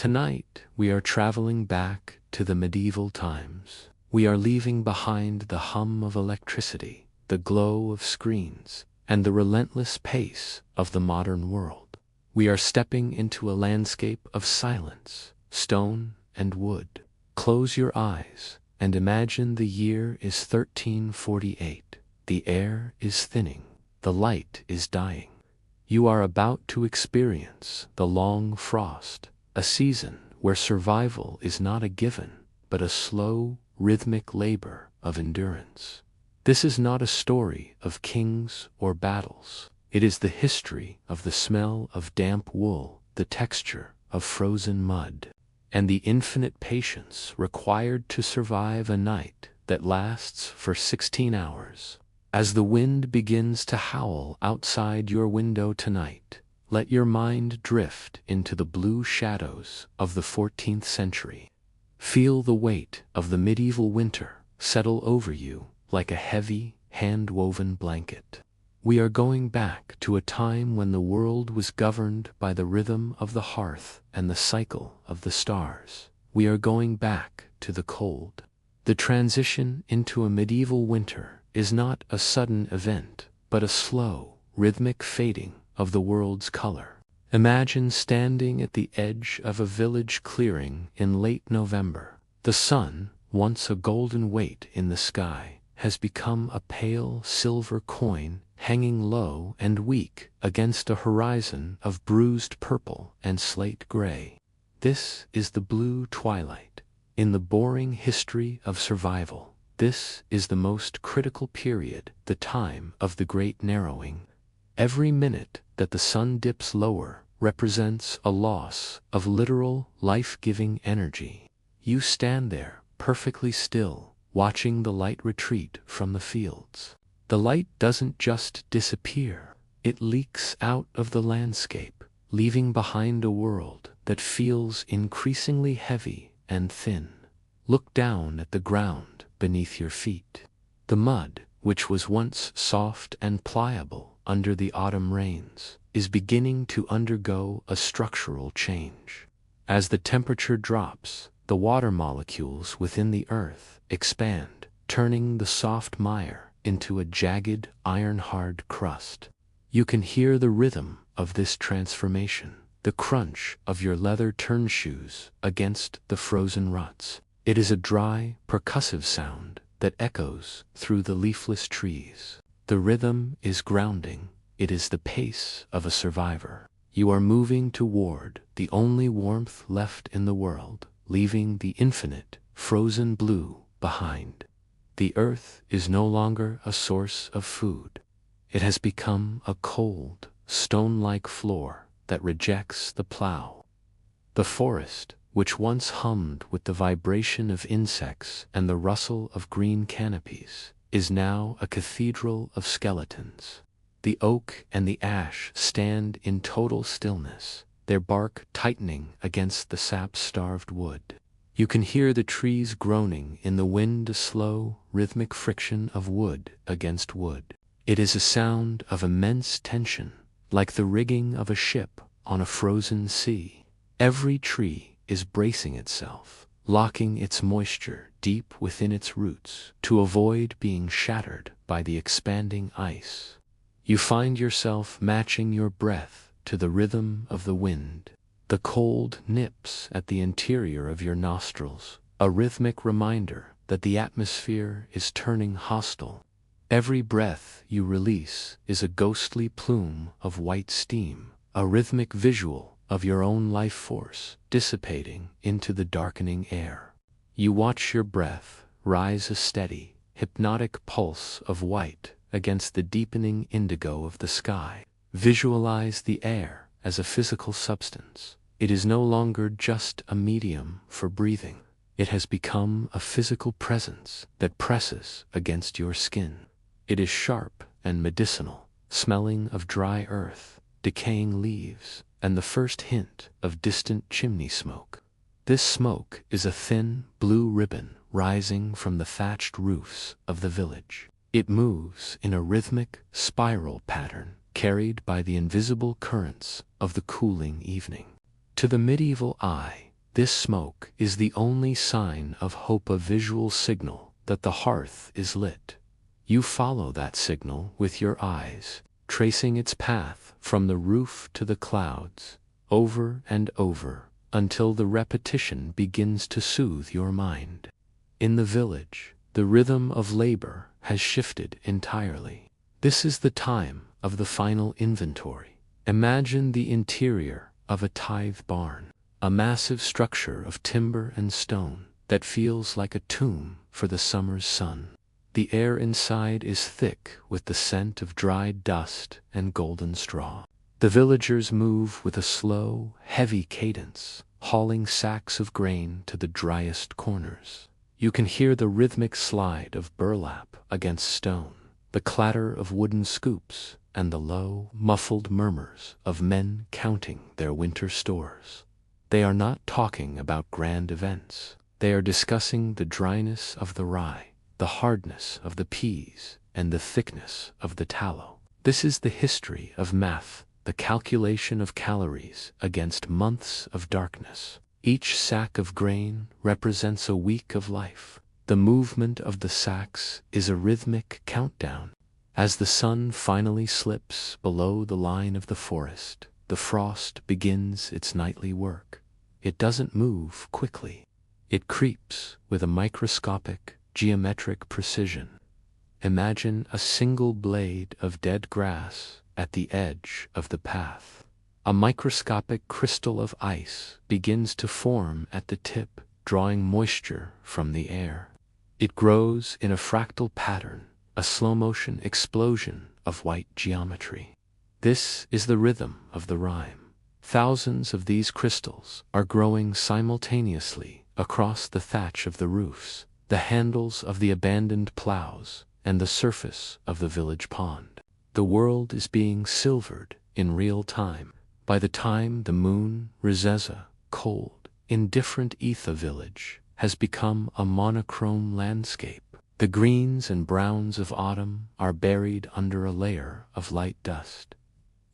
Tonight, we are traveling back to the medieval times. We are leaving behind the hum of electricity, the glow of screens, and the relentless pace of the modern world. We are stepping into a landscape of silence, stone and wood. Close your eyes and imagine the year is 1348. The air is thinning. The light is dying. You are about to experience the long frost, a season where survival is not a given, but a slow, rhythmic labor of endurance. This is not a story of kings or battles. It is the history of the smell of damp wool, the texture of frozen mud, and the infinite patience required to survive a night that lasts for 16 hours. As the wind begins to howl outside your window tonight, let your mind drift into the blue shadows of the 14th century. Feel the weight of the medieval winter settle over you like a heavy, hand-woven blanket. We are going back to a time when the world was governed by the rhythm of the hearth and the cycle of the stars. We are going back to the cold. The transition into a medieval winter is not a sudden event, but a slow, rhythmic fading of the world's color. Imagine standing at the edge of a village clearing in late November. The sun, once a golden weight in the sky, has become a pale silver coin hanging low and weak against a horizon of bruised purple and slate gray. This is the blue twilight. In the boring history of survival, this is the most critical period, the time of the great narrowing. Every minute that the sun dips lower represents a loss of literal, life-giving energy. You stand there, perfectly still, watching the light retreat from the fields. The light doesn't just disappear, it leaks out of the landscape, leaving behind a world that feels increasingly heavy and thin. Look down at the ground beneath your feet. The mud, which was once soft and pliable under the autumn rains, is beginning to undergo a structural change. As the temperature drops, the water molecules within the earth expand, turning the soft mire into a jagged, iron-hard crust. You can hear the rhythm of this transformation, the crunch of your leather turnshoes against the frozen ruts. It is a dry, percussive sound that echoes through the leafless trees. The rhythm is grounding. It is the pace of a survivor. You are moving toward the only warmth left in the world, leaving the infinite, frozen blue behind. The earth is no longer a source of food. It has become a cold, stone-like floor that rejects the plow. The forest, which once hummed with the vibration of insects and the rustle of green canopies, is now a cathedral of skeletons. The oak and the ash stand in total stillness, their bark tightening against the sap-starved wood. You can hear the trees groaning in the wind, a slow, rhythmic friction of wood against wood. It is a sound of immense tension, like the rigging of a ship on a frozen sea. Every tree is bracing itself, locking its moisture deep within its roots to avoid being shattered by the expanding ice. You find yourself matching your breath to the rhythm of the wind. The cold nips at the interior of your nostrils, a rhythmic reminder that the atmosphere is turning hostile. Every breath you release is a ghostly plume of white steam, a rhythmic visual of your own life force dissipating into the darkening air. You watch your breath rise, a steady, hypnotic pulse of white against the deepening indigo of the sky. Visualize the air as a physical substance. It is no longer just a medium for breathing. It has become a physical presence that presses against your skin. It is sharp and medicinal, smelling of dry earth, decaying leaves, and the first hint of distant chimney smoke. This smoke is a thin, blue ribbon rising from the thatched roofs of the village. It moves in a rhythmic, spiral pattern carried by the invisible currents of the cooling evening. To the medieval eye, This smoke is the only sign of hope, a visual signal that the hearth is lit. You follow that signal with your eyes, tracing its path from the roof to the clouds, over and over, until the repetition begins to soothe your mind. In the village, the rhythm of labor has shifted entirely. This is the time of the final inventory. Imagine the interior of a tithe barn, a massive structure of timber and stone that feels like a tomb for the summer's sun. The air inside is thick with the scent of dried dust and golden straw. The villagers move with a slow, heavy cadence, hauling sacks of grain to the driest corners. You can hear the rhythmic slide of burlap against stone, the clatter of wooden scoops, and the low, muffled murmurs of men counting their winter stores. They are not talking about grand events. They are discussing the dryness of the rye, the hardness of the peas, and the thickness of the tallow. This is the history of math, the calculation of calories against months of darkness. Each sack of grain represents a week of life. The movement of the sacks is a rhythmic countdown. As the sun finally slips below the line of the forest, the frost begins its nightly work. It doesn't move quickly. It creeps with a microscopic, geometric precision. Imagine a single blade of dead grass at the edge of the path. A microscopic crystal of ice begins to form at the tip, drawing moisture from the air. It grows in a fractal pattern, a slow-motion explosion of white geometry. This is the rhythm of the rhyme. Thousands of these crystals are growing simultaneously across the thatch of the roofs, the handles of the abandoned plows, and the surface of the village pond. The world is being silvered in real time. By the time the moon rises, cold, indifferent Etha village has become a monochrome landscape. The greens and browns of autumn are buried under a layer of light dust.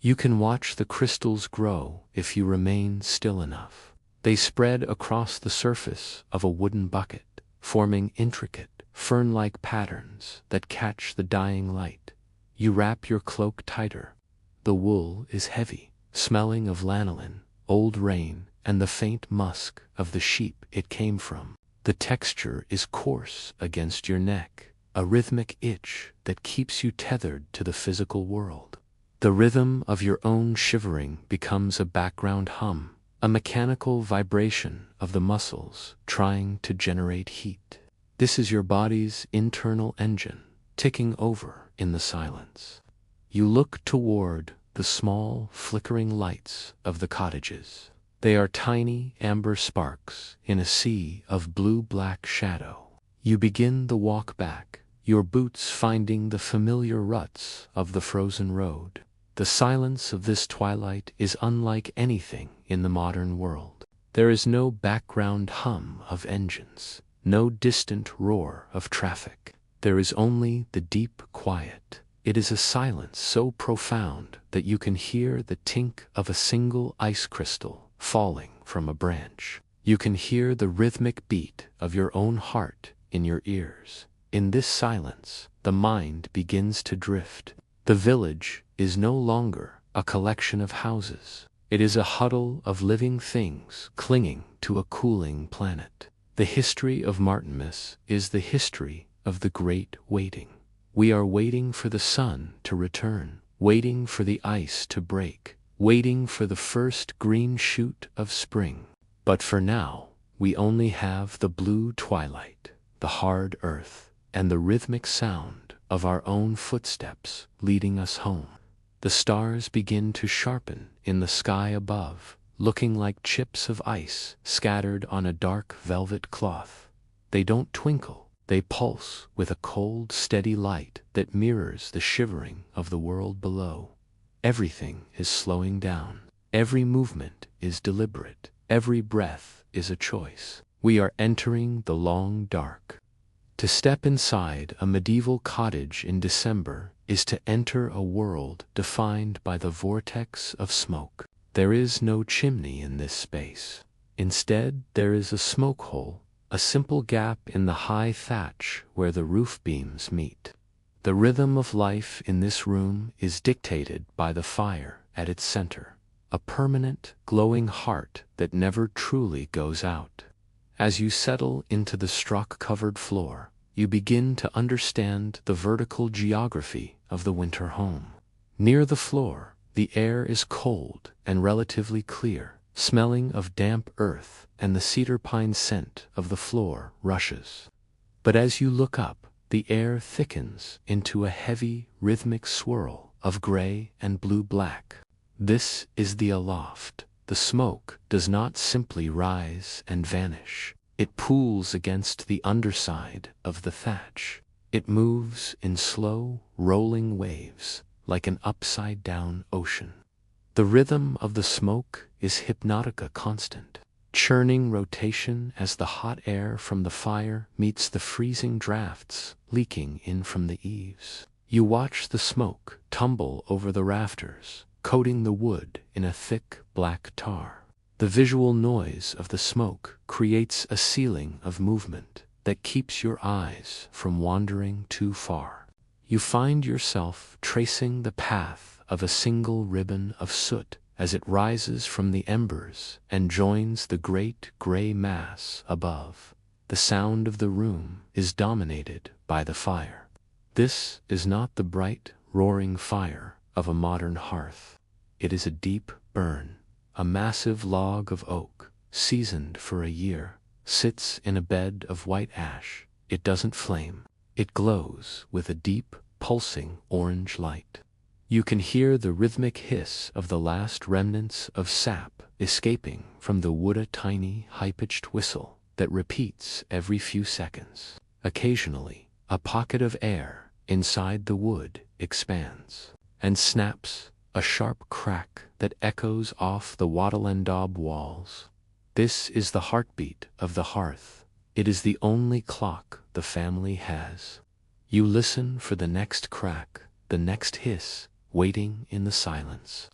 You can watch the crystals grow if you remain still enough. They spread across the surface of a wooden bucket, forming intricate, fern-like patterns that catch the dying light. You wrap your cloak tighter. The wool is heavy, smelling of lanolin, old rain, and the faint musk of the sheep it came from. The texture is coarse against your neck, a rhythmic itch that keeps you tethered to the physical world. The rhythm of your own shivering becomes a background hum, a mechanical vibration of the muscles trying to generate heat. This is your body's internal engine, ticking over in the silence. You look toward the small, flickering lights of the cottages. They are tiny amber sparks in a sea of blue-black shadow. You begin the walk back, your boots finding the familiar ruts of the frozen road. The silence of this twilight is unlike anything in the modern world. There is no background hum of engines, no distant roar of traffic. There is only the deep quiet. It is a silence so profound that you can hear the tink of a single ice crystal falling from a branch. You can hear the rhythmic beat of your own heart in your ears. In this silence, the mind begins to drift. The village is no longer a collection of houses. It is a huddle of living things clinging to a cooling planet. The history of Martinmas is the history of the great waiting. We are waiting for the sun to return, waiting for the ice to break, waiting for the first green shoot of spring. But for now, we only have the blue twilight, the hard earth, and the rhythmic sound of our own footsteps leading us home. The stars begin to sharpen in the sky above, looking like chips of ice scattered on a dark velvet cloth. They don't twinkle, they pulse with a cold, steady light that mirrors the shivering of the world below. Everything is slowing down. Every movement is deliberate. Every breath is a choice. We are entering the long dark. To step inside a medieval cottage in December is to enter a world defined by the vortex of smoke. There is no chimney in this space. Instead, there is a smoke hole, a simple gap in the high thatch where the roof beams meet. The rhythm of life in this room is dictated by the fire at its center, a permanent, glowing heart that never truly goes out. As you settle into the straw-covered floor, you begin to understand the vertical geography of the winter home. Near the floor, the air is cold and relatively clear, smelling of damp earth, and the cedar pine scent of the floor rushes. But as you look up, the air thickens into a heavy, rhythmic swirl of gray and blue-black. This is the aloft. The smoke does not simply rise and vanish. It pools against the underside of the thatch. It moves in slow, rolling waves, like an upside-down ocean. The rhythm of the smoke is hypnotica constant, churning rotation as the hot air from the fire meets the freezing drafts leaking in from the eaves. You watch the smoke tumble over the rafters, coating the wood in a thick black tar. The visual noise of the smoke creates a ceiling of movement that keeps your eyes from wandering too far. You find yourself tracing the path of a single ribbon of soot as it rises from the embers and joins the great gray mass above. The sound of the room is dominated by the fire. This is not the bright, roaring fire of a modern hearth. It is a deep burn. A massive log of oak, seasoned for a year, sits in a bed of white ash. It doesn't flame. It glows with a deep, pulsing orange light. You can hear the rhythmic hiss of the last remnants of sap escaping from the wood, a tiny, high-pitched whistle that repeats every few seconds. Occasionally, a pocket of air inside the wood expands and snaps, a sharp crack that echoes off the wattle and daub walls. This is the heartbeat of the hearth. It is the only clock the family has. You listen for the next crack, the next hiss, waiting in the silence.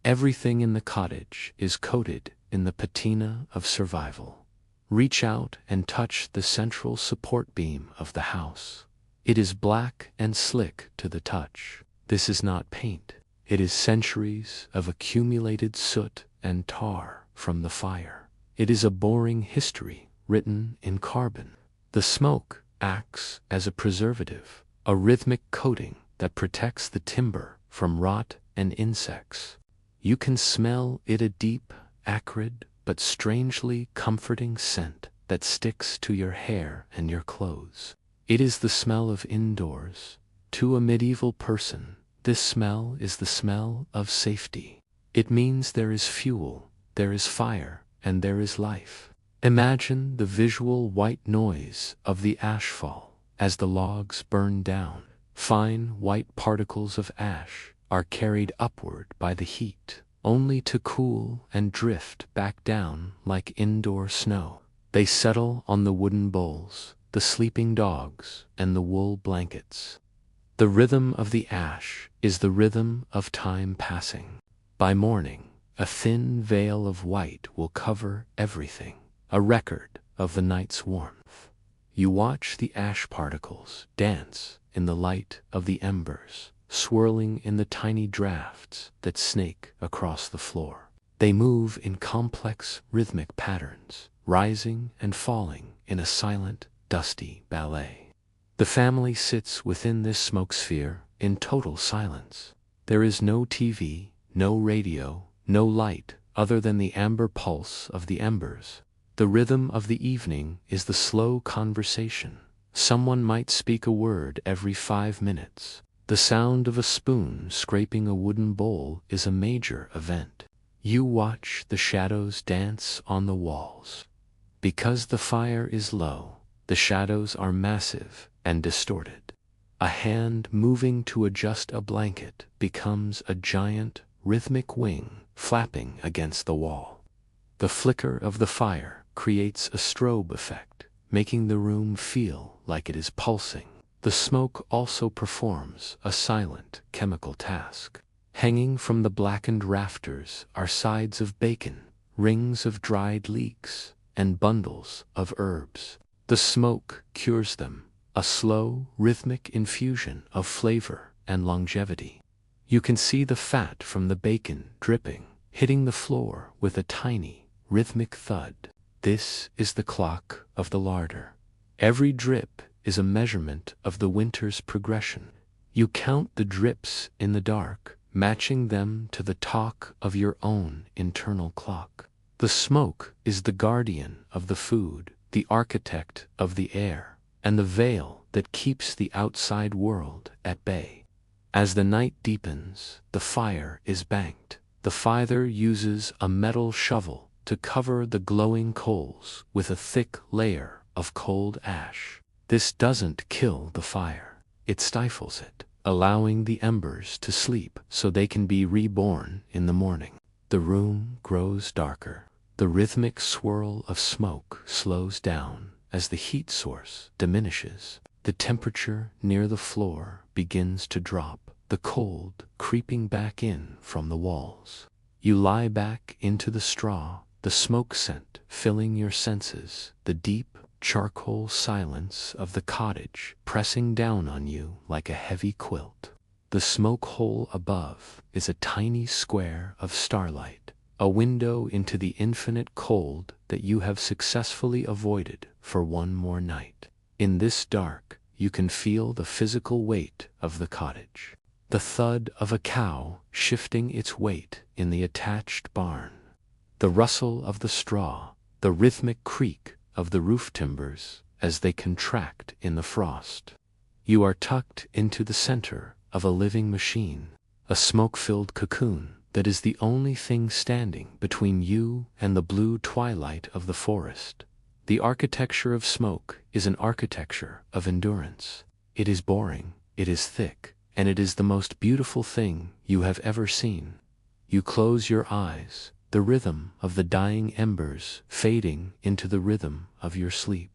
Everything in the cottage is coated in the patina of survival. Reach out and touch the central support beam of the house. It is black and slick to the touch. This is not paint. It is centuries of accumulated soot and tar from the fire. It is a boring history written in carbon. The smoke acts as a preservative, a rhythmic coating that protects the timber from rot and insects. You can smell it, a deep, acrid, but strangely comforting scent that sticks to your hair and your clothes. It is the smell of indoors. To a medieval person, this smell is the smell of safety. It means there is fuel, there is fire, and there is life. Imagine the visual white noise of the ashfall as the logs burn down. Fine white particles of ash are carried upward by the heat, only to cool and drift back down like indoor snow. They settle on the wooden bowls, the sleeping dogs, and the wool blankets. The rhythm of the ash is the rhythm of time passing. By morning, a thin veil of white will cover everything, a record of the night's warmth. You watch the ash particles dance in the light of the embers, swirling in the tiny drafts that snake across the floor. They move in complex rhythmic patterns, rising and falling in a silent, dusty ballet. The family sits within this smoke sphere in total silence. There is no TV, no radio, no light other than the amber pulse of the embers. The rhythm of the evening is the slow conversation. Someone might speak a word every 5 minutes. The sound of a spoon scraping a wooden bowl is a major event. You watch the shadows dance on the walls. Because the fire is low, the shadows are massive and distorted. A hand moving to adjust a blanket becomes a giant, rhythmic wing flapping against the wall. The flicker of the fire creates a strobe effect, making the room feel like it is pulsing. The smoke also performs a silent chemical task. Hanging from the blackened rafters are sides of bacon, rings of dried leeks, and bundles of herbs. The smoke cures them, a slow, rhythmic infusion of flavor and longevity. You can see the fat from the bacon dripping, hitting the floor with a tiny, rhythmic thud. This is the clock of the larder. Every drip is a measurement of the winter's progression. You count the drips in the dark, matching them to the talk of your own internal clock. The smoke is the guardian of the food, the architect of the air, and the veil that keeps the outside world at bay. As the night deepens, the fire is banked. The fire uses a metal shovel to cover the glowing coals with a thick layer of cold ash. This doesn't kill the fire, it stifles it, allowing the embers to sleep so they can be reborn in the morning. The room grows darker. The rhythmic swirl of smoke slows down as the heat source diminishes. The temperature near the floor begins to drop, the cold creeping back in from the walls. You lie back into the straw, the smoke scent filling your senses, the deep charcoal silence of the cottage pressing down on you like a heavy quilt. The smoke hole above is a tiny square of starlight, a window into the infinite cold that you have successfully avoided for one more night. In this dark, you can feel the physical weight of the cottage. The thud of a cow shifting its weight in the attached barn. The rustle of the straw, the rhythmic creak of the roof timbers as they contract in the frost. You are tucked into the center of a living machine, a smoke-filled cocoon that is the only thing standing between you and the blue twilight of the forest. The architecture of smoke is an architecture of endurance. It is boring, it is thick, and it is the most beautiful thing you have ever seen. You close your eyes, the rhythm of the dying embers fading into the rhythm of your sleep.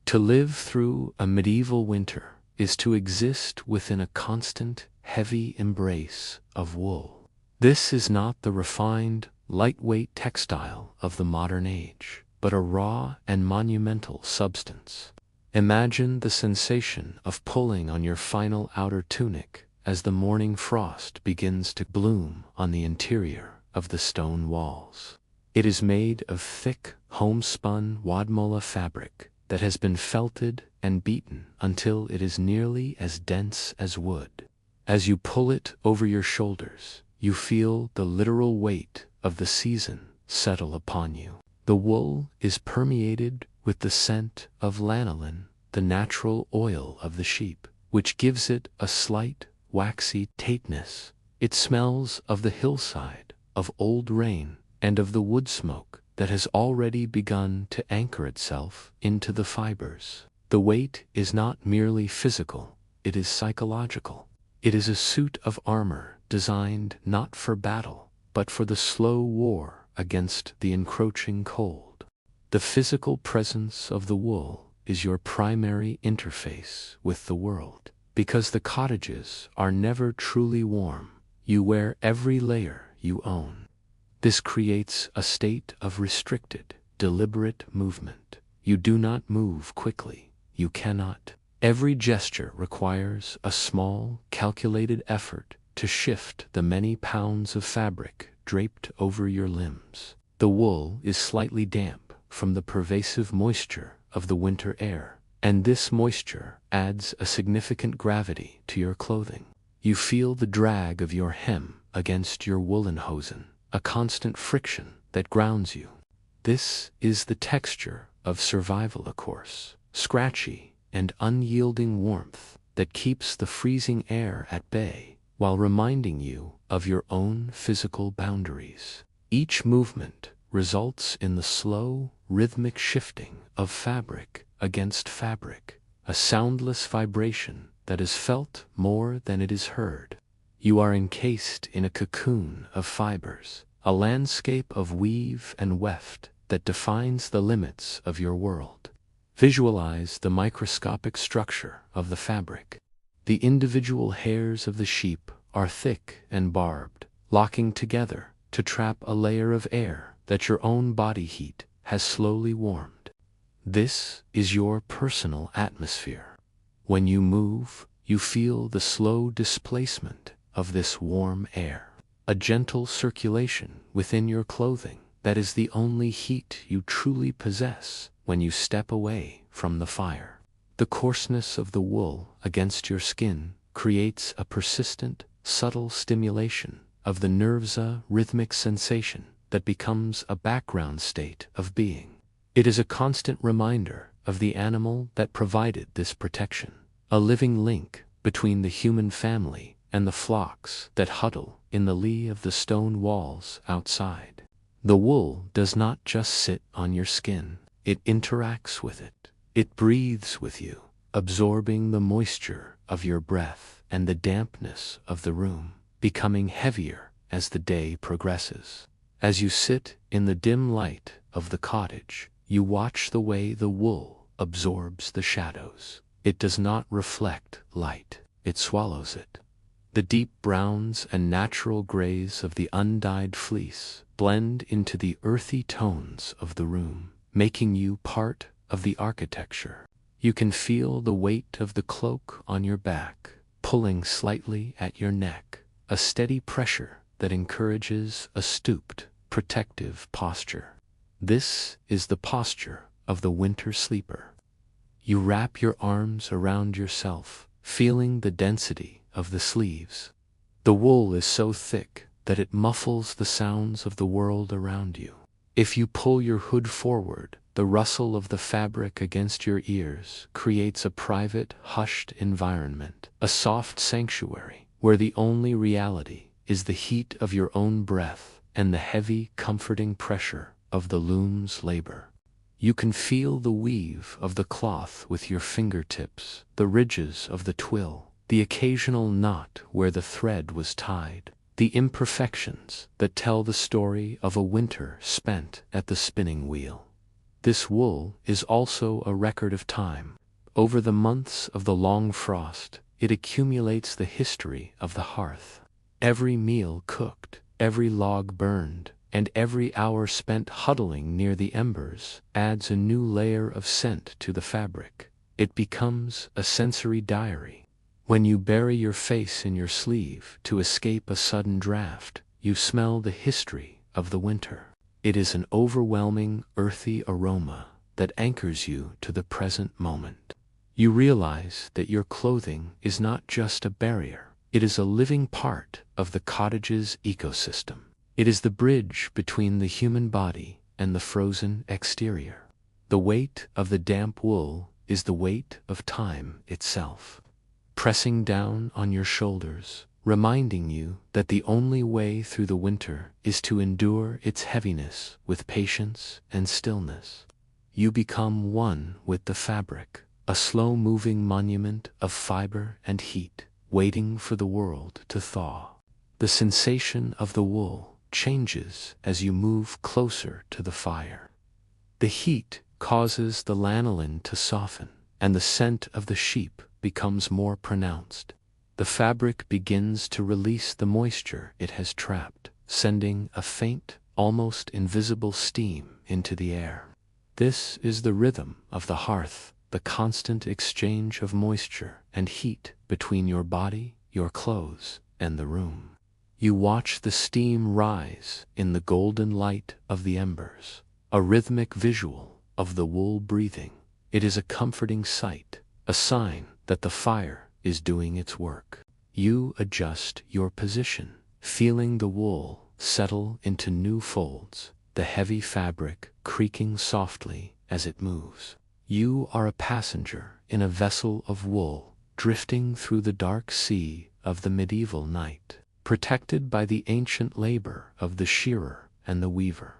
To live through a medieval winter is to exist within a constant, heavy embrace of wool. This is not the refined, lightweight textile of the modern age, but a raw and monumental substance. Imagine the sensation of pulling on your final outer tunic as the morning frost begins to bloom on the interior of the stone walls. It is made of thick, homespun wadmola fabric that has been felted and beaten until it is nearly as dense as wood. As you pull it over your shoulders, you feel the literal weight of the season settle upon you. The wool is permeated with the scent of lanolin, the natural oil of the sheep, which gives it a slight, waxy tapeness. It smells of the hillside, of old rain, and of the wood smoke that has already begun to anchor itself into the fibers. The weight is not merely physical, it is psychological. It is a suit of armor designed not for battle, but for the slow war against the encroaching cold. The physical presence of the wool is your primary interface with the world. Because the cottages are never truly warm, you wear every layer you own. This creates a state of restricted, deliberate movement. You do not move quickly. You cannot. Every gesture requires a small, calculated effort to shift the many pounds of fabric draped over your limbs. The wool is slightly damp from the pervasive moisture of the winter air, and this moisture adds a significant gravity to your clothing. You feel the drag of your hem against your woolen hosen, a constant friction that grounds you. This is the texture of survival, of course, scratchy and unyielding warmth that keeps the freezing air at bay while reminding you of your own physical boundaries. Each movement results in the slow, rhythmic shifting of fabric against fabric, a soundless vibration that is felt more than it is heard. You are encased in a cocoon of fibers, a landscape of weave and weft that defines the limits of your world. Visualize the microscopic structure of the fabric. The individual hairs of the sheep are thick and barbed, locking together to trap a layer of air that your own body heat has slowly warmed. This is your personal atmosphere. When you move, you feel the slow displacement of this warm air, a gentle circulation within your clothing that is the only heat you truly possess when you step away from the fire. The coarseness of the wool against your skin creates a persistent, subtle stimulation of the nerves, a rhythmic sensation that becomes a background state of being. It is a constant reminder of the animal that provided this protection, a living link between the human family and the flocks that huddle in the lee of the stone walls outside. The wool does not just sit on your skin, it interacts with it. It breathes with you, absorbing the moisture of your breath and the dampness of the room, becoming heavier as the day progresses. As you sit in the dim light of the cottage, you watch the way the wool absorbs the shadows. It does not reflect light, it swallows it. The deep browns and natural grays of the undyed fleece blend into the earthy tones of the room, making you part of the architecture. You can feel the weight of the cloak on your back, pulling slightly at your neck, a steady pressure that encourages a stooped, protective posture. This is the posture of the winter sleeper. You wrap your arms around yourself, feeling the density of the sleeves. The wool is so thick that it muffles the sounds of the world around you. If you pull your hood forward, the rustle of the fabric against your ears creates a private, hushed environment, a soft sanctuary where the only reality is the heat of your own breath and the heavy, comforting pressure of the loom's labor. You can feel the weave of the cloth with your fingertips, the ridges of the twill, the occasional knot where the thread was tied, the imperfections that tell the story of a winter spent at the spinning wheel. This wool is also a record of time. Over the months of the long frost, it accumulates the history of the hearth. Every meal cooked, every log burned, and every hour spent huddling near the embers adds a new layer of scent to the fabric. It becomes a sensory diary. When you bury your face in your sleeve to escape a sudden draft, you smell the history of the winter. It is an overwhelming, earthy aroma that anchors you to the present moment. You realize that your clothing is not just a barrier. It is a living part of the cottage's ecosystem. It is the bridge between the human body and the frozen exterior. The weight of the damp wool is the weight of time itself, pressing down on your shoulders, reminding you that the only way through the winter is to endure its heaviness with patience and stillness. You become one with the fabric, a slow-moving monument of fiber and heat, waiting for the world to thaw. The sensation of the wool changes as you move closer to the fire. The heat causes the lanolin to soften, and the scent of the sheep becomes more pronounced. The fabric begins to release the moisture it has trapped, sending a faint, almost invisible steam into the air. This is the rhythm of the hearth, the constant exchange of moisture and heat between your body, your clothes, and the room. You watch the steam rise in the golden light of the embers, a rhythmic visual of the wool breathing. It is a comforting sight, a sign that the fire is doing its work. You adjust your position, feeling the wool settle into new folds, the heavy fabric creaking softly as it moves. You are a passenger in a vessel of wool, drifting through the dark sea of the medieval night, protected by the ancient labor of the shearer and the weaver.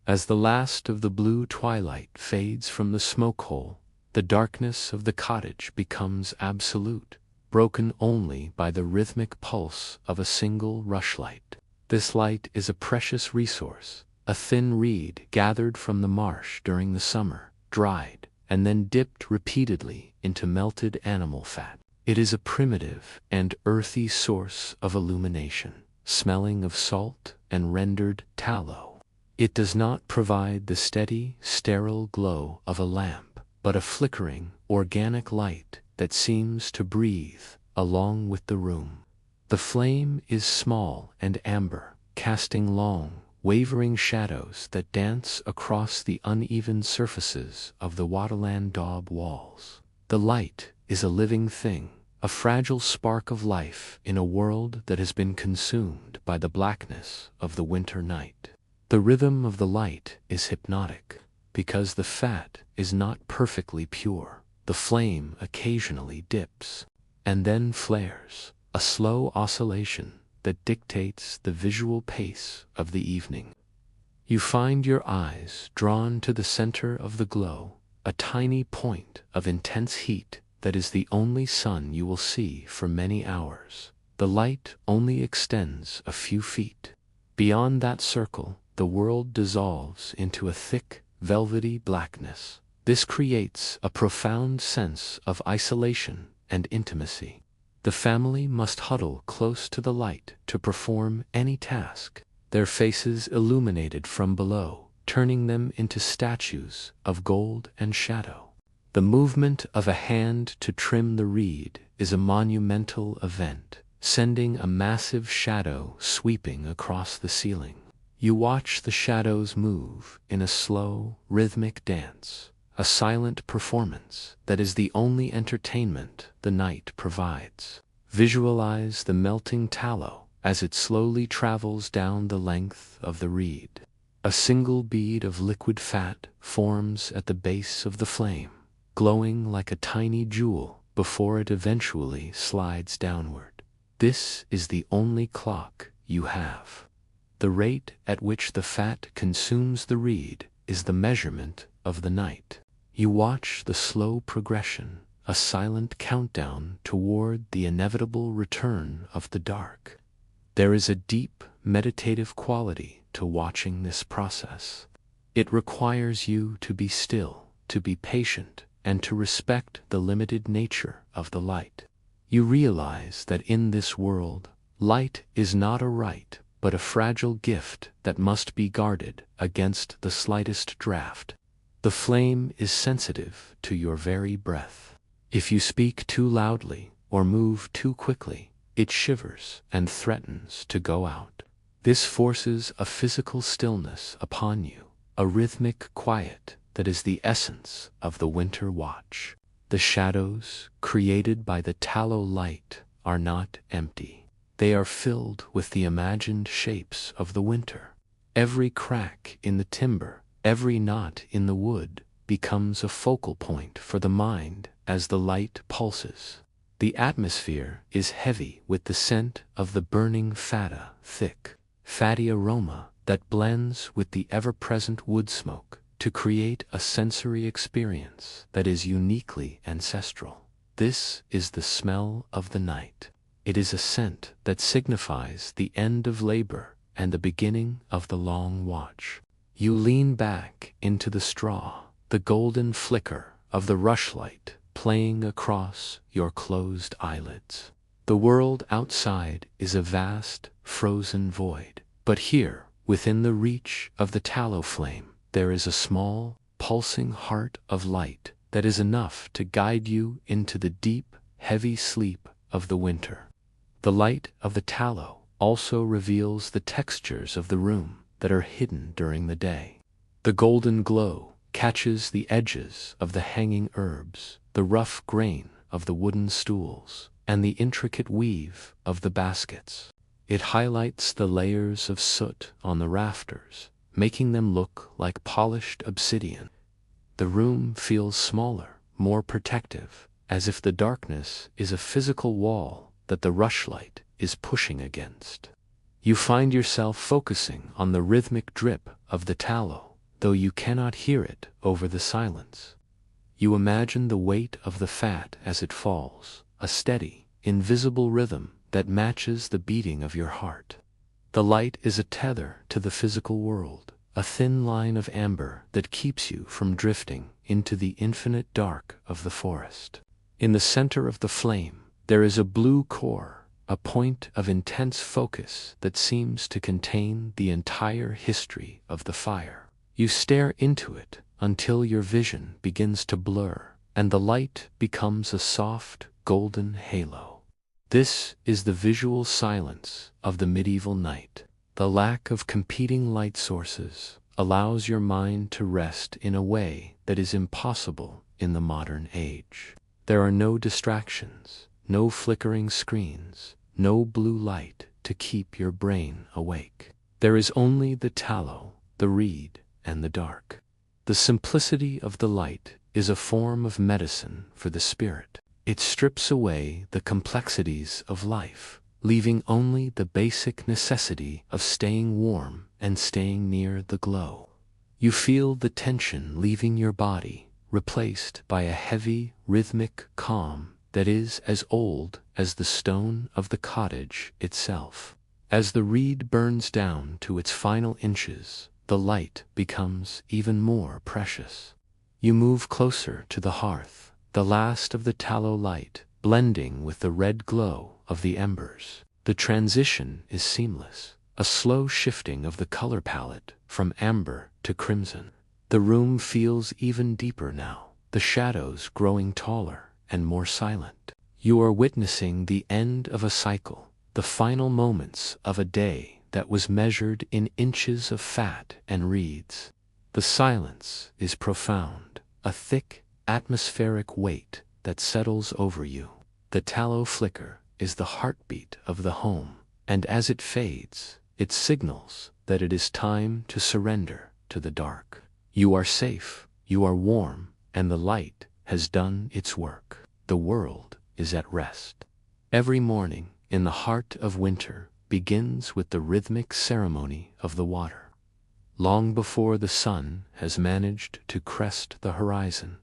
As the last of the blue twilight fades from the smoke hole, the darkness of the cottage becomes absolute, broken only by the rhythmic pulse of a single rushlight. This light is a precious resource, a thin reed gathered from the marsh during the summer, dried, and then dipped repeatedly into melted animal fat. It is a primitive and earthy source of illumination, smelling of salt and rendered tallow. It does not provide the steady, sterile glow of a lamp, but a flickering, organic light that seems to breathe along with the room. The flame is small and amber, casting long, wavering shadows that dance across the uneven surfaces of the Waterland daub walls. The light is a living thing, a fragile spark of life in a world that has been consumed by the blackness of the winter night. The rhythm of the light is hypnotic, because the fat is not perfectly pure. The flame occasionally dips, and then flares, a slow oscillation that dictates the visual pace of the evening. You find your eyes drawn to the center of the glow, a tiny point of intense heat that is the only sun you will see for many hours. The light only extends a few feet. Beyond that circle, the world dissolves into a thick, velvety blackness. This creates a profound sense of isolation and intimacy. The family must huddle close to the light to perform any task, their faces illuminated from below, turning them into statues of gold and shadow. The movement of a hand to trim the reed is a monumental event, sending a massive shadow sweeping across the ceiling. You watch the shadows move in a slow, rhythmic dance, a silent performance that is the only entertainment the night provides. Visualize the melting tallow as it slowly travels down the length of the reed. A single bead of liquid fat forms at the base of the flame, glowing like a tiny jewel before it eventually slides downward. This is the only clock you have. The rate at which the fat consumes the reed is the measurement of the night. You watch the slow progression, a silent countdown toward the inevitable return of the dark. There is a deep, meditative quality to watching this process. It requires you to be still, to be patient, and to respect the limited nature of the light. You realize that in this world, light is not a right, but a fragile gift that must be guarded against the slightest draught. The flame is sensitive to your very breath. If you speak too loudly or move too quickly, it shivers and threatens to go out. This forces a physical stillness upon you, a rhythmic quiet that is the essence of the winter watch. The shadows created by the tallow light are not empty. They are filled with the imagined shapes of the winter. Every crack in the timber, every knot in the wood becomes a focal point for the mind as the light pulses. The atmosphere is heavy with the scent of the burning fata, thick, fatty aroma that blends with the ever-present wood smoke to create a sensory experience that is uniquely ancestral. This is the smell of the night. It is a scent that signifies the end of labor and the beginning of the long watch. You lean back into the straw, the golden flicker of the rushlight playing across your closed eyelids. The world outside is a vast, frozen void, but here, within the reach of the tallow flame, there is a small, pulsing heart of light that is enough to guide you into the deep, heavy sleep of the winter. The light of the tallow also reveals the textures of the room that are hidden during the day. The golden glow catches the edges of the hanging herbs, the rough grain of the wooden stools, and the intricate weave of the baskets. It highlights the layers of soot on the rafters, making them look like polished obsidian. The room feels smaller, more protective, as if the darkness is a physical wall that the rushlight is pushing against. You find yourself focusing on the rhythmic drip of the tallow, though you cannot hear it over the silence. You imagine the weight of the fat as it falls, a steady, invisible rhythm that matches the beating of your heart. The light is a tether to the physical world, a thin line of amber that keeps you from drifting into the infinite dark of the forest. In the center of the flame, there is a blue core, a point of intense focus that seems to contain the entire history of the fire. You stare into it until your vision begins to blur, and the light becomes a soft, golden halo. This is the visual silence of the medieval night. The lack of competing light sources allows your mind to rest in a way that is impossible in the modern age. There are no distractions, no flickering screens, no blue light to keep your brain awake. There is only the tallow, the reed, and the dark. The simplicity of the light is a form of medicine for the spirit. It strips away the complexities of life, leaving only the basic necessity of staying warm and staying near the glow. You feel the tension leaving your body, replaced by a heavy, rhythmic calm that is as old as the stone of the cottage itself. As the reed burns down to its final inches, the light becomes even more precious. You move closer to the hearth, the last of the tallow light blending with the red glow of the embers. The transition is seamless, a slow shifting of the color palette from amber to crimson. The room feels even deeper now, the shadows growing taller and more silent. You are witnessing the end of a cycle, the final moments of a day that was measured in inches of fat and reeds. The silence is profound, a thick, atmospheric weight that settles over you. The tallow flicker is the heartbeat of the home, and as it fades, it signals that it is time to surrender to the dark. You are safe, you are warm, and the light has done its work. The world is at rest. Every morning, in the heart of winter, begins with the rhythmic ceremony of the water. Long before the sun has managed to crest the horizon,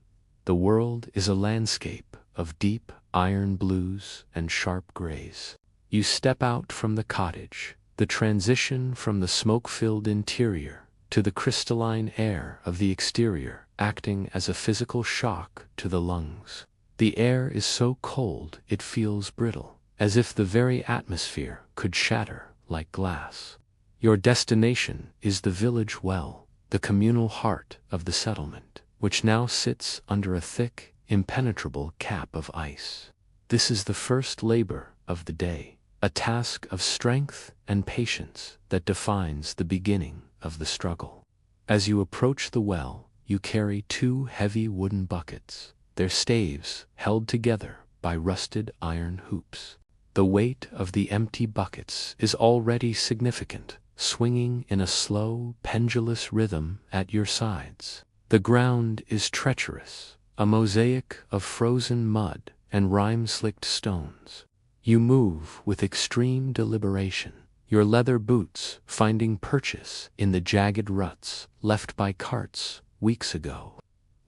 the world is a landscape of deep iron blues and sharp grays. You step out from the cottage, the transition from the smoke-filled interior to the crystalline air of the exterior acting as a physical shock to the lungs. The air is so cold it feels brittle, as if the very atmosphere could shatter like glass. Your destination is the village well, the communal heart of the settlement, which now sits under a thick, impenetrable cap of ice. This is the first labor of the day, a task of strength and patience that defines the beginning of the struggle. As you approach the well, you carry 2 heavy wooden buckets, their staves held together by rusted iron hoops. The weight of the empty buckets is already significant, swinging in a slow, pendulous rhythm at your sides. The ground is treacherous, a mosaic of frozen mud and rime-slicked stones. You move with extreme deliberation, your leather boots finding purchase in the jagged ruts left by carts weeks ago.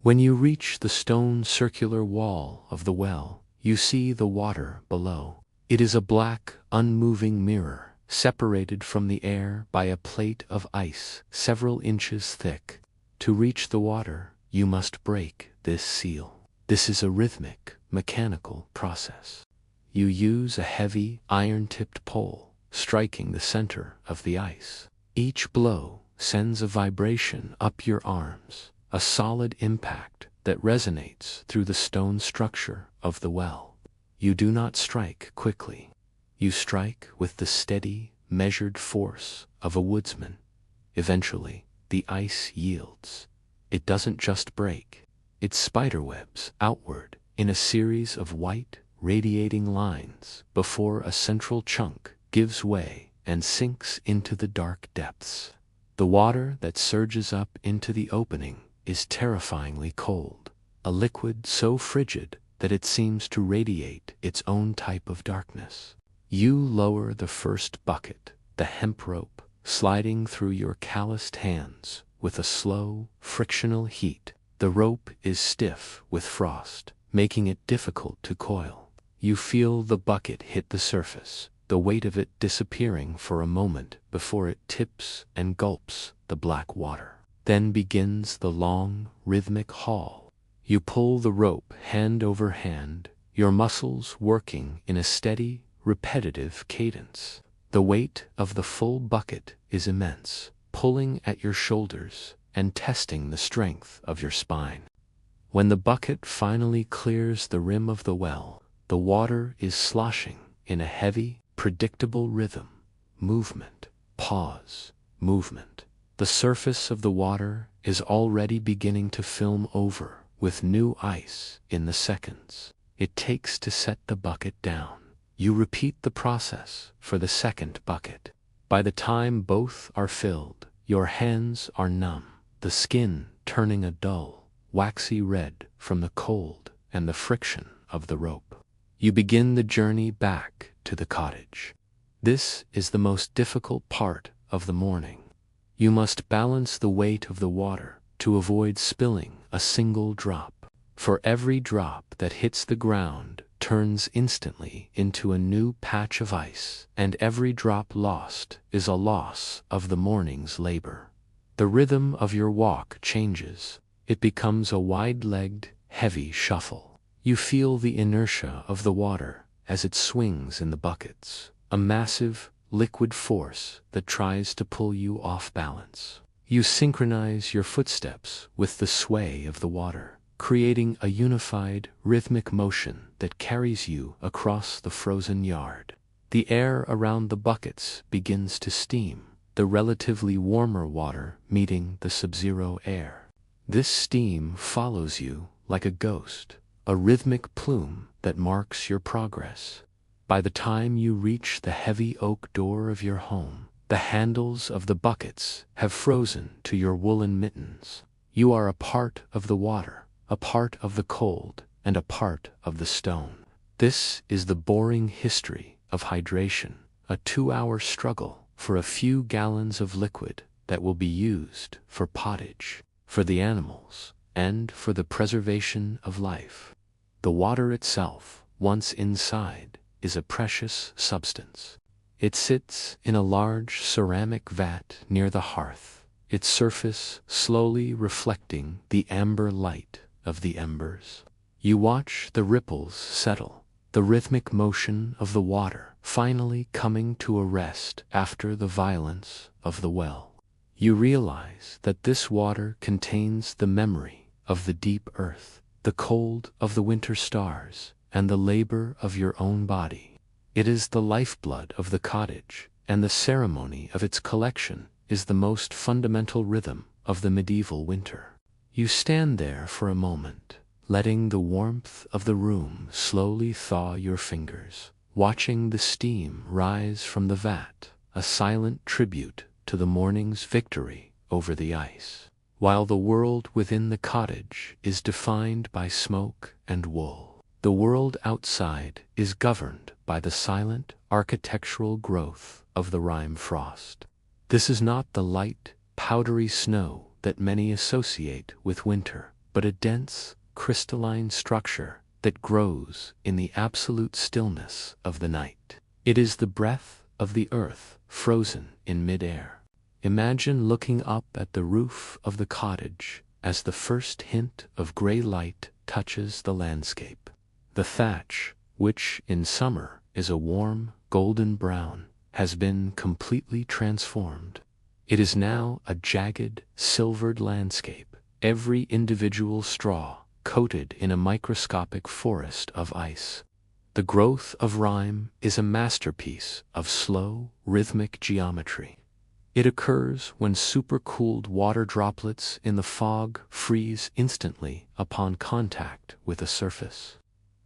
When you reach the stone circular wall of the well, you see the water below. It is a black, unmoving mirror, separated from the air by a plate of ice several inches thick. To reach the water, you must break this seal. This is a rhythmic, mechanical process. You use a heavy, iron-tipped pole, striking the center of the ice. Each blow sends a vibration up your arms, a solid impact that resonates through the stone structure of the well. You do not strike quickly. You strike with the steady, measured force of a woodsman. Eventually, the ice yields. It doesn't just break. It spiderwebs outward in a series of white, radiating lines before a central chunk gives way and sinks into the dark depths. The water that surges up into the opening is terrifyingly cold, a liquid so frigid that it seems to radiate its own type of darkness. You lower the first bucket, the hemp rope, sliding through your calloused hands with a slow, frictional heat. The rope is stiff with frost, making it difficult to coil. You feel the bucket hit the surface, the weight of it disappearing for a moment before it tips and gulps the black water. Then begins the long, rhythmic haul. You pull the rope hand over hand, your muscles working in a steady, repetitive cadence. The weight of the full bucket is immense, pulling at your shoulders and testing the strength of your spine. When the bucket finally clears the rim of the well, the water is sloshing in a heavy, predictable rhythm. Movement, pause, movement. The surface of the water is already beginning to film over with new ice in the seconds it takes to set the bucket down. You repeat the process for the second bucket. By the time both are filled, your hands are numb, the skin turning a dull, waxy red from the cold and the friction of the rope. You begin the journey back to the cottage. This is the most difficult part of the morning. You must balance the weight of the water to avoid spilling a single drop. For every drop that hits the ground turns instantly into a new patch of ice, and every drop lost is a loss of the morning's labor. The rhythm of your walk changes. It becomes a wide-legged, heavy shuffle. You feel the inertia of the water as it swings in the buckets, a massive, liquid force that tries to pull you off balance. You synchronize your footsteps with the sway of the water, creating a unified, rhythmic motion that carries you across the frozen yard. The air around the buckets begins to steam, the relatively warmer water meeting the sub-zero air. This steam follows you like a ghost, a rhythmic plume that marks your progress. By the time you reach the heavy oak door of your home, the handles of the buckets have frozen to your woolen mittens. You are a part of the water, a part of the cold, and a part of the stone. This is the boring history of hydration, a 2-hour struggle for a few gallons of liquid that will be used for pottage, for the animals, and for the preservation of life. The water itself, once inside, is a precious substance. It sits in a large ceramic vat near the hearth, its surface slowly reflecting the amber light of the embers. You watch the ripples settle, the rhythmic motion of the water finally coming to a rest after the violence of the well. You realize that this water contains the memory of the deep earth, the cold of the winter stars, and the labor of your own body. It is the lifeblood of the cottage, and the ceremony of its collection is the most fundamental rhythm of the medieval winter. You stand there for a moment, letting the warmth of the room slowly thaw your fingers, watching the steam rise from the vat, a silent tribute to the morning's victory over the ice, while the world within the cottage is defined by smoke and wool. The world outside is governed by the silent architectural growth of the rime frost. This is not the light, powdery snow that many associate with winter, but a dense, crystalline structure that grows in the absolute stillness of the night. It is the breath of the earth frozen in mid-air. Imagine looking up at the roof of the cottage as the first hint of gray light touches the landscape. The thatch, which in summer is a warm, golden brown, has been completely transformed. It is now a jagged, silvered landscape, every individual straw coated in a microscopic forest of ice. The growth of rime is a masterpiece of slow, rhythmic geometry. It occurs when supercooled water droplets in the fog freeze instantly upon contact with a surface.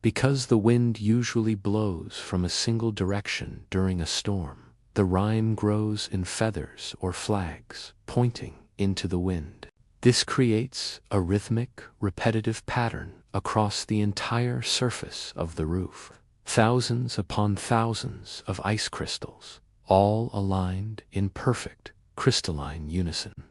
Because the wind usually blows from a single direction during a storm, the rime grows in feathers or flags, pointing into the wind. This creates a rhythmic, repetitive pattern across the entire surface of the roof. Thousands upon thousands of ice crystals, all aligned in perfect, crystalline unison.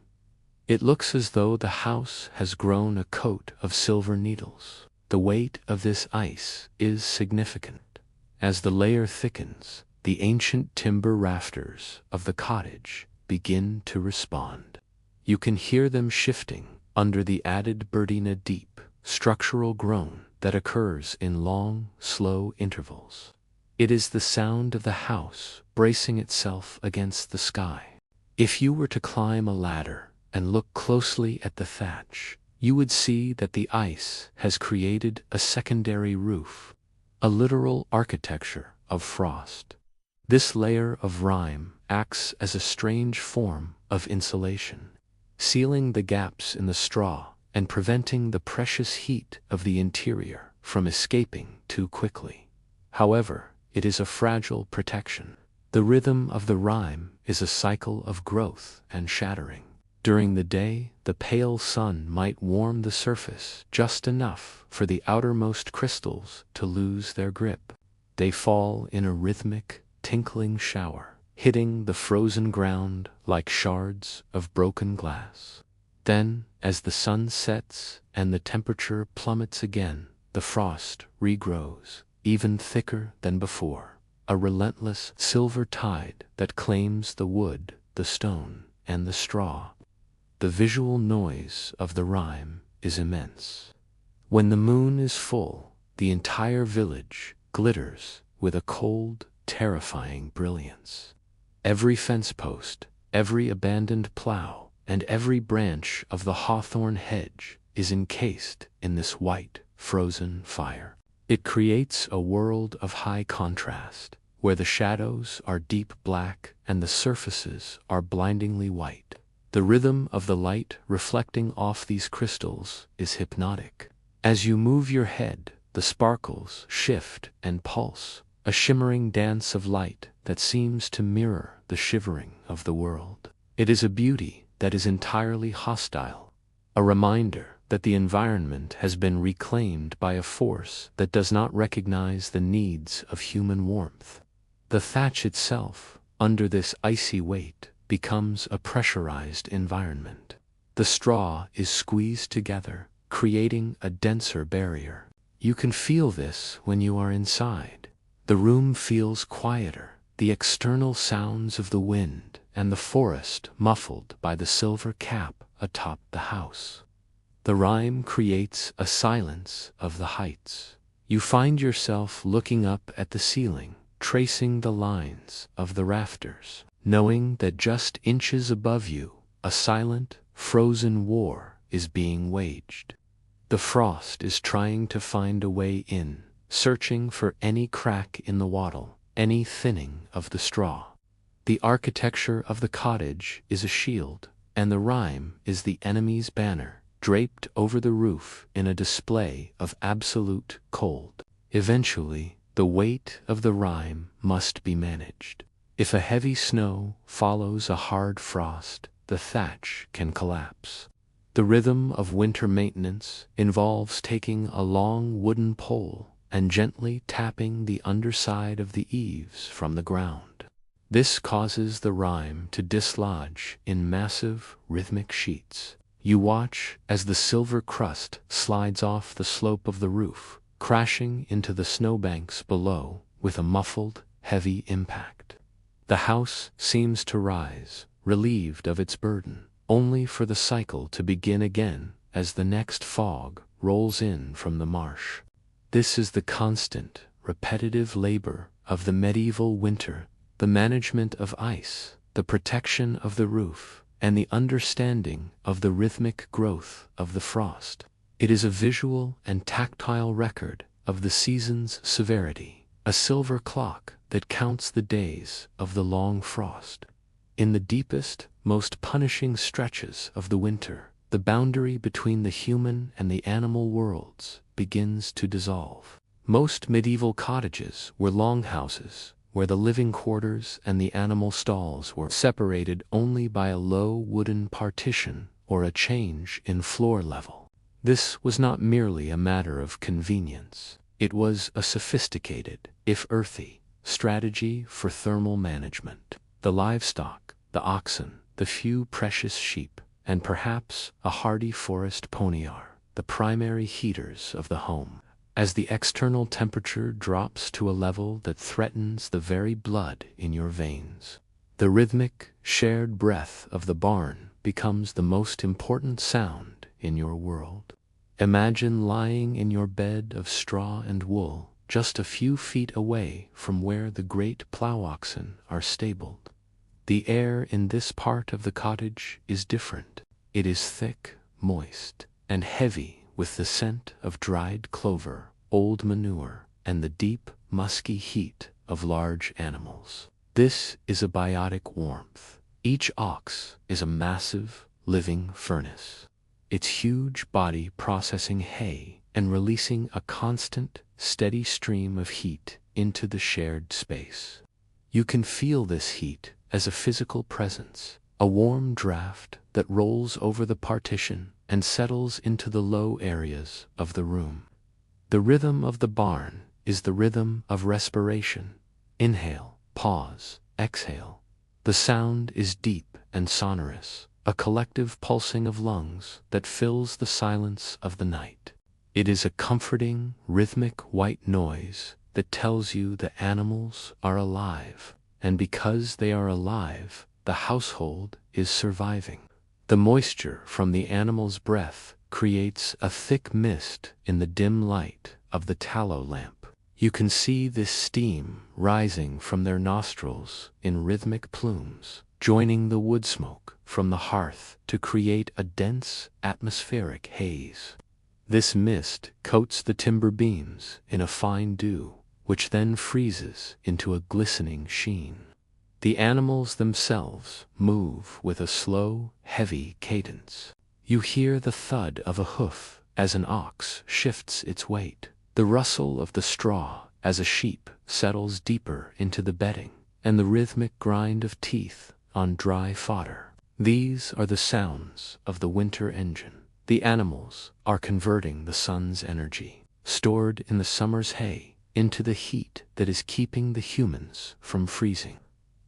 It looks as though the house has grown a coat of silver needles. The weight of this ice is significant. As the layer thickens, the ancient timber rafters of the cottage begin to respond. You can hear them shifting under the added burden, a deep, structural groan that occurs in long, slow intervals. It is the sound of the house bracing itself against the sky. If you were to climb a ladder and look closely at the thatch, you would see that the ice has created a secondary roof, a literal architecture of frost. This layer of rime acts as a strange form of insulation, sealing the gaps in the straw and preventing the precious heat of the interior from escaping too quickly. However, it is a fragile protection. The rhythm of the rime is a cycle of growth and shattering. During the day, the pale sun might warm the surface just enough for the outermost crystals to lose their grip. They fall in a rhythmic, tinkling shower, hitting the frozen ground like shards of broken glass. Then, as the sun sets and the temperature plummets again, the frost regrows, even thicker than before, a relentless silver tide that claims the wood, the stone, and the straw. The visual noise of the rime is immense. When the moon is full, the entire village glitters with a cold, terrifying brilliance. Every fence post, every abandoned plow, and every branch of the hawthorn hedge is encased in this white, frozen fire. It creates a world of high contrast, where the shadows are deep black and the surfaces are blindingly white. The rhythm of the light reflecting off these crystals is hypnotic. As you move your head, the sparkles shift and pulse, a shimmering dance of light that seems to mirror the shivering of the world. It is a beauty that is entirely hostile, a reminder that the environment has been reclaimed by a force that does not recognize the needs of human warmth. The thatch itself, under this icy weight, becomes a pressurized environment. The straw is squeezed together, creating a denser barrier. You can feel this when you are inside. The room feels quieter, the external sounds of the wind and the forest muffled by the silver cap atop the house. The rime creates a silence of the heights. You find yourself looking up at the ceiling, tracing the lines of the rafters, knowing that just inches above you, a silent, frozen war is being waged. The frost is trying to find a way in, searching for any crack in the wattle, any thinning of the straw. The architecture of the cottage is a shield, and the rime is the enemy's banner, draped over the roof in a display of absolute cold. Eventually, the weight of the rime must be managed. If a heavy snow follows a hard frost, the thatch can collapse. The rhythm of winter maintenance involves taking a long wooden pole and gently tapping the underside of the eaves from the ground. This causes the rime to dislodge in massive, rhythmic sheets. You watch as the silver crust slides off the slope of the roof, crashing into the snowbanks below with a muffled, heavy impact. The house seems to rise, relieved of its burden, only for the cycle to begin again as the next fog rolls in from the marsh. This is the constant, repetitive labor of the medieval winter, the management of ice, the protection of the roof, and the understanding of the rhythmic growth of the frost. It is a visual and tactile record of the season's severity, a silver clock that counts the days of the long frost. In the deepest, most punishing stretches of the winter, the boundary between the human and the animal worlds begins to dissolve. Most medieval cottages were longhouses, where the living quarters and the animal stalls were separated only by a low wooden partition or a change in floor level. This was not merely a matter of convenience. It was a sophisticated, if earthy, strategy for thermal management. The livestock, the oxen, the few precious sheep, and perhaps a hardy forest pony are the primary heaters of the home. As the external temperature drops to a level that threatens the very blood in your veins, the rhythmic, shared breath of the barn becomes the most important sound in your world. Imagine lying in your bed of straw and wool, just a few feet away from where the great plow oxen are stabled. The air in this part of the cottage is different. It is thick, moist, and heavy with the scent of dried clover, old manure, and the deep, musky heat of large animals. This is a biotic warmth. Each ox is a massive, living furnace, its huge body processing hay and releasing a constant, steady stream of heat into the shared space. You can feel this heat as a physical presence, a warm draft that rolls over the partition and settles into the low areas of the room. The rhythm of the barn is the rhythm of respiration. Inhale, pause, exhale. The sound is deep and sonorous, a collective pulsing of lungs that fills the silence of the night. It is a comforting, rhythmic white noise that tells you the animals are alive, and because they are alive, the household is surviving. The moisture from the animal's breath creates a thick mist in the dim light of the tallow lamp. You can see this steam rising from their nostrils in rhythmic plumes, joining the wood smoke from the hearth to create a dense atmospheric haze. This mist coats the timber beams in a fine dew, which then freezes into a glistening sheen. The animals themselves move with a slow, heavy cadence. You hear the thud of a hoof as an ox shifts its weight, the rustle of the straw as a sheep settles deeper into the bedding, and the rhythmic grind of teeth on dry fodder. These are the sounds of the winter engine. The animals are converting the sun's energy, stored in the summer's hay, into the heat that is keeping the humans from freezing.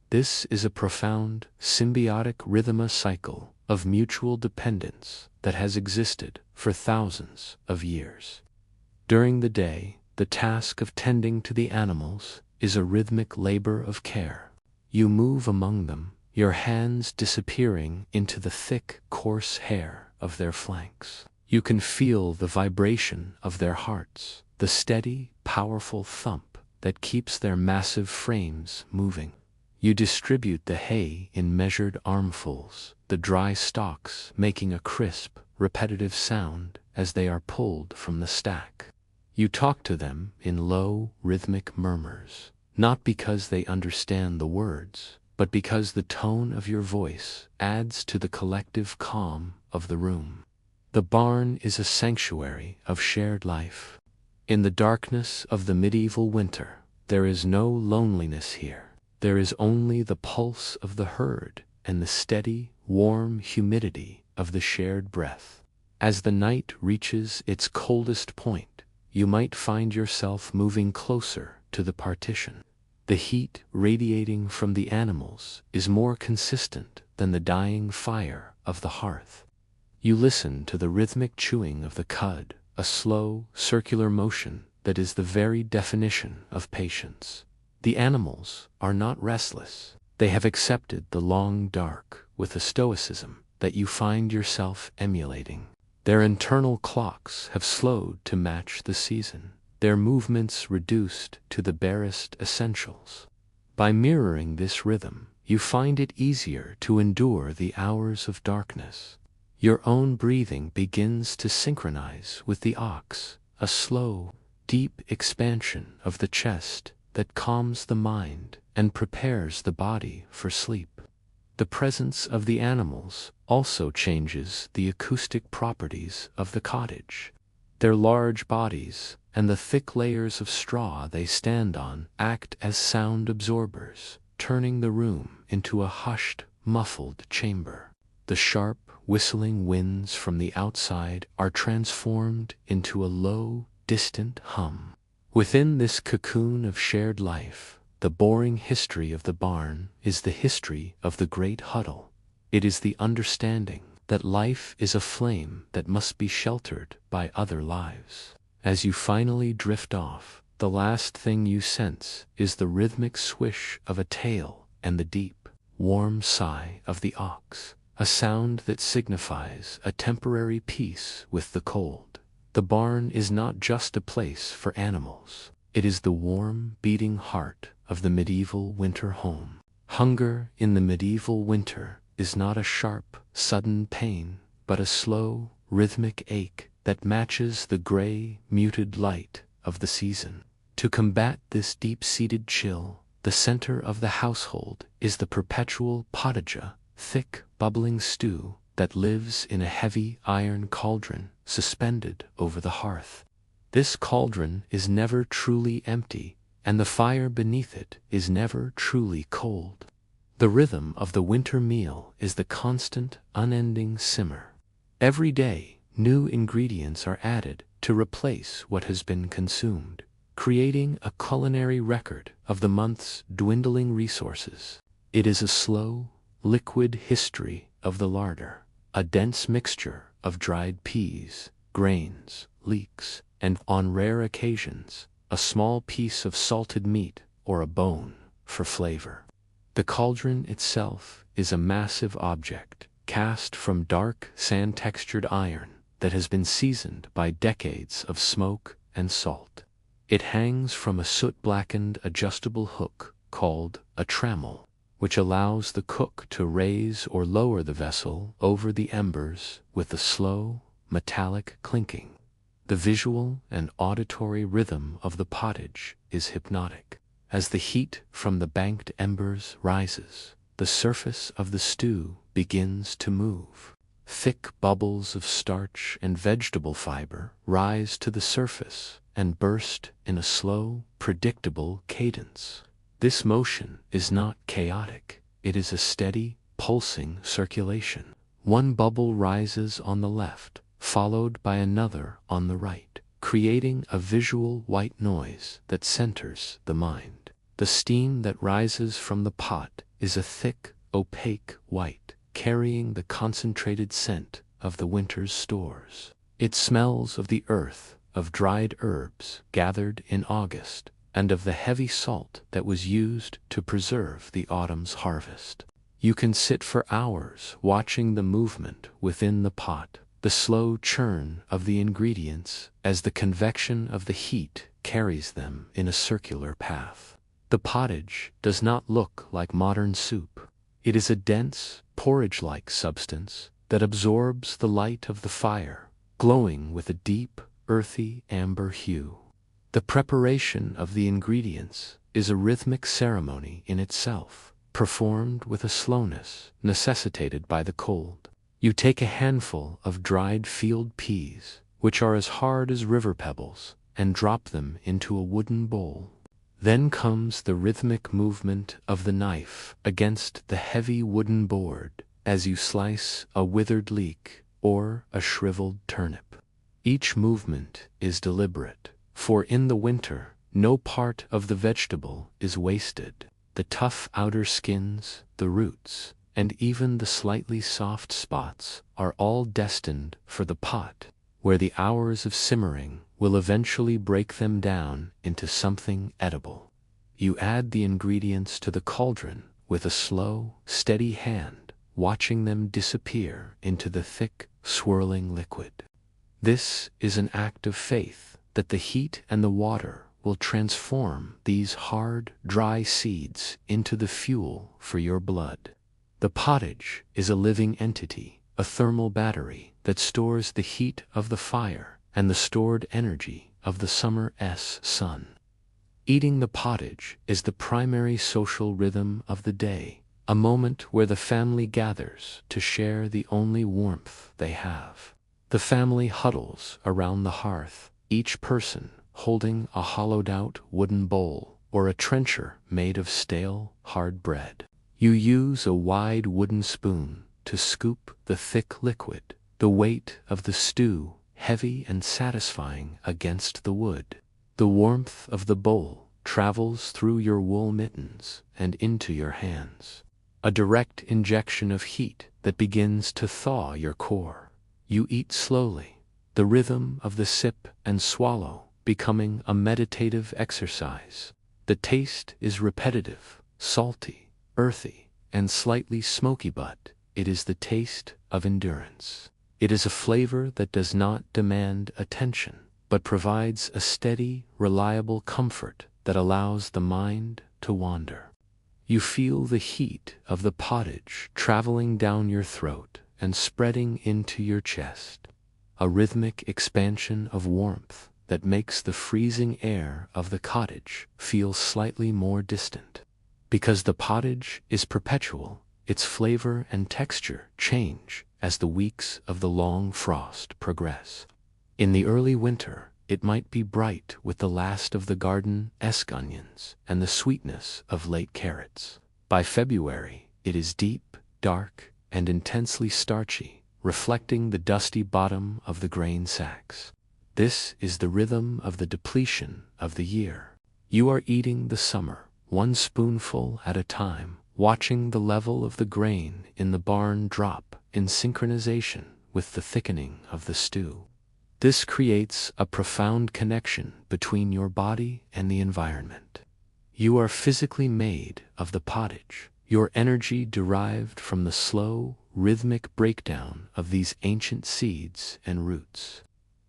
This is a profound, symbiotic rhythmic cycle of mutual dependence that has existed for thousands of years. During the day, the task of tending to the animals is a rhythmic labor of care. You move among them, your hands disappearing into the thick, coarse hair of their flanks. You can feel the vibration of their hearts, the steady, powerful thump that keeps their massive frames moving. You distribute the hay in measured armfuls, the dry stalks making a crisp, repetitive sound as they are pulled from the stack. You talk to them in low, rhythmic murmurs, not because they understand the words, but because the tone of your voice adds to the collective calm of the room. The barn is a sanctuary of shared life. In the darkness of the medieval winter, there is no loneliness here. There is only the pulse of the herd and the steady, warm humidity of the shared breath. As the night reaches its coldest point, you might find yourself moving closer to the partition. The heat radiating from the animals is more consistent than the dying fire of the hearth. You listen to the rhythmic chewing of the cud, a slow, circular motion that is the very definition of patience. The animals are not restless. They have accepted the long dark with a stoicism that you find yourself emulating. Their internal clocks have slowed to match the season, their movements reduced to the barest essentials. By mirroring this rhythm, you find it easier to endure the hours of darkness. Your own breathing begins to synchronize with the ox, a slow, deep expansion of the chest that calms the mind and prepares the body for sleep. The presence of the animals also changes the acoustic properties of the cottage. Their large bodies and the thick layers of straw they stand on act as sound absorbers, turning the room into a hushed, muffled chamber. The sharp, whistling winds from the outside are transformed into a low, distant hum. Within this cocoon of shared life, the boring history of the barn is the history of the great huddle. It is the understanding that life is a flame that must be sheltered by other lives. As you finally drift off, the last thing you sense is the rhythmic swish of a tail and the deep, warm sigh of the ox, a sound that signifies a temporary peace with the cold. The barn is not just a place for animals. It is the warm, beating heart of the medieval winter home. Hunger in the medieval winter is not a sharp, sudden pain, but a slow, rhythmic ache that matches the gray, muted light of the season. To combat this deep-seated chill, the center of the household is the perpetual pottage, thick, bubbling stew that lives in a heavy iron cauldron suspended over the hearth. This cauldron is never truly empty, and the fire beneath it is never truly cold. The rhythm of the winter meal is the constant, unending simmer. Every day, new ingredients are added to replace what has been consumed, creating a culinary record of the month's dwindling resources. It is a slow, liquid history of the larder, a dense mixture of dried peas, grains, leeks, and, on rare occasions, a small piece of salted meat or a bone for flavor. The cauldron itself is a massive object cast from dark, sand-textured iron that has been seasoned by decades of smoke and salt. It hangs from a soot-blackened adjustable hook called a trammel, which allows the cook to raise or lower the vessel over the embers with a slow, metallic clinking. The visual and auditory rhythm of the pottage is hypnotic. As the heat from the banked embers rises, the surface of the stew begins to move. Thick bubbles of starch and vegetable fiber rise to the surface and burst in a slow, predictable cadence. This motion is not chaotic. It is a steady, pulsing circulation. One bubble rises on the left, followed by another on the right, creating a visual white noise that centers the mind. The steam that rises from the pot is a thick, opaque white, carrying the concentrated scent of the winter's stores. It smells of the earth, of dried herbs gathered in August, and of the heavy salt that was used to preserve the autumn's harvest. You can sit for hours watching the movement within the pot, the slow churn of the ingredients as the convection of the heat carries them in a circular path. The pottage does not look like modern soup. It is a dense, porridge-like substance that absorbs the light of the fire, glowing with a deep, earthy amber hue. The preparation of the ingredients is a rhythmic ceremony in itself, performed with a slowness necessitated by the cold. You take a handful of dried field peas, which are as hard as river pebbles, and drop them into a wooden bowl. Then comes the rhythmic movement of the knife against the heavy wooden board as you slice a withered leek or a shriveled turnip. Each movement is deliberate, for in the winter no part of the vegetable is wasted. The tough outer skins, the roots, and even the slightly soft spots are all destined for the pot, where the hours of simmering will eventually break them down into something edible. You add the ingredients to the cauldron with a slow, steady hand, watching them disappear into the thick, swirling liquid. This is an act of faith that the heat and the water will transform these hard, dry seeds into the fuel for your blood. The pottage is a living entity, a thermal battery that stores the heat of the fire and the stored energy of the summer's sun. Eating the pottage is the primary social rhythm of the day, a moment where the family gathers to share the only warmth they have. The family huddles around the hearth, each person holding a hollowed-out wooden bowl or a trencher made of stale, hard bread. You use a wide wooden spoon to scoop the thick liquid, the weight of the stew heavy and satisfying against the wood. The warmth of the bowl travels through your wool mittens and into your hands, a direct injection of heat that begins to thaw your core. You eat slowly, the rhythm of the sip and swallow becoming a meditative exercise. The taste is repetitive, salty, earthy, and slightly smoky, but it is the taste of endurance. It is a flavor that does not demand attention. but provides a steady, reliable comfort that allows the mind to wander. You feel the heat of the pottage traveling down your throat and spreading into your chest, a rhythmic expansion of warmth that makes the freezing air of the cottage feel slightly more distant. Because the pottage is perpetual, its flavor and texture change as the weeks of the long frost progress. In the early winter, it might be bright with the last of the garden onions and the sweetness of late carrots. By February, it is deep, dark, and intensely starchy, reflecting the dusty bottom of the grain sacks. This is the rhythm of the depletion of the year. You are eating the summer, one spoonful at a time, watching the level of the grain in the barn drop in synchronization with the thickening of the stew. This creates a profound connection between your body and the environment. You are physically made of the pottage, your energy derived from the slow, rhythmic breakdown of these ancient seeds and roots.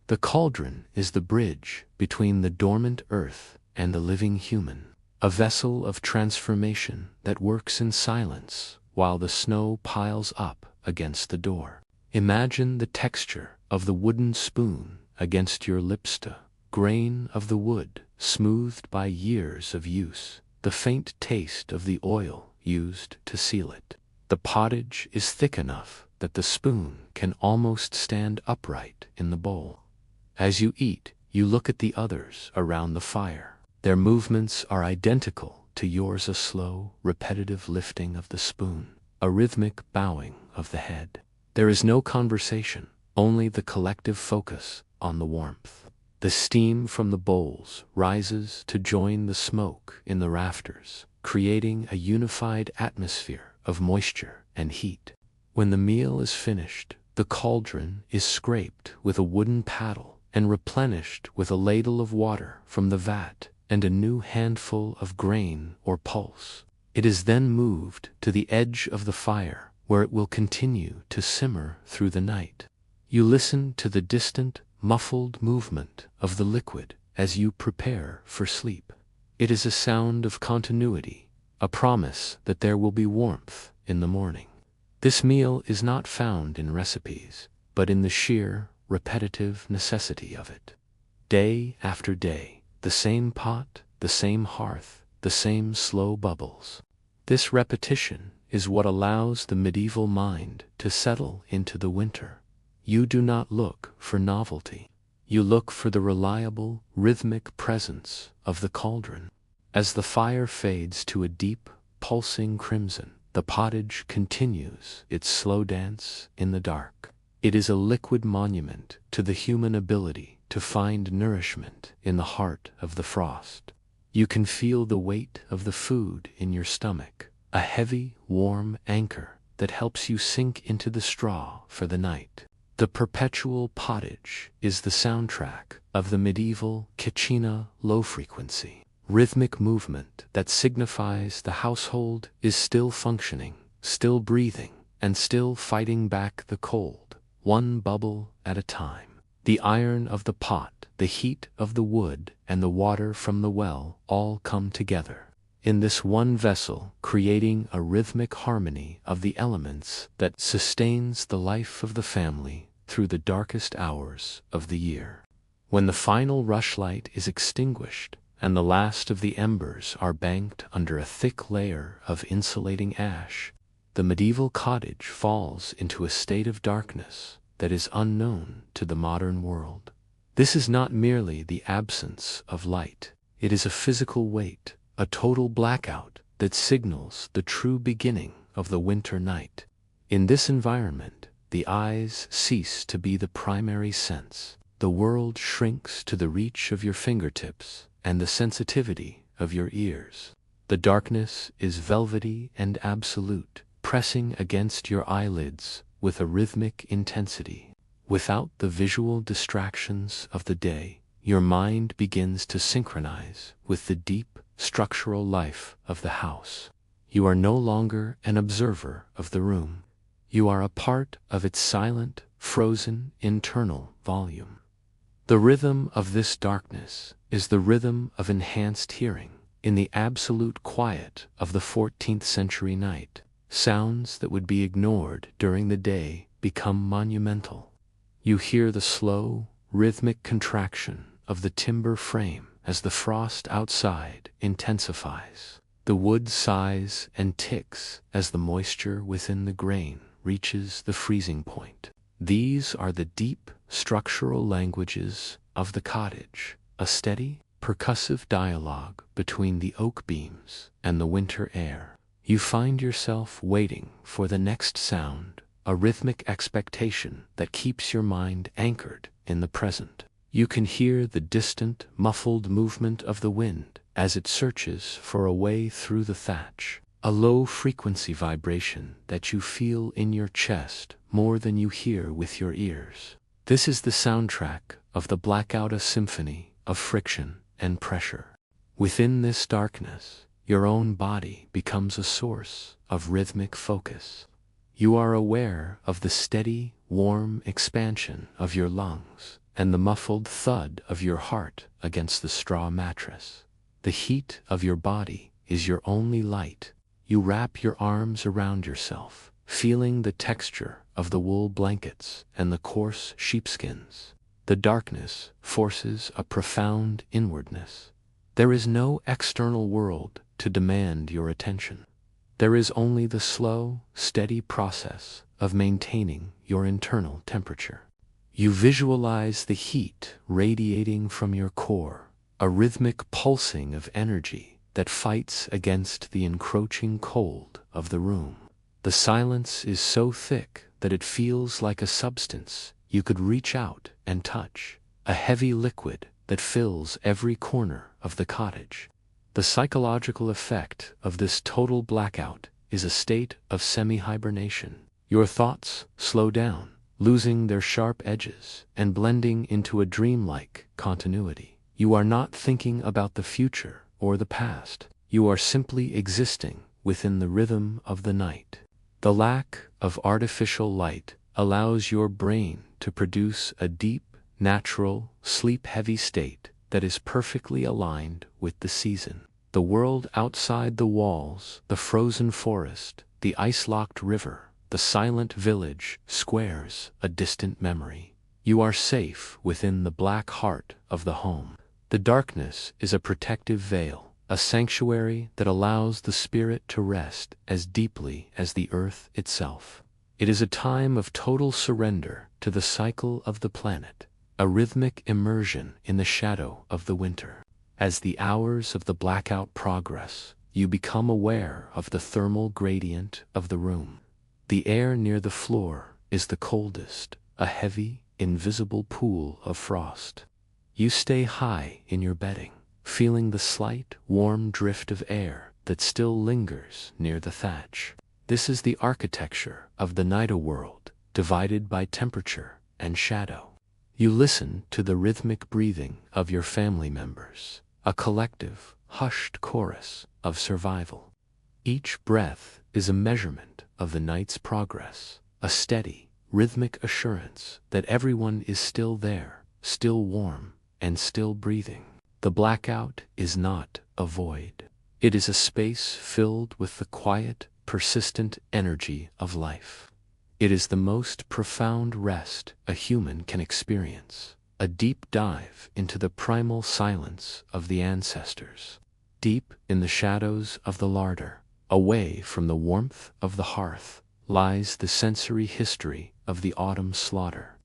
The cauldron is the bridge between the dormant earth and the living human, a vessel of transformation that works in silence while the snow piles up against the door. Imagine the texture of the wooden spoon against your lips, the grain of the wood smoothed by years of use, the faint taste of the oil used to seal it. The pottage is thick enough that the spoon can almost stand upright in the bowl. As you eat, you look at the others around the fire. Their movements are identical to yours, a slow, repetitive lifting of the spoon, a rhythmic bowing of the head. There is no conversation, only the collective focus on the warmth. The steam from the bowls rises to join the smoke in the rafters, creating a unified atmosphere of moisture and heat. When the meal is finished, the cauldron is scraped with a wooden paddle and replenished with a ladle of water from the vat and a new handful of grain or pulse. It is then moved to the edge of the fire, where it will continue to simmer through the night. You listen to the distant, muffled movement of the liquid as you prepare for sleep. It is a sound of continuity, a promise that there will be warmth in the morning. This meal is not found in recipes, but in the sheer, repetitive necessity of it. Day after day, the same pot, the same hearth, the same slow bubbles. This repetition is what allows the medieval mind to settle into the winter. You do not look for novelty. You look for the reliable, rhythmic presence of the cauldron. As the fire fades to a deep, pulsing crimson, the pottage continues its slow dance in the dark. It is a liquid monument to the human ability to find nourishment in the heart of the frost. You can feel the weight of the food in your stomach, a heavy, warm anchor that helps you sink into the straw for the night. The perpetual pottage is the soundtrack of the medieval kitchena low-frequency, rhythmic movement that signifies the household is still functioning, still breathing, and still fighting back the cold, one bubble at a time. The iron of the pot, the heat of the wood, and the water from the well all come together in this one vessel, creating a rhythmic harmony of the elements that sustains the life of the family through the darkest hours of the year. When the final rushlight is extinguished and the last of the embers are banked under a thick layer of insulating ash, the medieval cottage falls into a state of darkness that is unknown to the modern world. This is not merely the absence of light, it is a physical weight, a total blackout that signals the true beginning of the winter night. In this environment, the eyes cease to be the primary sense. The world shrinks to the reach of your fingertips and the sensitivity of your ears. The darkness is velvety and absolute, pressing against your eyelids with a rhythmic intensity. Without the visual distractions of the day, your mind begins to synchronize with the deep, structural life of the house. You are no longer an observer of the room. You are a part of its silent, frozen, internal volume. The rhythm of this darkness is the rhythm of enhanced hearing. In the absolute quiet of the 14th century night, sounds that would be ignored during the day become monumental. You hear the slow, rhythmic contraction of the timber frame as the frost outside intensifies. The wood sighs and ticks as the moisture within the grain reaches the freezing point. These are the deep, structural languages of the cottage, a steady, percussive dialogue between the oak beams and the winter air. You find yourself waiting for the next sound, a rhythmic expectation that keeps your mind anchored in the present. You can hear the distant, muffled movement of the wind as it searches for a way through the thatch, a low-frequency vibration that you feel in your chest more than you hear with your ears. This is the soundtrack of the blackout, a symphony of friction and pressure. Within this darkness, your own body becomes a source of rhythmic focus. You are aware of the steady, warm expansion of your lungs and the muffled thud of your heart against the straw mattress. The heat of your body is your only light. You wrap your arms around yourself, feeling the texture of the wool blankets and the coarse sheepskins. The darkness forces a profound inwardness. There is no external world to demand your attention. There is only the slow, steady process of maintaining your internal temperature. You visualize the heat radiating from your core, a rhythmic pulsing of energy that fights against the encroaching cold of the room. The silence is so thick that it feels like a substance you could reach out and touch, a heavy liquid that fills every corner of the cottage. The psychological effect of this total blackout is a state of semi-hibernation. Your thoughts slow down, losing their sharp edges and blending into a dreamlike continuity. You are not thinking about the future or the past. You are simply existing within the rhythm of the night. The lack of artificial light allows your brain to produce a deep, natural, sleep-heavy state that is perfectly aligned with the season. The world outside the walls, the frozen forest, the ice-locked river, the silent village, squares a distant memory. You are safe within the black heart of the home. The darkness is a protective veil, a sanctuary that allows the spirit to rest as deeply as the earth itself. It is a time of total surrender to the cycle of the planet, a rhythmic immersion in the shadow of the winter. As the hours of the blackout progress, you become aware of the thermal gradient of the room. The air near the floor is the coldest, a heavy, invisible pool of frost. You stay high in your bedding, feeling the slight, warm drift of air that still lingers near the thatch. This is the architecture of the night world, divided by temperature and shadow. You listen to the rhythmic breathing of your family members, a collective, hushed chorus of survival. Each breath is a measurement of the night's progress, a steady, rhythmic assurance that everyone is still there, still warm, and still breathing. The blackout is not a void. It is a space filled with the quiet, persistent energy of life. It is the most profound rest a human can experience, a deep dive into the primal silence of the ancestors. Deep in the shadows of the larder, away from the warmth of the hearth, lies the sensory history of the autumn slaughter.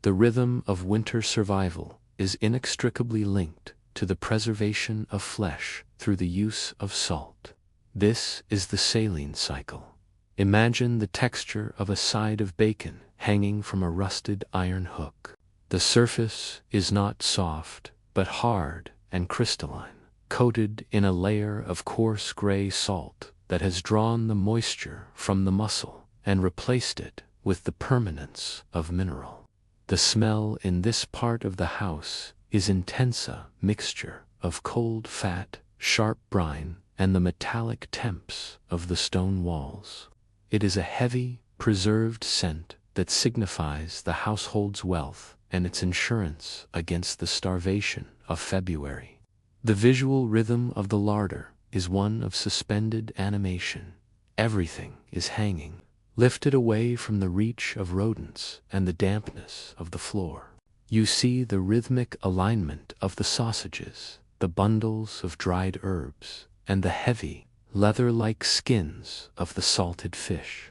The rhythm of winter survival is inextricably linked to the preservation of flesh through the use of salt. This is the saline cycle. Imagine the texture of a side of bacon hanging from a rusted iron hook. The surface is not soft, but hard and crystalline, coated in a layer of coarse gray salt that has drawn the moisture from the muscle and replaced it with the permanence of mineral. The smell in this part of the house is intensa mixture of cold fat, sharp brine, and the metallic temps of the stone walls. It is a heavy, preserved scent that signifies the household's wealth and its insurance against the starvation of February. The visual rhythm of the larder is one of suspended animation. Everything is hanging, lifted away from the reach of rodents and the dampness of the floor. You see the rhythmic alignment of the sausages, the bundles of dried herbs, and the heavy, leather-like skins of the salted fish.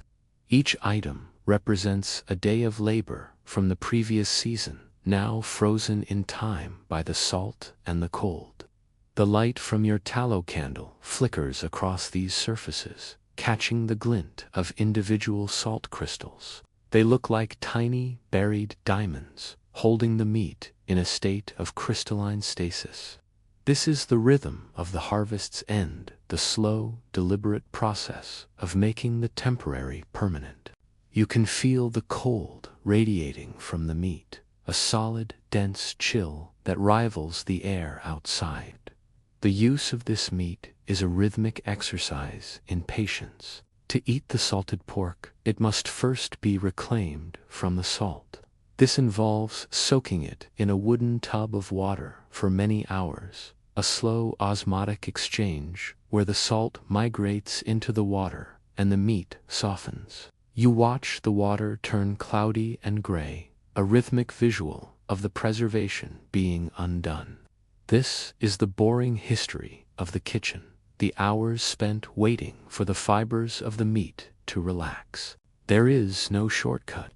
Each item represents a day of labor from the previous season, now frozen in time by the salt and the cold. The light from your tallow candle flickers across these surfaces, catching the glint of individual salt crystals. They look like tiny, buried diamonds, holding the meat in a state of crystalline stasis. This is the rhythm of the harvest's end, the slow, deliberate process of making the temporary permanent. You can feel the cold radiating from the meat, a solid, dense chill that rivals the air outside. The use of this meat is a rhythmic exercise in patience. To eat the salted pork, it must first be reclaimed from the salt. This involves soaking it in a wooden tub of water for many hours, a slow osmotic exchange where the salt migrates into the water and the meat softens. You watch the water turn cloudy and gray, a rhythmic visual of the preservation being undone. This is the boring history of the kitchen, the hours spent waiting for the fibers of the meat to relax. There is no shortcut.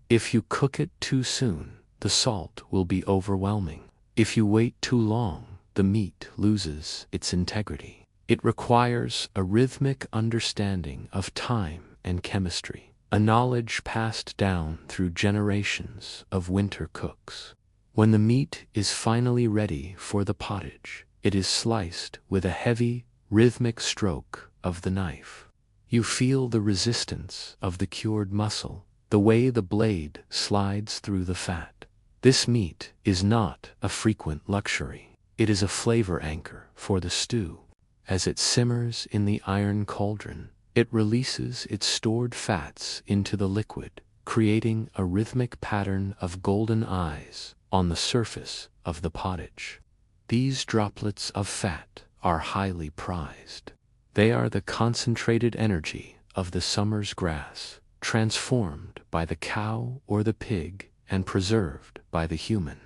If you cook it too soon, the salt will be overwhelming. If you wait too long, the meat loses its integrity. It requires a rhythmic understanding of time and chemistry, a knowledge passed down through generations of winter cooks. When the meat is finally ready for the pottage, it is sliced with a heavy, rhythmic stroke of the knife. You feel the resistance of the cured muscle, the way the blade slides through the fat. This meat is not a frequent luxury. It is a flavor anchor for the stew. As it simmers in the iron cauldron, it releases its stored fats into the liquid, creating a rhythmic pattern of golden eyes on the surface of the pottage. These droplets of fat are highly prized. They are the concentrated energy of the summer's grass, transformed by the cow or the pig and preserved by the human.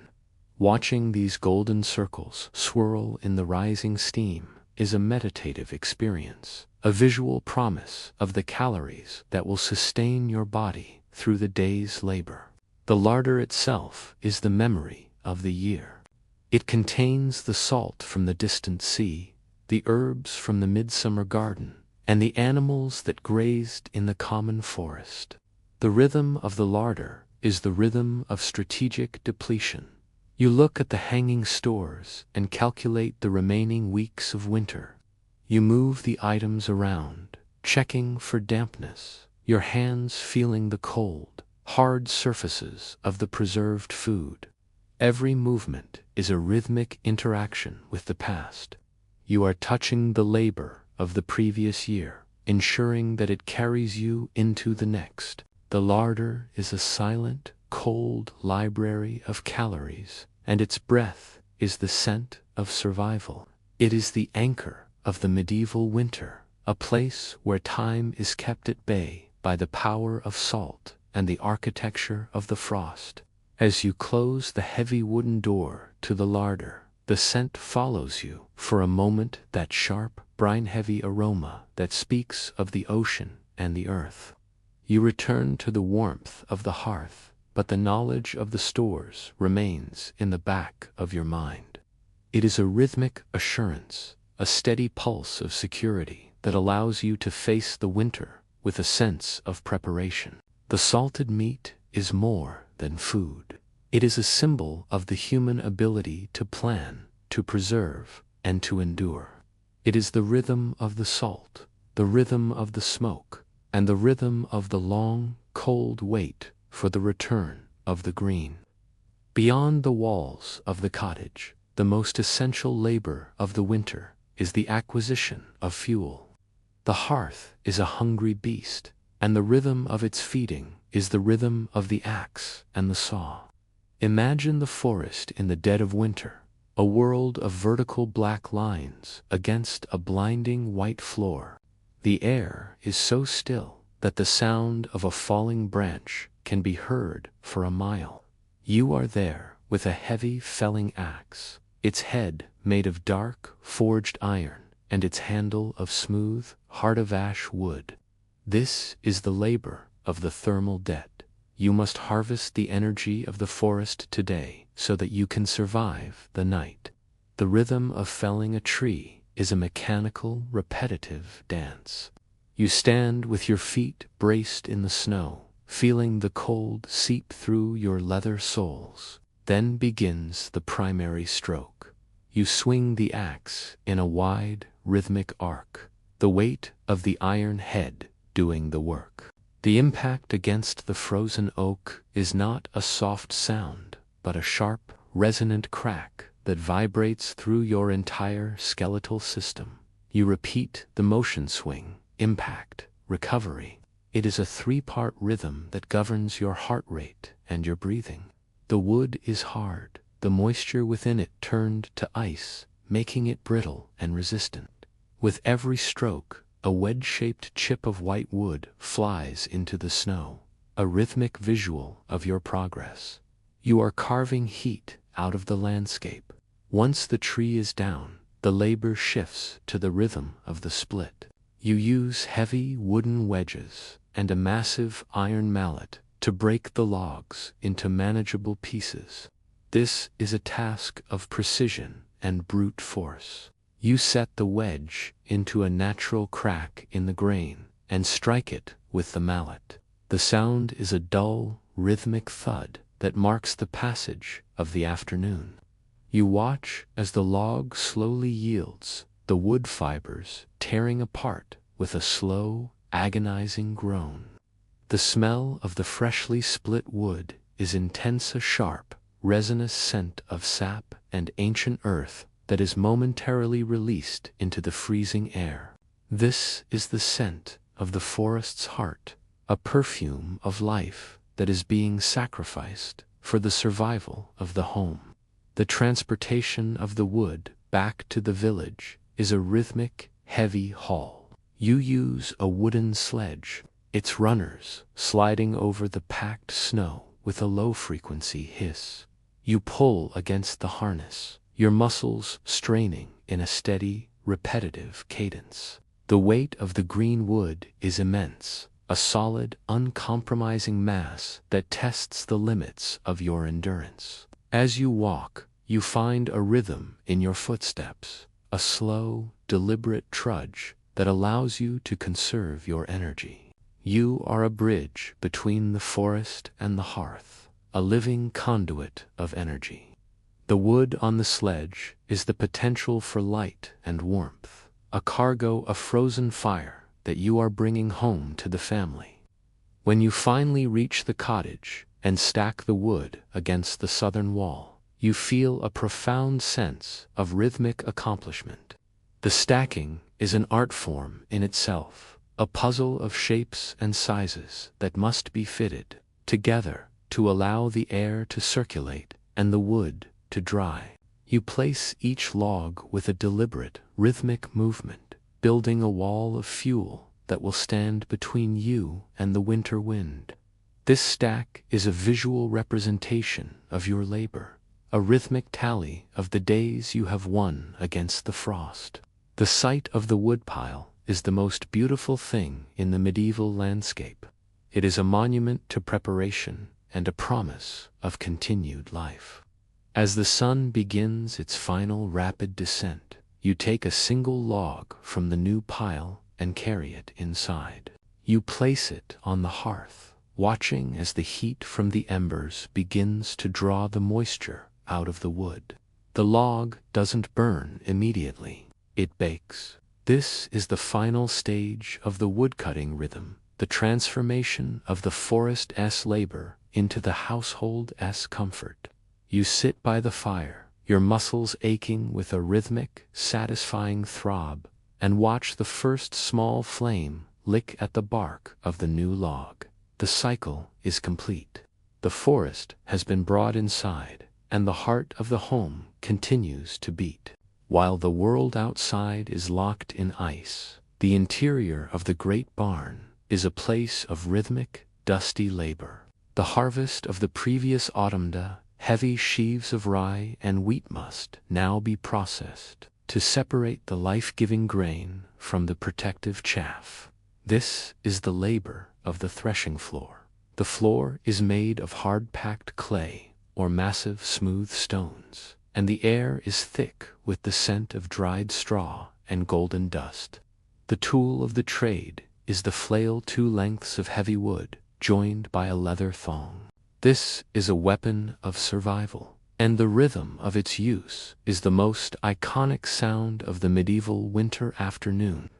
Watching these golden circles swirl in the rising steam is a meditative experience, a visual promise of the calories that will sustain your body through the day's labor. The larder itself is the memory of the year. It contains the salt from the distant sea, the herbs from the midsummer garden, and the animals that grazed in the common forest. The rhythm of the larder is the rhythm of strategic depletion. You look at the hanging stores and calculate the remaining weeks of winter. You move the items around, checking for dampness, your hands feeling the cold, hard surfaces of the preserved food. Every movement is a rhythmic interaction with the past. You are touching the labor of the previous year, ensuring that it carries you into the next. The larder is a silent, cold library of calories, and its breath is the scent of survival. It is the anchor of the medieval winter, a place where time is kept at bay by the power of salt and the architecture of the frost. As you close the heavy wooden door to the larder, the scent follows you for a moment, that sharp, brine-heavy aroma that speaks of the ocean and the earth. You return to the warmth of the hearth, but the knowledge of the stores remains in the back of your mind. It is a rhythmic assurance, a steady pulse of security that allows you to face the winter with a sense of preparation. The salted meat is more than food. It is a symbol of the human ability to plan, to preserve, and to endure. It is the rhythm of the salt, the rhythm of the smoke, and the rhythm of the long, cold wait for the return of the green. Beyond the walls of the cottage, the most essential labor of the winter is the acquisition of fuel. The hearth is a hungry beast, and the rhythm of its feeding is the rhythm of the axe and the saw. Imagine the forest in the dead of winter, a world of vertical black lines against a blinding white floor. The air is so still that the sound of a falling branch can be heard for a mile. You are there with a heavy felling axe, its head made of dark, forged iron, and its handle of smooth, heart-of-ash wood. This is the labor of the thermal debt. You must harvest the energy of the forest today so that you can survive the night. The rhythm of felling a tree is a mechanical, repetitive dance. You stand with your feet braced in the snow, feeling the cold seep through your leather soles. Then begins the primary stroke. You swing the axe in a wide, rhythmic arc, the weight of the iron head doing the work. The impact against the frozen oak is not a soft sound, but a sharp, resonant crack that vibrates through your entire skeletal system. You repeat the motion: swing, impact, recovery. It is a three-part rhythm that governs your heart rate and your breathing. The wood is hard, the moisture within it turned to ice, making it brittle and resistant. With every stroke, a wedge-shaped chip of white wood flies into the snow, a rhythmic visual of your progress. You are carving heat out of the landscape. Once the tree is down, the labor shifts to the rhythm of the split. You use heavy wooden wedges and a massive iron mallet to break the logs into manageable pieces. This is a task of precision and brute force. You set the wedge into a natural crack in the grain and strike it with the mallet. The sound is a dull, rhythmic thud that marks the passage of the afternoon. You watch as the log slowly yields, the wood fibers tearing apart with a slow, agonizing groan. The smell of the freshly split wood is intense, a sharp, resinous scent of sap and ancient earth that is momentarily released into the freezing air. This is the scent of the forest's heart, a perfume of life that is being sacrificed for the survival of the home. The transportation of the wood back to the village is a rhythmic, heavy haul. You use a wooden sledge, its runners sliding over the packed snow with a low-frequency hiss. You pull against the harness, your muscles straining in a steady, repetitive cadence. The weight of the green wood is immense, a solid, uncompromising mass that tests the limits of your endurance. As you walk, you find a rhythm in your footsteps, a slow, deliberate trudge that allows you to conserve your energy. You are a bridge between the forest and the hearth, a living conduit of energy. The wood on the sledge is the potential for light and warmth, a cargo of frozen fire that you are bringing home to the family. When you finally reach the cottage and stack the wood against the southern wall, you feel a profound sense of rhythmic accomplishment. The stacking is an art form in itself, a puzzle of shapes and sizes that must be fitted together to allow the air to circulate and the wood to dry. You place each log with a deliberate, rhythmic movement, building a wall of fuel that will stand between you and the winter wind. This stack is a visual representation of your labor, a rhythmic tally of the days you have won against the frost. The sight of the woodpile is the most beautiful thing in the medieval landscape. It is a monument to preparation and a promise of continued life. As the sun begins its final rapid descent, you take a single log from the new pile and carry it inside. You place it on the hearth, watching as the heat from the embers begins to draw the moisture out of the wood. The log doesn't burn immediately, it bakes. This is the final stage of the woodcutting rhythm, the transformation of the forest's labor into the household's comfort. You sit by the fire, your muscles aching with a rhythmic, satisfying throb, and watch the first small flame lick at the bark of the new log. The cycle is complete. The forest has been brought inside, and the heart of the home continues to beat. While the world outside is locked in ice, the interior of the great barn is a place of rhythmic, dusty labor. The harvest of the previous autumn, heavy sheaves of rye and wheat must now be processed to separate the life-giving grain from the protective chaff. This is the labor of the threshing floor. The floor is made of hard-packed clay or massive smooth stones, and the air is thick with the scent of dried straw and golden dust. The tool of the trade is the flail, 2 lengths of heavy wood joined by a leather thong. This is a weapon of survival, and the rhythm of its use is the most iconic sound of the medieval winter afternoon.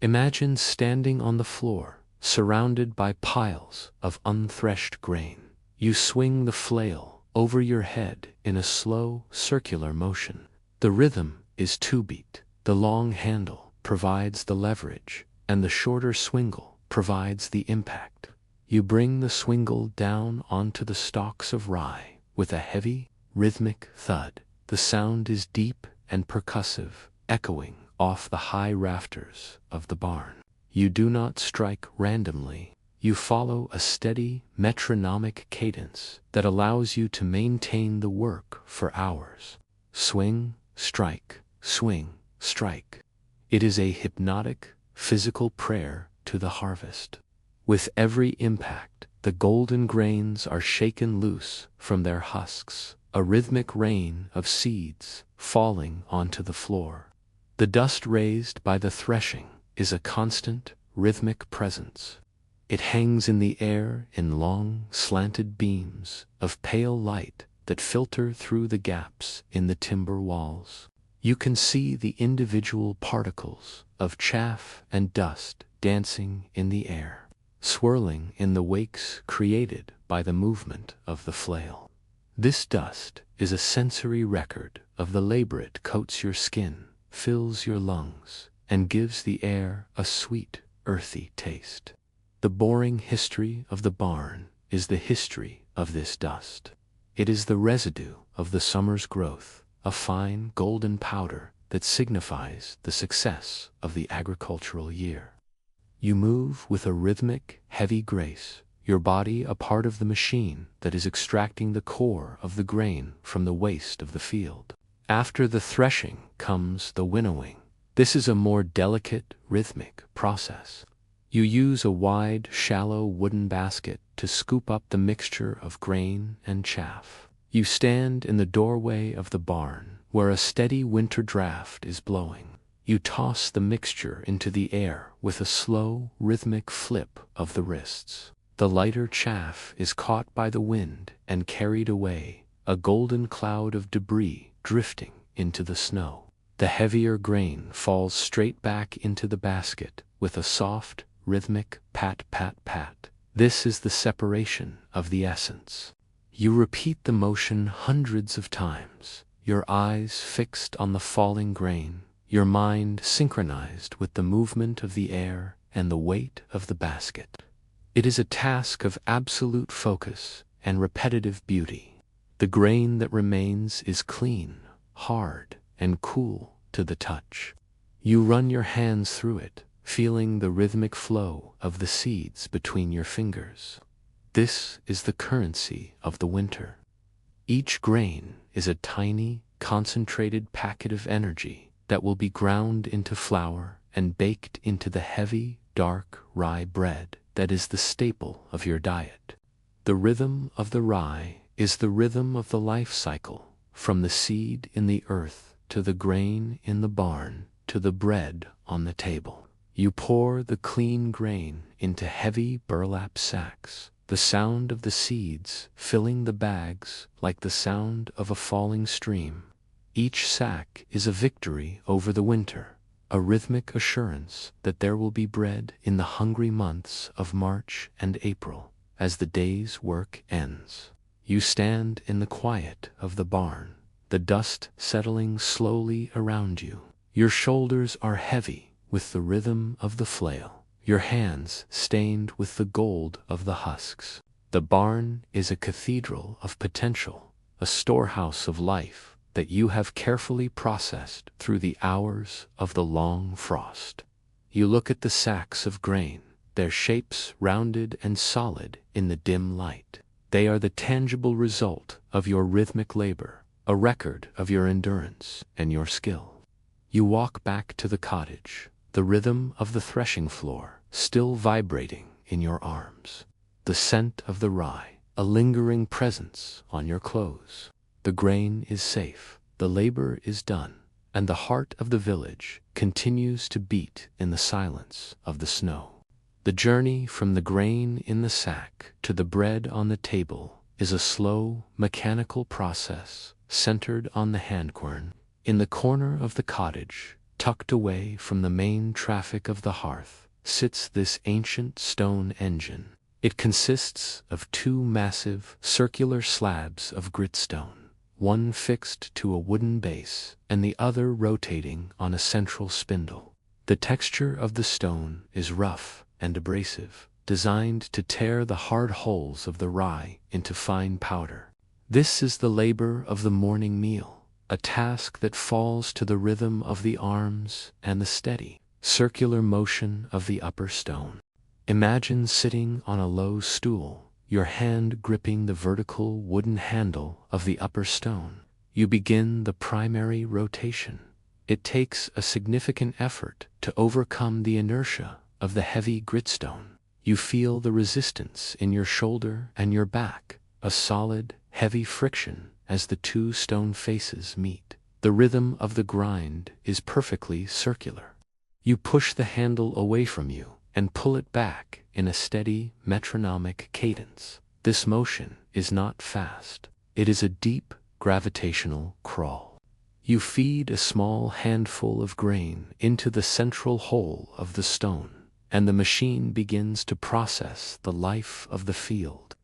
Imagine standing on the floor, surrounded by piles of unthreshed grain. You swing the flail over your head in a slow, circular motion. The rhythm is 2-beat. The long handle provides the leverage, and the shorter swingle provides the impact. You bring the swingle down onto the stalks of rye with a heavy, rhythmic thud. The sound is deep and percussive, echoing off the high rafters of the barn. You do not strike randomly. You follow a steady, metronomic cadence that allows you to maintain the work for hours. Swing, strike, swing, strike. It is a hypnotic, physical prayer to the harvest. With every impact, the golden grains are shaken loose from their husks, a rhythmic rain of seeds falling onto the floor. The dust raised by the threshing is a constant, rhythmic presence. It hangs in the air in long, slanted beams of pale light that filter through the gaps in the timber walls. You can see the individual particles of chaff and dust dancing in the air, swirling in the wakes created by the movement of the flail. This dust is a sensory record of the labor. It coats your skin, fills your lungs, and gives the air a sweet, earthy taste. The boring history of the barn is the history of this dust. It is the residue of the summer's growth, a fine golden powder that signifies the success of the agricultural year. You move with a rhythmic, heavy grace, your body a part of the machine that is extracting the core of the grain from the waste of the field. After the threshing comes the winnowing. This is a more delicate, rhythmic process. You use a wide, shallow wooden basket to scoop up the mixture of grain and chaff. You stand in the doorway of the barn, where a steady winter draft is blowing. You toss the mixture into the air with a slow, rhythmic flip of the wrists. The lighter chaff is caught by the wind and carried away, a golden cloud of debris drifting into the snow. The heavier grain falls straight back into the basket with a soft, rhythmic pat, pat, pat. This is the separation of the essence. You repeat the motion hundreds of times, your eyes fixed on the falling grain, your mind synchronized with the movement of the air and the weight of the basket. It is a task of absolute focus and repetitive beauty. The grain that remains is clean, hard, and cool to the touch. You run your hands through it, feeling the rhythmic flow of the seeds between your fingers. This is the currency of the winter. Each grain is a tiny, concentrated packet of energy that will be ground into flour and baked into the heavy, dark rye bread that is the staple of your diet. The rhythm of the rye is the rhythm of the life cycle, from the seed in the earth to the grain in the barn to the bread on the table. You pour the clean grain into heavy burlap sacks, the sound of the seeds filling the bags like the sound of a falling stream. Each sack is a victory over the winter, a rhythmic assurance that there will be bread in the hungry months of March and April. As the day's work ends, you stand in the quiet of the barn, the dust settling slowly around you. Your shoulders are heavy with the rhythm of the flail, your hands stained with the gold of the husks. The barn is a cathedral of potential, a storehouse of life that you have carefully processed through the hours of the long frost. You look at the sacks of grain, their shapes rounded and solid in the dim light. They are the tangible result of your rhythmic labor, a record of your endurance and your skill. You walk back to the cottage, the rhythm of the threshing floor still vibrating in your arms. The scent of the rye, a lingering presence on your clothes. The grain is safe, the labor is done, and the heart of the village continues to beat in the silence of the snow. The journey from the grain in the sack to the bread on the table is a slow, mechanical process centered on the handquern. In the corner of the cottage, tucked away from the main traffic of the hearth, sits this ancient stone engine. It consists of two massive, circular slabs of gritstone, one fixed to a wooden base and the other rotating on a central spindle. The texture of the stone is rough and abrasive, designed to tear the hard hulls of the rye into fine powder. This is the labor of the morning meal, a task that falls to the rhythm of the arms and the steady, circular motion of the upper stone. Imagine sitting on a low stool, your hand gripping the vertical wooden handle of the upper stone. You begin the primary rotation. It takes a significant effort to overcome the inertia of the heavy gritstone. You feel the resistance in your shoulder and your back, a solid, heavy friction as the two stone faces meet. The rhythm of the grind is perfectly circular. You push the handle away from you and pull it back in a steady, metronomic cadence. This motion is not fast. It is a deep, gravitational crawl. You feed a small handful of grain into the central hole of the stone, and the machine begins to process the life of the field.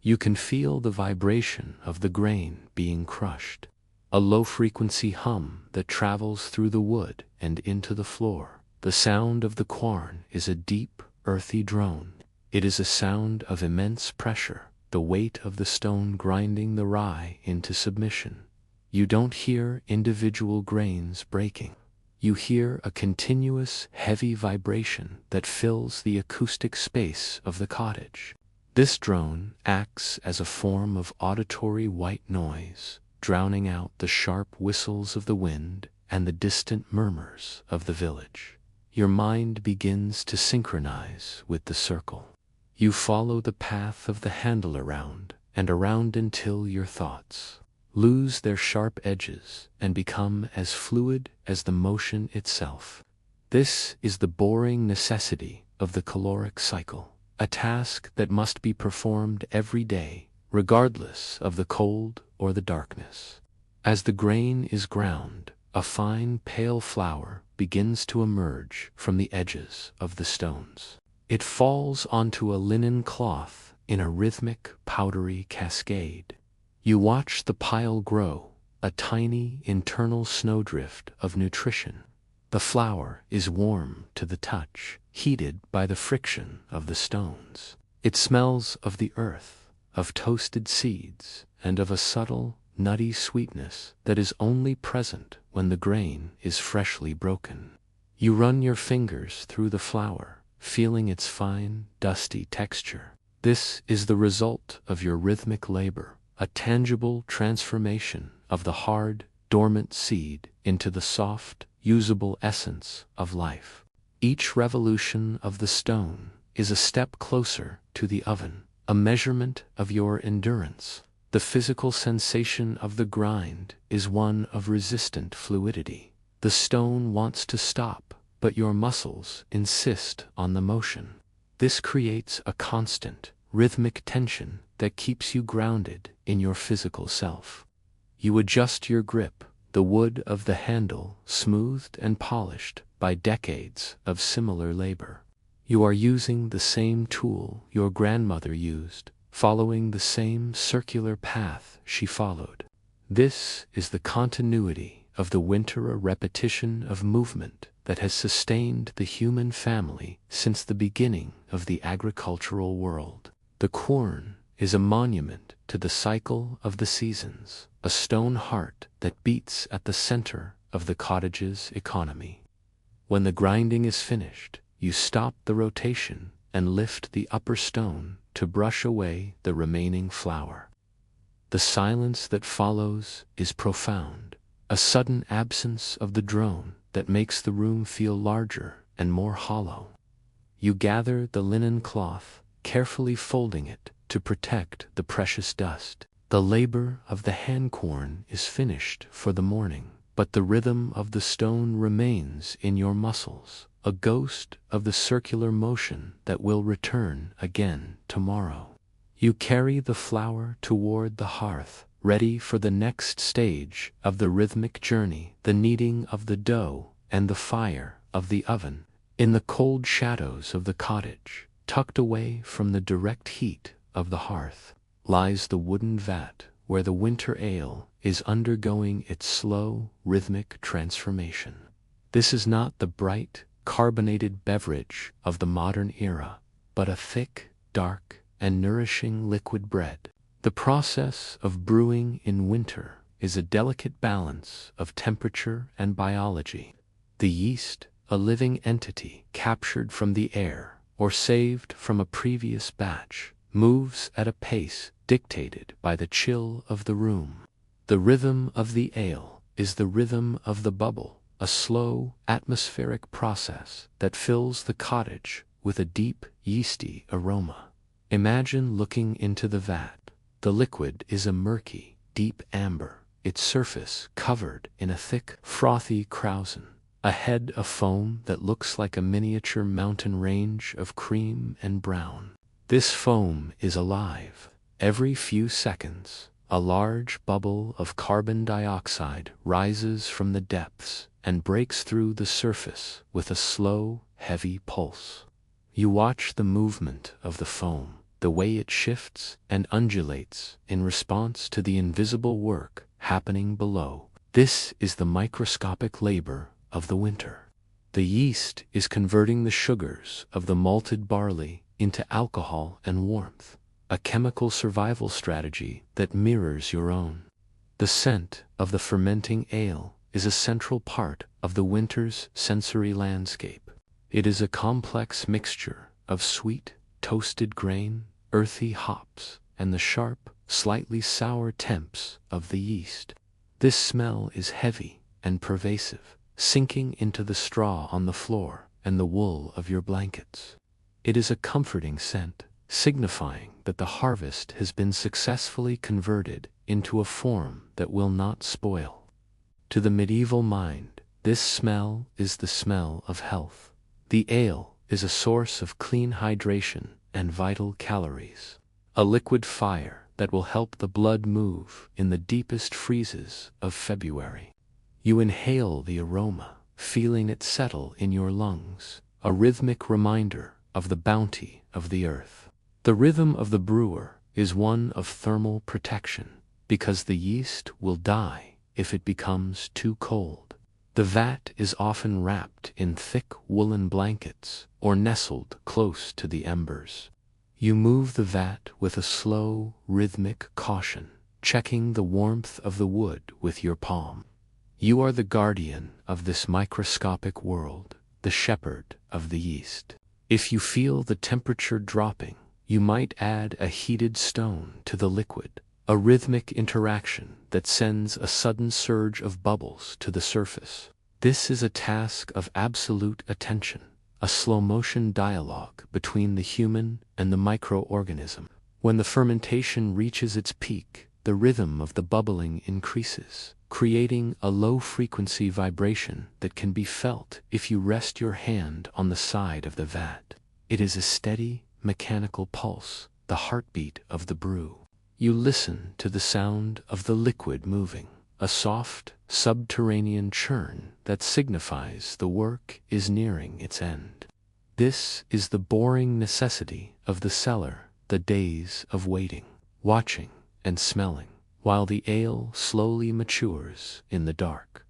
You can feel the vibration of the grain being crushed, a low-frequency hum that travels through the wood and into the floor. The sound of the quern is a deep, earthy drone. It is a sound of immense pressure, the weight of the stone grinding the rye into submission. You don't hear individual grains breaking. You hear a continuous, heavy vibration that fills the acoustic space of the cottage. This drone acts as a form of auditory white noise, drowning out the sharp whistles of the wind and the distant murmurs of the village. Your mind begins to synchronize with the circle. You follow the path of the handle around and around until your thoughts lose their sharp edges and become as fluid as the motion itself. This is the boring necessity of the caloric cycle, a task that must be performed every day, regardless of the cold or the darkness. As the grain is ground, a fine pale flour begins to emerge from the edges of the stones. It falls onto a linen cloth in a rhythmic, powdery cascade. You watch the pile grow, a tiny internal snowdrift of nutrition. The flour is warm to the touch, heated by the friction of the stones. It smells of the earth, of toasted seeds, and of a subtle, nutty sweetness that is only present when the grain is freshly broken. You run your fingers through the flour, feeling its fine, dusty texture. This is the result of your rhythmic labor, a tangible transformation of the hard, dormant seed into the soft, usable essence of life. Each revolution of the stone is a step closer to the oven, a measurement of your endurance. The physical sensation of the grind is one of resistant fluidity. The stone wants to stop, but your muscles insist on the motion. This creates a constant, rhythmic tension that keeps you grounded in your physical self. You adjust your grip, the wood of the handle smoothed and polished by decades of similar labor. You are using the same tool your grandmother used, following the same circular path she followed. This is the continuity of the winter, a repetition of movement that has sustained the human family since the beginning of the agricultural world. The quern is a monument to the cycle of the seasons, a stone heart that beats at the center of the cottage's economy. When the grinding is finished, you stop the rotation and lift the upper stone to brush away the remaining flour. The silence that follows is profound, a sudden absence of the drone that makes the room feel larger and more hollow. You gather the linen cloth, carefully folding it to protect the precious dust. The labor of the handcorn is finished for the morning, but the rhythm of the stone remains in your muscles, a ghost of the circular motion that will return again tomorrow. You carry the flour toward the hearth, ready for the next stage of the rhythmic journey, the kneading of the dough and the fire of the oven. In the cold shadows of the cottage, tucked away from the direct heat of the hearth, lies the wooden vat where the winter ale is undergoing its slow, rhythmic transformation. This is not the bright, carbonated beverage of the modern era, but a thick, dark, and nourishing liquid bread. The process of brewing in winter is a delicate balance of temperature and biology. The yeast, a living entity captured from the air or saved from a previous batch, moves at a pace dictated by the chill of the room. The rhythm of the ale is the rhythm of the bubble, a slow, atmospheric process that fills the cottage with a deep, yeasty aroma. Imagine looking into the vat. The liquid is a murky, deep amber, its surface covered in a thick, frothy krausen, a head of foam that looks like a miniature mountain range of cream and brown. This foam is alive. Every few seconds, a large bubble of carbon dioxide rises from the depths and breaks through the surface with a slow, heavy pulse. You watch the movement of the foam, the way it shifts and undulates in response to the invisible work happening below. This is the microscopic labor of the winter. The yeast is converting the sugars of the malted barley into alcohol and warmth, a chemical survival strategy that mirrors your own. The scent of the fermenting ale is a central part of the winter's sensory landscape. It is a complex mixture of sweet, toasted grain, earthy hops, and the sharp, slightly sour temps of the yeast. This smell is heavy and pervasive, sinking into the straw on the floor and the wool of your blankets. It is a comforting scent, signifying that the harvest has been successfully converted into a form that will not spoil. To the medieval mind, this smell is the smell of health. The ale is a source of clean hydration and vital calories, a liquid fire that will help the blood move in the deepest freezes of February. You inhale the aroma, feeling it settle in your lungs, a rhythmic reminder of the bounty of the earth. The rhythm of the brewer is one of thermal protection, because the yeast will die if it becomes too cold. The vat is often wrapped in thick woolen blankets or nestled close to the embers. You move the vat with a slow, rhythmic caution, checking the warmth of the wood with your palm. You are the guardian of this microscopic world, the shepherd of the yeast. If you feel the temperature dropping, you might add a heated stone to the liquid, a rhythmic interaction that sends a sudden surge of bubbles to the surface. This is a task of absolute attention, a slow-motion dialogue between the human and the microorganism. When the fermentation reaches its peak, the rhythm of the bubbling increases, creating a low-frequency vibration that can be felt if you rest your hand on the side of the vat. It is a steady, mechanical pulse, the heartbeat of the brew. You listen to the sound of the liquid moving, a soft, subterranean churn that signifies the work is nearing its end. This is the boring necessity of the cellar, the days of waiting, watching, and smelling, while the ale slowly matures in the dark.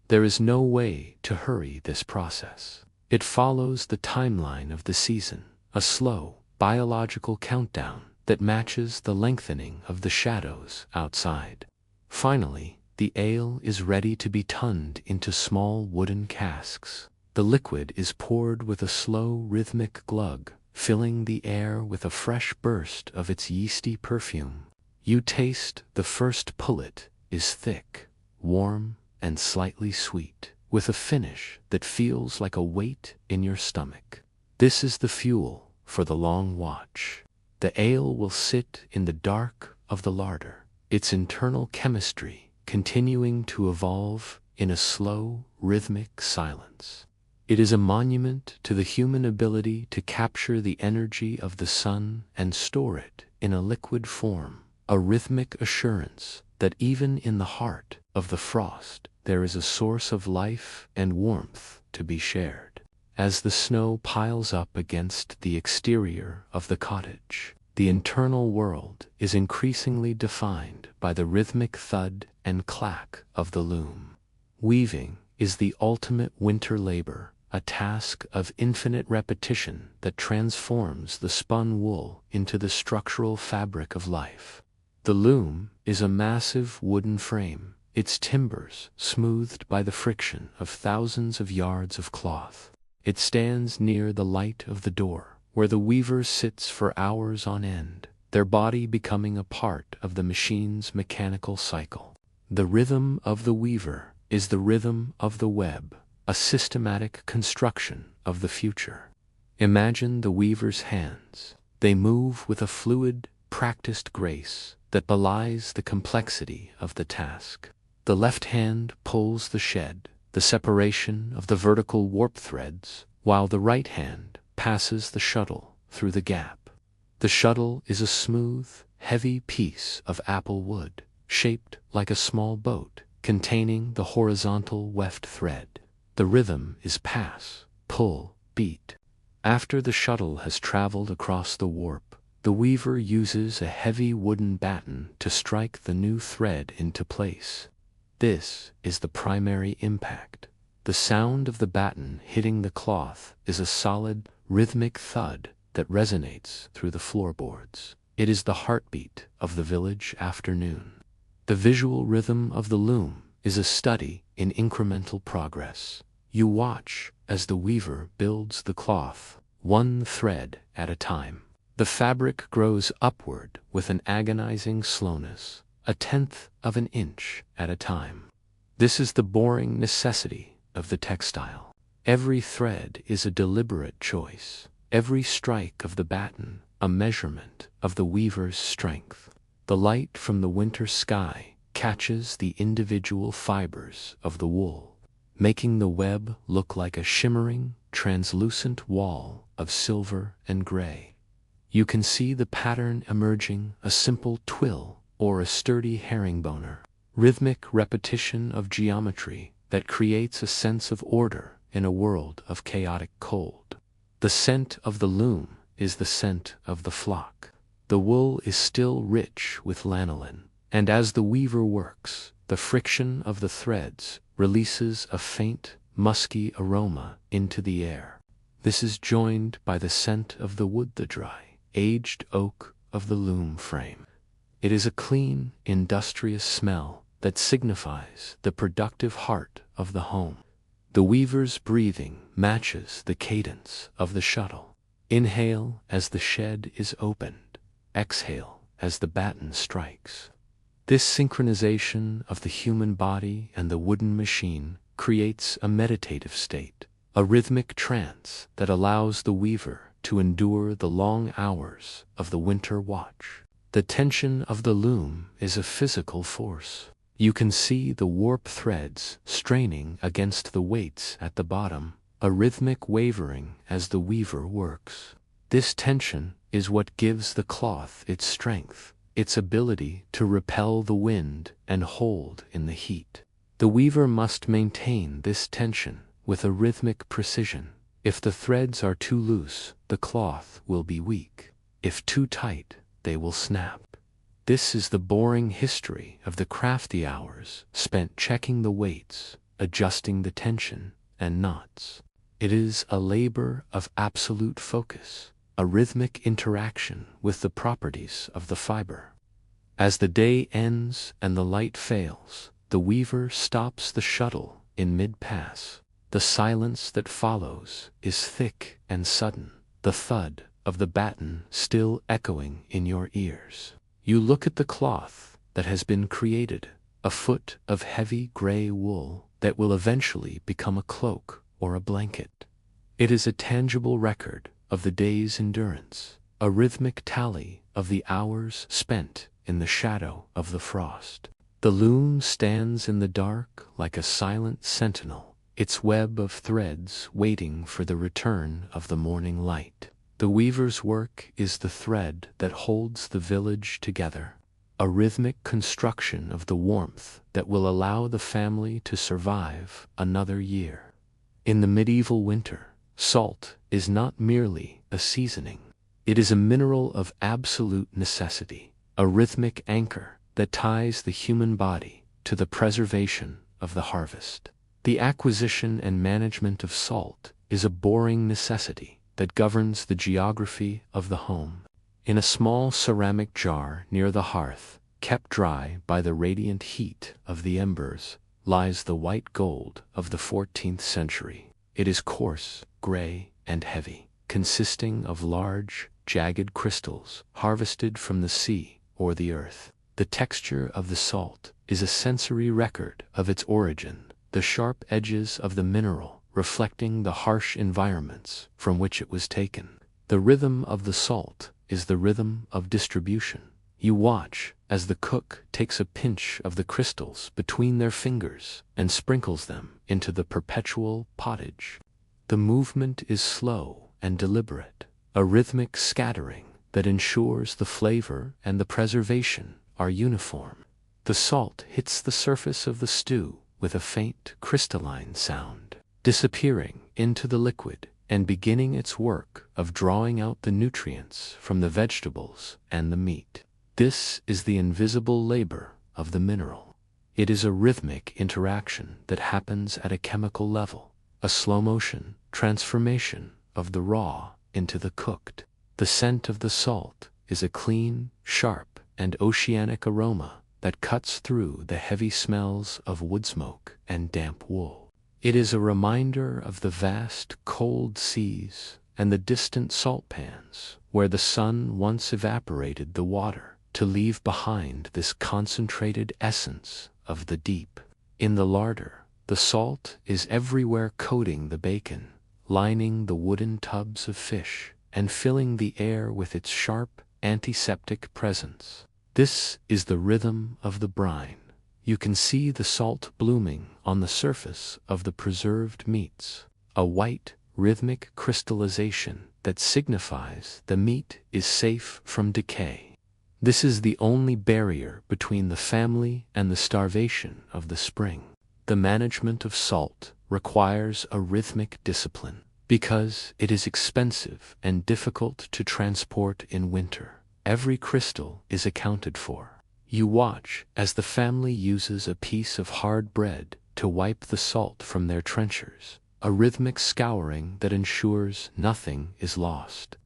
There is no way to hurry this process. It follows the timeline of the season, a slow, biological countdown that matches the lengthening of the shadows outside. Finally, the ale is ready to be tunned into small wooden casks. The liquid is poured with a slow rhythmic glug, filling the air with a fresh burst of its yeasty perfume. You taste the first pullet is thick, warm, and slightly sweet, with a finish that feels like a weight in your stomach. This is the fuel for the long watch. The ale will sit in the dark of the larder, its internal chemistry continuing to evolve in a slow, rhythmic silence. It is a monument to the human ability to capture the energy of the sun and store it in a liquid form, a rhythmic assurance that even in the heart of the frost there is a source of life and warmth to be shared. As the snow piles up against the exterior of the cottage, the internal world is increasingly defined by the rhythmic thud and clack of the loom. Weaving is the ultimate winter labor, a task of infinite repetition that transforms the spun wool into the structural fabric of life. The loom is a massive wooden frame, its timbers smoothed by the friction of thousands of yards of cloth. It stands near the light of the door, where the weaver sits for hours on end, their body becoming a part of the machine's mechanical cycle. The rhythm of the weaver is the rhythm of the web, a systematic construction of the future. Imagine the weaver's hands. They move with a fluid, practiced grace that belies the complexity of the task. The left hand pulls the shed, the separation of the vertical warp threads, while the right hand passes the shuttle through the gap. The shuttle is a smooth, heavy piece of apple wood, shaped like a small boat, containing the horizontal weft thread. The rhythm is pass, pull, beat. After the shuttle has traveled across the warp, the weaver uses a heavy wooden batten to strike the new thread into place. This is the primary impact. The sound of the batten hitting the cloth is a solid, rhythmic thud that resonates through the floorboards. It is the heartbeat of the village afternoon. The visual rhythm of the loom is a study in incremental progress. You watch as the weaver builds the cloth, one thread at a time. The fabric grows upward with an agonizing slowness, a tenth of an inch at a time. This is the boring necessity of the textile. Every thread is a deliberate choice, every strike of the batten a measurement of the weaver's strength. The light from the winter sky catches the individual fibers of the wool, making the web look like a shimmering, translucent wall of silver and gray. You can see the pattern emerging, a simple twill or a sturdy herringboner, rhythmic repetition of geometry that creates a sense of order in a world of chaotic cold. The scent of the loom is the scent of the flock. The wool is still rich with lanolin, and as the weaver works, the friction of the threads releases a faint, musky aroma into the air. This is joined by the scent of the wood, the dry, aged oak of the loom frame. It is a clean, industrious smell that signifies the productive heart of the home. The weaver's breathing matches the cadence of the shuttle. Inhale as the shed is opened, exhale as the batten strikes. This synchronization of the human body and the wooden machine creates a meditative state, a rhythmic trance that allows the weaver to endure the long hours of the winter watch. The tension of the loom is a physical force. You can see the warp threads straining against the weights at the bottom, a rhythmic wavering as the weaver works. This tension is what gives the cloth its strength, its ability to repel the wind and hold in the heat. The weaver must maintain this tension with a rhythmic precision. If the threads are too loose, the cloth will be weak. If too tight, they will snap. This is the boring history of the crafty hours spent checking the weights, adjusting the tension and knots. It is a labor of absolute focus, a rhythmic interaction with the properties of the fiber. As the day ends and the light fails, the weaver stops the shuttle in mid-pass. The silence that follows is thick and sudden, the thud of the batten still echoing in your ears. You look at the cloth that has been created, a foot of heavy gray wool that will eventually become a cloak or a blanket. It is a tangible record of the day's endurance, a rhythmic tally of the hours spent in the shadow of the frost. The loom stands in the dark like a silent sentinel, its web of threads waiting for the return of the morning light. The weaver's work is the thread that holds the village together, a rhythmic construction of the warmth that will allow the family to survive another year. In the medieval winter, salt is not merely a seasoning. It is a mineral of absolute necessity, a rhythmic anchor that ties the human body to the preservation of the harvest. The acquisition and management of salt is a boring necessity that governs the geography of the home. In a small ceramic jar near the hearth, kept dry by the radiant heat of the embers, lies the white gold of the 14th century. It is coarse, gray, and heavy, consisting of large, jagged crystals harvested from the sea or the earth. The texture of the salt is a sensory record of its origin, the sharp edges of the mineral reflecting the harsh environments from which it was taken. The rhythm of the salt is the rhythm of distribution. You watch as the cook takes a pinch of the crystals between their fingers and sprinkles them into the perpetual pottage. The movement is slow and deliberate, a rhythmic scattering that ensures the flavor and the preservation are uniform. The salt hits the surface of the stew with a faint crystalline sound, disappearing into the liquid and beginning its work of drawing out the nutrients from the vegetables and the meat. This is the invisible labor of the mineral. It is a rhythmic interaction that happens at a chemical level, a slow-motion transformation of the raw into the cooked. The scent of the salt is a clean, sharp, and oceanic aroma that cuts through the heavy smells of wood smoke and damp wool. It is a reminder of the vast, cold seas and the distant salt pans where the sun once evaporated the water to leave behind this concentrated essence of the deep. In the larder, the salt is everywhere coating the bacon, lining the wooden tubs of fish, and filling the air with its sharp, antiseptic presence. This is the rhythm of the brine. You can see the salt blooming on the surface of the preserved meats, a white, rhythmic crystallization that signifies the meat is safe from decay. This is the only barrier between the family and the starvation of the spring. The management of salt requires a rhythmic discipline because it is expensive and difficult to transport in winter. Every crystal is accounted for. You watch as the family uses a piece of hard bread to wipe the salt from their trenchers, a rhythmic scouring that ensures nothing is lost.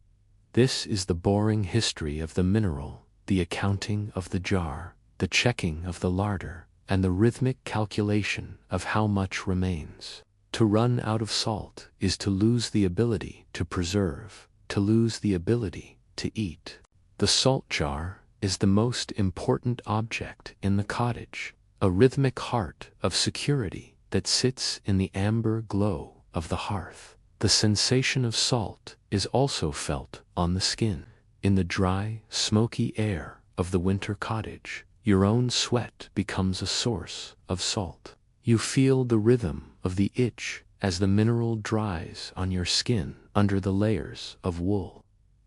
This is the boring history of the mineral, the accounting of the jar, the checking of the larder, and the rhythmic calculation of how much remains. To run out of salt is to lose the ability to preserve, to lose the ability to eat. The salt jar is the most important object in the cottage, a rhythmic heart of security that sits in the amber glow of the hearth. The sensation of salt is also felt on the skin. In the dry, smoky air of the winter cottage, your own sweat becomes a source of salt. You feel the rhythm of the itch as the mineral dries on your skin under the layers of wool.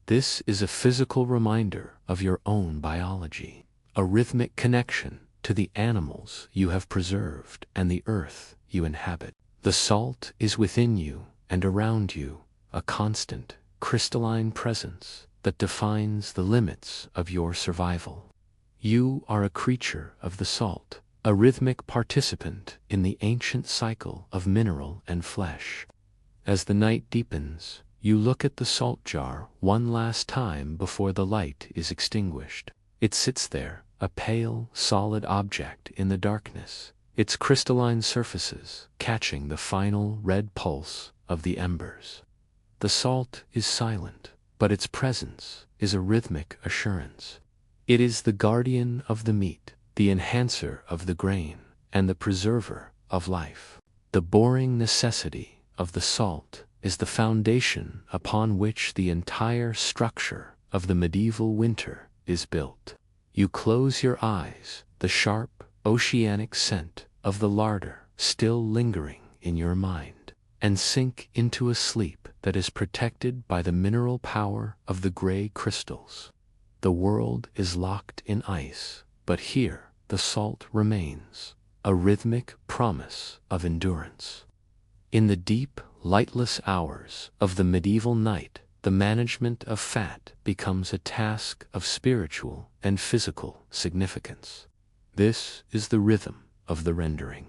This is a physical reminder of your own biology, a rhythmic connection to the animals you have preserved and the earth you inhabit. The salt is within you and around you, a constant, crystalline presence that defines the limits of your survival. You are a creature of the salt, a rhythmic participant in the ancient cycle of mineral and flesh. As the night deepens, You look at the salt jar one last time before the light is extinguished. It sits there, a pale, solid object in the darkness, its crystalline surfaces catching the final red pulse of the embers. The salt is silent, but its presence is a rhythmic assurance. It is the guardian of the meat, the enhancer of the grain, and the preserver of life. The boring necessity of the salt is the foundation upon which the entire structure of the medieval winter is built. You close your eyes, the sharp, oceanic scent of the larder still lingering in your mind, and sink into a sleep that is protected by the mineral power of the gray crystals. The world is locked in ice, but here the salt remains, a rhythmic promise of endurance. In the deep, lightless hours of the medieval night, the management of fat becomes a task of spiritual and physical significance. This is the rhythm of the rendering.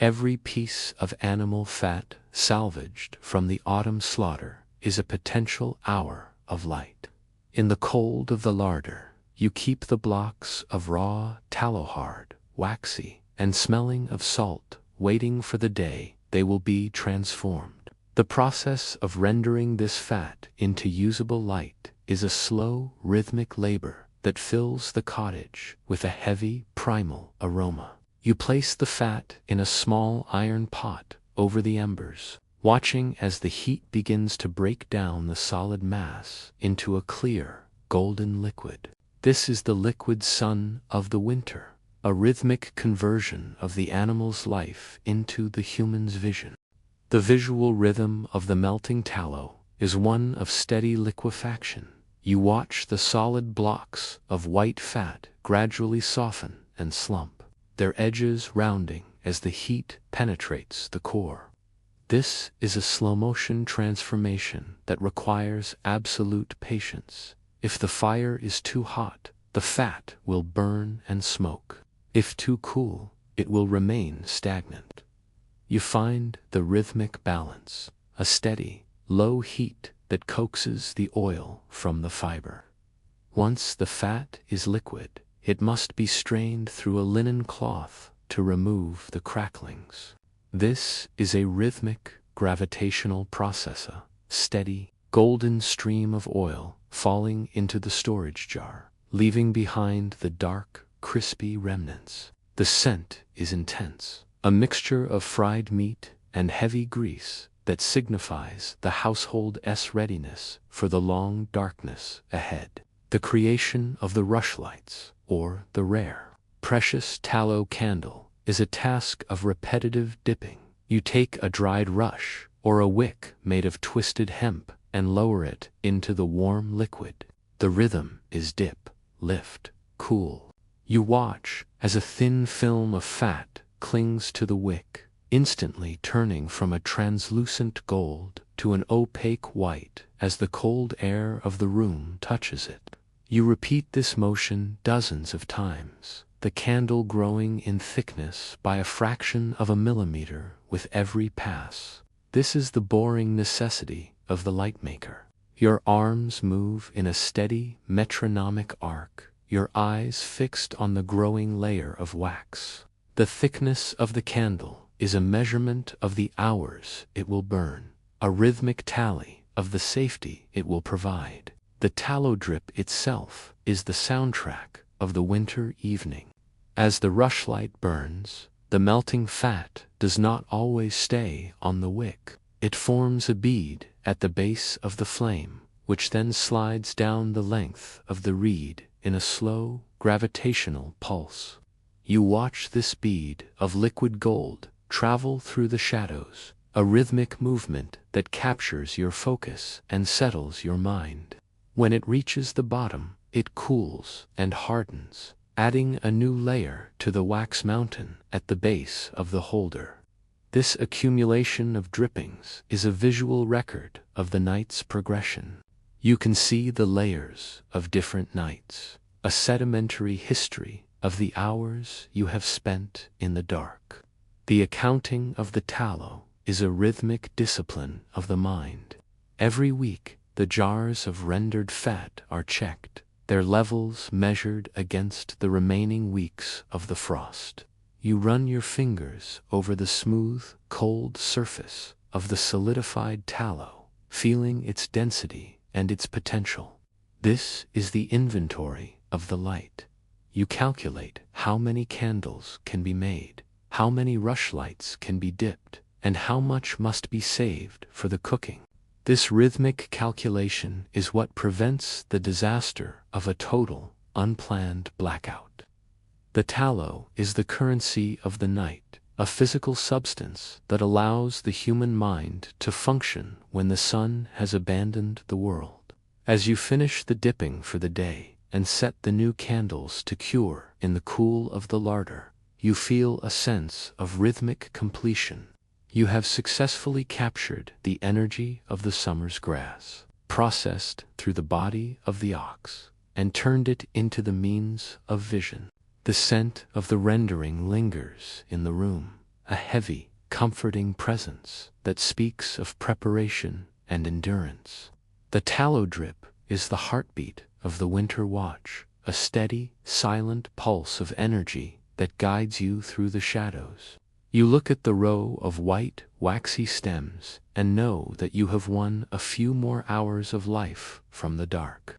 Every piece of animal fat salvaged from the autumn slaughter is a potential hour of light. In the cold of the larder, you keep the blocks of raw tallow hard, waxy, and smelling of salt, waiting for the day they will be transformed. The process of rendering this fat into usable light is a slow, rhythmic labor that fills the cottage with a heavy, primal aroma. You place the fat in a small iron pot over the embers, watching as the heat begins to break down the solid mass into a clear, golden liquid. This is the liquid sun of the winter, a rhythmic conversion of the animal's life into the human's vision. The visual rhythm of the melting tallow is one of steady liquefaction. You watch the solid blocks of white fat gradually soften and slump, their edges rounding as the heat penetrates the core. This is a slow-motion transformation that requires absolute patience. If the fire is too hot, the fat will burn and smoke. If too cool, it will remain stagnant. You find the rhythmic balance, a steady, low heat that coaxes the oil from the fiber. Once the fat is liquid, it must be strained through a linen cloth to remove the cracklings. This is a rhythmic, gravitational process, a steady, golden stream of oil falling into the storage jar, leaving behind the dark, crispy remnants. The scent is intense, a mixture of fried meat and heavy grease that signifies the household's readiness for the long darkness ahead. The creation of the rushlights, or the rare, precious tallow candle, is a task of repetitive dipping. You take a dried rush, or a wick made of twisted hemp, and lower it into the warm liquid. The rhythm is dip, lift, cool. You watch as a thin film of fat clings to the wick, instantly turning from a translucent gold to an opaque white as the cold air of the room touches it. You repeat this motion dozens of times, the candle growing in thickness by a fraction of a millimeter with every pass. This is the boring necessity of the lightmaker. Your arms move in a steady, metronomic arc, your eyes fixed on the growing layer of wax. The thickness of the candle is a measurement of the hours it will burn, a rhythmic tally of the safety it will provide. The tallow drip itself is the soundtrack of the winter evening. As the rushlight burns, the melting fat does not always stay on the wick. It forms a bead at the base of the flame, which then slides down the length of the reed in a slow, gravitational pulse. You watch this bead of liquid gold travel through the shadows, a rhythmic movement that captures your focus and settles your mind. When it reaches the bottom, it cools and hardens, adding a new layer to the wax mountain at the base of the holder. This accumulation of drippings is a visual record of the night's progression. You can see the layers of different nights, a sedimentary history of the hours you have spent in the dark. The accounting of the tallow is a rhythmic discipline of the mind. Every week, the jars of rendered fat are checked, their levels measured against the remaining weeks of the frost. You run your fingers over the smooth, cold surface of the solidified tallow, feeling its density and its potential. This is the inventory of the light. You calculate how many candles can be made, how many rushlights can be dipped, and how much must be saved for the cooking. This rhythmic calculation is what prevents the disaster of a total, unplanned blackout. The tallow is the currency of the night, a physical substance that allows the human mind to function when the sun has abandoned the world. As you finish the dipping for the day and set the new candles to cure in the cool of the larder, you feel a sense of rhythmic completion. You have successfully captured the energy of the summer's grass, processed through the body of the ox, and turned it into the means of vision. The scent of the rendering lingers in the room, a heavy, comforting presence that speaks of preparation and endurance. The tallow drip is the heartbeat of the winter watch, a steady, silent pulse of energy that guides you through the shadows. You look at the row of white, waxy stems and know that you have won a few more hours of life from the dark.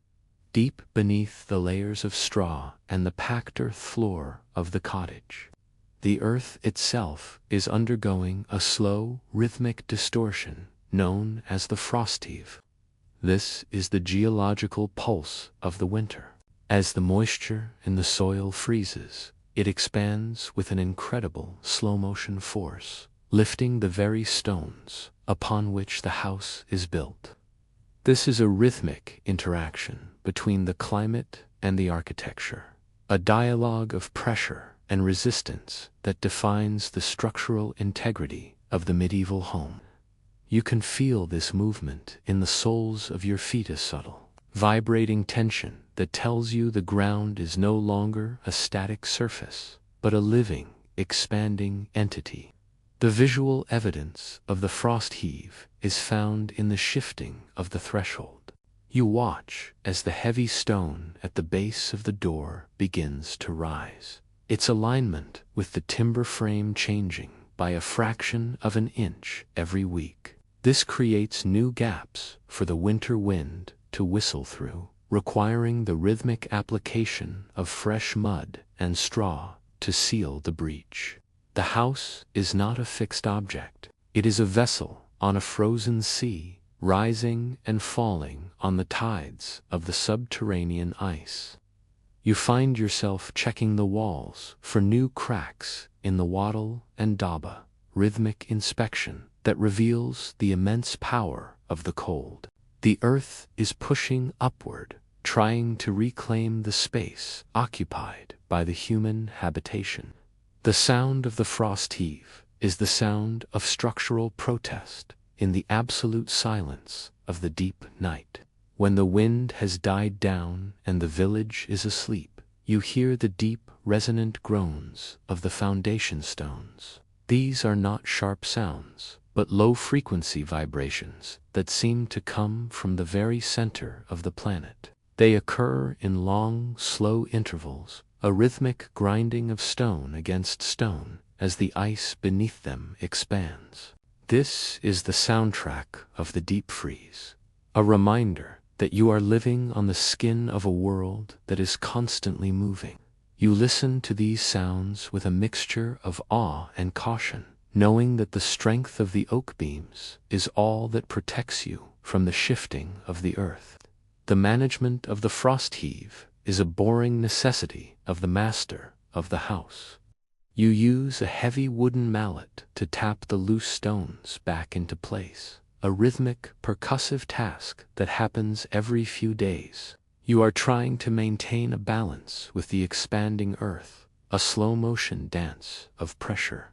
Deep beneath the layers of straw and the packed earth floor of the cottage, the earth itself is undergoing a slow, rhythmic distortion known as the frost heave. This is the geological pulse of the winter. As the moisture in the soil freezes, it expands with an incredible slow-motion force, lifting the very stones upon which the house is built. This is a rhythmic interaction between the climate and the architecture, a dialogue of pressure and resistance that defines the structural integrity of the medieval home. You can feel this movement in the soles of your feet, a subtle, vibrating tension that tells you the ground is no longer a static surface, but a living, expanding entity. The visual evidence of the frost heave is found in the shifting of the threshold. You watch as the heavy stone at the base of the door begins to rise, its alignment with the timber frame changing by a fraction of an inch every week. This creates new gaps for the winter wind to whistle through, requiring the rhythmic application of fresh mud and straw to seal the breach. The house is not a fixed object. It is a vessel on a frozen sea, rising and falling on the tides of the subterranean ice. You find yourself checking the walls for new cracks in the wattle and daba, rhythmic inspection that reveals the immense power of the cold. The earth is pushing upward, trying to reclaim the space occupied by the human habitation. The sound of the frost heave is the sound of structural protest in the absolute silence of the deep night. When the wind has died down and the village is asleep, you hear the deep, resonant groans of the foundation stones. These are not sharp sounds, but low-frequency vibrations that seem to come from the very center of the planet. They occur in long, slow intervals, a rhythmic grinding of stone against stone as the ice beneath them expands. This is the soundtrack of the deep freeze, a reminder that you are living on the skin of a world that is constantly moving. You listen to these sounds with a mixture of awe and caution, knowing that the strength of the oak beams is all that protects you from the shifting of the earth. The management of the frost heave is a boring necessity of the master of the house. You use a heavy wooden mallet to tap the loose stones back into place, a rhythmic, percussive task that happens every few days. You are trying to maintain a balance with the expanding earth, a slow-motion dance of pressure.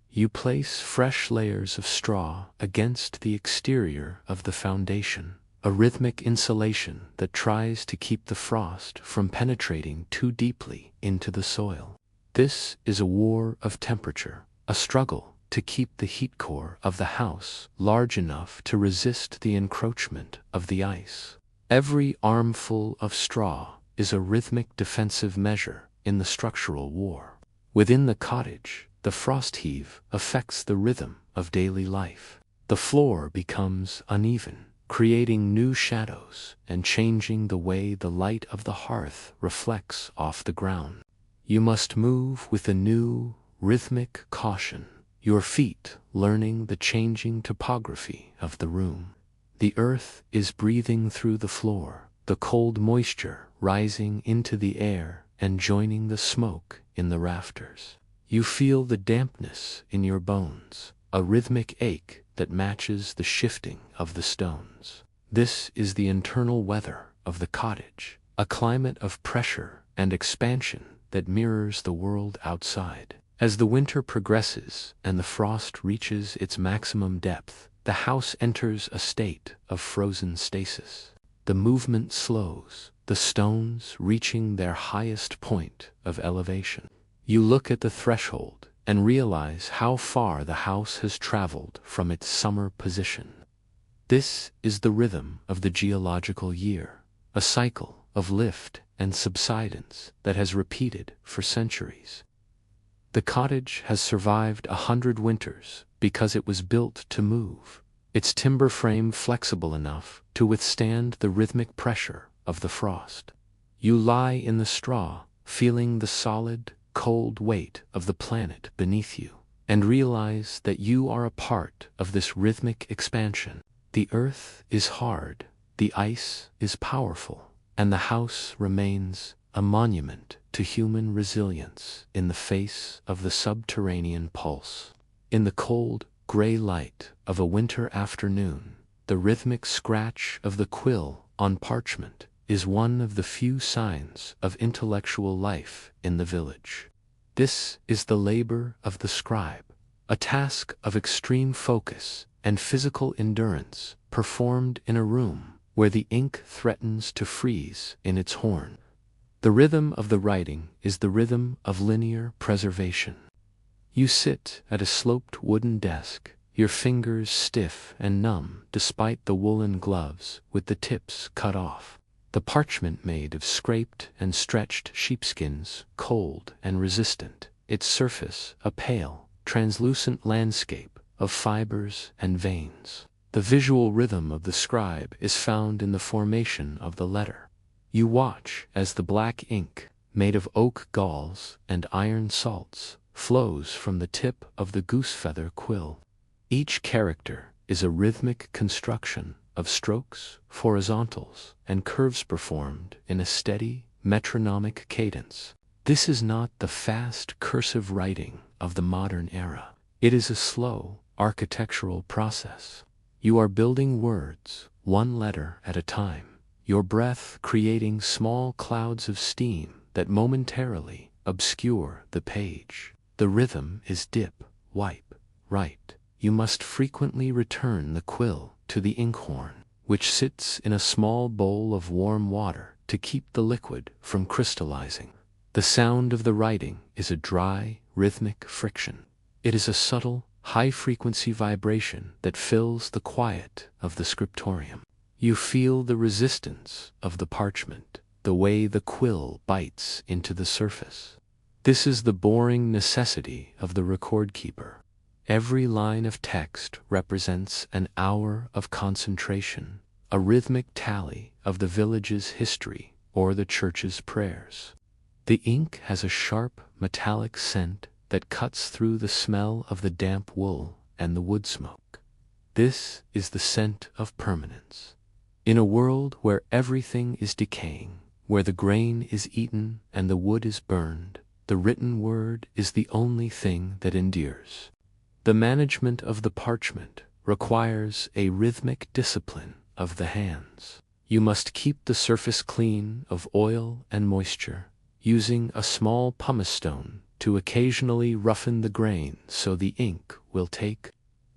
You place fresh layers of straw against the exterior of the foundation, a rhythmic insulation that tries to keep the frost from penetrating too deeply into the soil. This is a war of temperature, a struggle to keep the heat core of the house large enough to resist the encroachment of the ice. Every armful of straw is a rhythmic defensive measure in the structural war. Within the cottage, the frost heave affects the rhythm of daily life. The floor becomes uneven, creating new shadows and changing the way the light of the hearth reflects off the ground. You must move with a new, rhythmic caution, your feet learning the changing topography of the room. The earth is breathing through the floor, the cold moisture rising into the air and joining the smoke in the rafters. You feel the dampness in your bones, a rhythmic ache that matches the shifting of the stones. This is the internal weather of the cottage, a climate of pressure and expansion that mirrors the world outside. As the winter progresses and the frost reaches its maximum depth, the house enters a state of frozen stasis. The movement slows, the stones reaching their highest point of elevation. You look at the threshold and realize how far the house has traveled from its summer position. This is the rhythm of the geological year, a cycle of lift and subsidence that has repeated for centuries. The cottage has survived 100 winters because it was built to move, its timber frame flexible enough to withstand the rhythmic pressure of the frost. You lie in the straw, feeling the solid, cold weight of the planet beneath you, and realize that you are a part of this rhythmic expansion. The earth is hard, the ice is powerful, and the house remains a monument to human resilience in the face of the subterranean pulse. In the cold, gray light of a winter afternoon, the rhythmic scratch of the quill on parchment is one of the few signs of intellectual life in the village. This is the labor of the scribe, a task of extreme focus and physical endurance performed in a room where the ink threatens to freeze in its horn. The rhythm of the writing is the rhythm of linear preservation. You sit at a sloped wooden desk, your fingers stiff and numb despite the woolen gloves with the tips cut off. The parchment made of scraped and stretched sheepskins, cold and resistant, its surface a pale, translucent landscape of fibers and veins. The visual rhythm of the scribe is found in the formation of the letter. You watch as the black ink, made of oak galls and iron salts, flows from the tip of the goosefeather quill. Each character is a rhythmic construction of strokes, horizontals, and curves performed in a steady, metronomic cadence. This is not the fast, cursive writing of the modern era. It is a slow, architectural process. You are building words, one letter at a time, your breath creating small clouds of steam that momentarily obscure the page. The rhythm is dip, wipe, write. You must frequently return the quill to the inkhorn, which sits in a small bowl of warm water to keep the liquid from crystallizing. The sound of the writing is a dry, rhythmic friction. It is a subtle, high-frequency vibration that fills the quiet of the scriptorium. You feel the resistance of the parchment, the way the quill bites into the surface. This is the boring necessity of the record keeper. Every line of text represents an hour of concentration, a rhythmic tally of the village's history or the church's prayers. The ink has a sharp, metallic scent that cuts through the smell of the damp wool and the wood smoke. This is the scent of permanence. In a world where everything is decaying, where the grain is eaten and the wood is burned, the written word is the only thing that endures. The management of the parchment requires a rhythmic discipline of the hands. You must keep the surface clean of oil and moisture, using a small pumice stone to occasionally roughen the grain so the ink will take.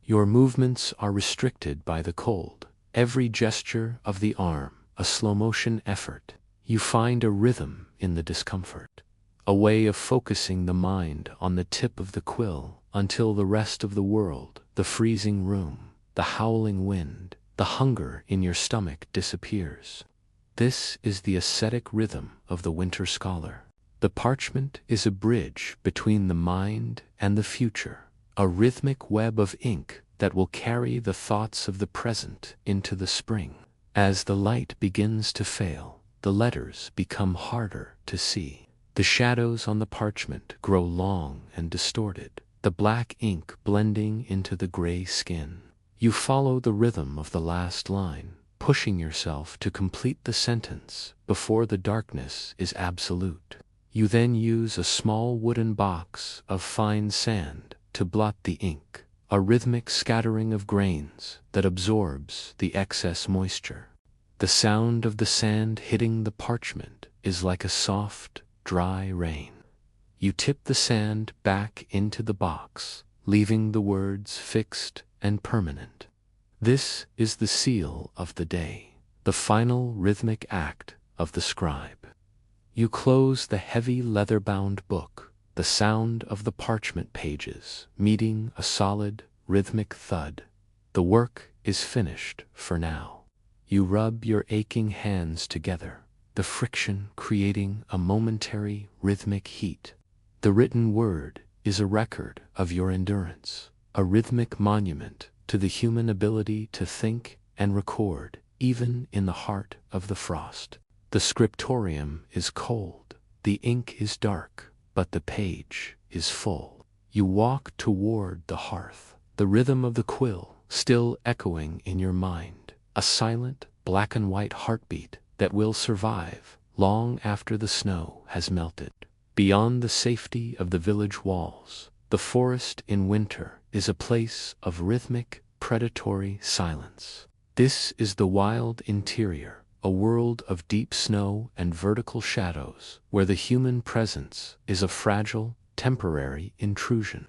Your movements are restricted by the cold. Every gesture of the arm, a slow-motion effort. You find a rhythm in the discomfort, a way of focusing the mind on the tip of the quill until the rest of the world, the freezing room, the howling wind, the hunger in your stomach disappears. This is the ascetic rhythm of the winter scholar. The parchment is a bridge between the mind and the future, a rhythmic web of ink that will carry the thoughts of the present into the spring. As the light begins to fail, the letters become harder to see. The shadows on the parchment grow long and distorted, the black ink blending into the gray skin. You follow the rhythm of the last line, pushing yourself to complete the sentence before the darkness is absolute. You then use a small wooden box of fine sand to blot the ink, a rhythmic scattering of grains that absorbs the excess moisture. The sound of the sand hitting the parchment is like a soft, dry rain. You tip the sand back into the box, leaving the words fixed and permanent. This is the seal of the day, the final rhythmic act of the scribe. You close the heavy leather-bound book, the sound of the parchment pages meeting a solid, rhythmic thud. The work is finished for now. You rub your aching hands together, the friction creating a momentary rhythmic heat. The written word is a record of your endurance, a rhythmic monument to the human ability to think and record, even in the heart of the frost. The scriptorium is cold, the ink is dark, but the page is full. You walk toward the hearth, the rhythm of the quill still echoing in your mind, a silent, black and white heartbeat that will survive long after the snow has melted. Beyond the safety of the village walls, the forest in winter is a place of rhythmic, predatory silence. This is the wild interior, a world of deep snow and vertical shadows, where the human presence is a fragile, temporary intrusion.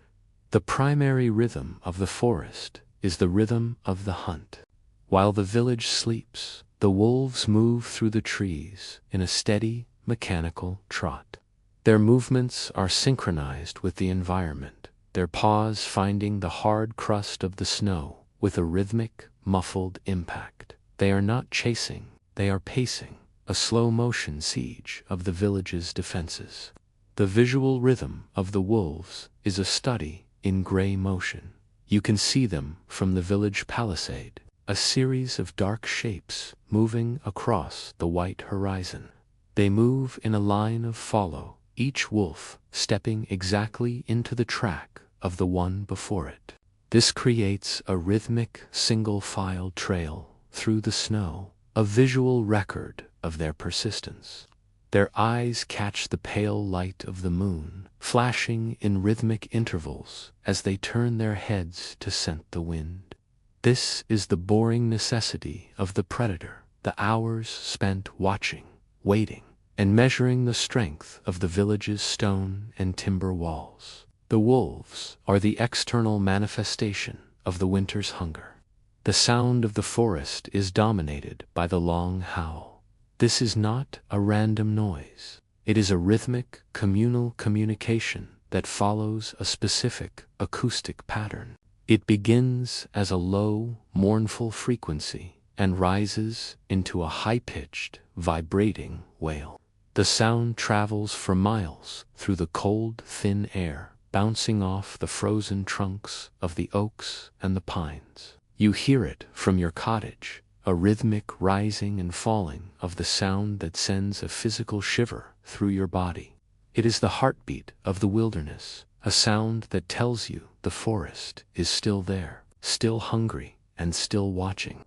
The primary rhythm of the forest is the rhythm of the hunt. While the village sleeps, the wolves move through the trees in a steady, mechanical trot. Their movements are synchronized with the environment, their paws finding the hard crust of the snow with a rhythmic, muffled impact. They are not chasing, they are pacing, a slow-motion siege of the village's defenses. The visual rhythm of the wolves is a study in gray motion. You can see them from the village palisade, a series of dark shapes moving across the white horizon. They move in a line of follow, each wolf stepping exactly into the track of the one before it. This creates a rhythmic, single-file trail through the snow, a visual record of their persistence. Their eyes catch the pale light of the moon, flashing in rhythmic intervals as they turn their heads to scent the wind. This is the boring necessity of the predator, the hours spent watching, waiting, and measuring the strength of the village's stone and timber walls. The wolves are the external manifestation of the winter's hunger. The sound of the forest is dominated by the long howl. This is not a random noise. It is a rhythmic, communal communication that follows a specific acoustic pattern. It begins as a low, mournful frequency and rises into a high-pitched, vibrating wail. The sound travels for miles through the cold, thin air, bouncing off the frozen trunks of the oaks and the pines. You hear it from your cottage, a rhythmic rising and falling of the sound that sends a physical shiver through your body. It is the heartbeat of the wilderness, a sound that tells you the forest is still there, still hungry, and still watching.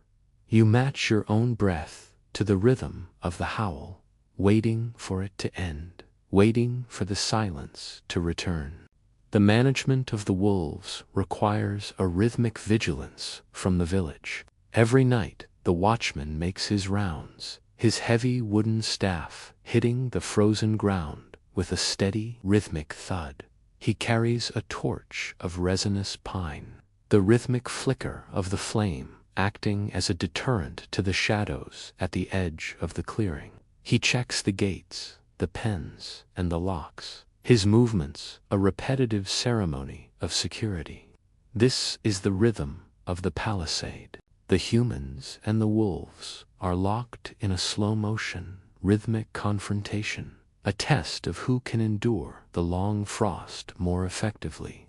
You match your own breath to the rhythm of the howl, waiting for it to end, waiting for the silence to return. The management of the wolves requires a rhythmic vigilance from the village. Every night, the watchman makes his rounds, his heavy wooden staff hitting the frozen ground with a steady, rhythmic thud. He carries a torch of resinous pine, the rhythmic flicker of the flame acting as a deterrent to the shadows at the edge of the clearing. He checks the gates, the pens, and the locks, his movements a repetitive ceremony of security. This is the rhythm of the palisade. The humans and the wolves are locked in a slow-motion, rhythmic confrontation, a test of who can endure the long frost more effectively.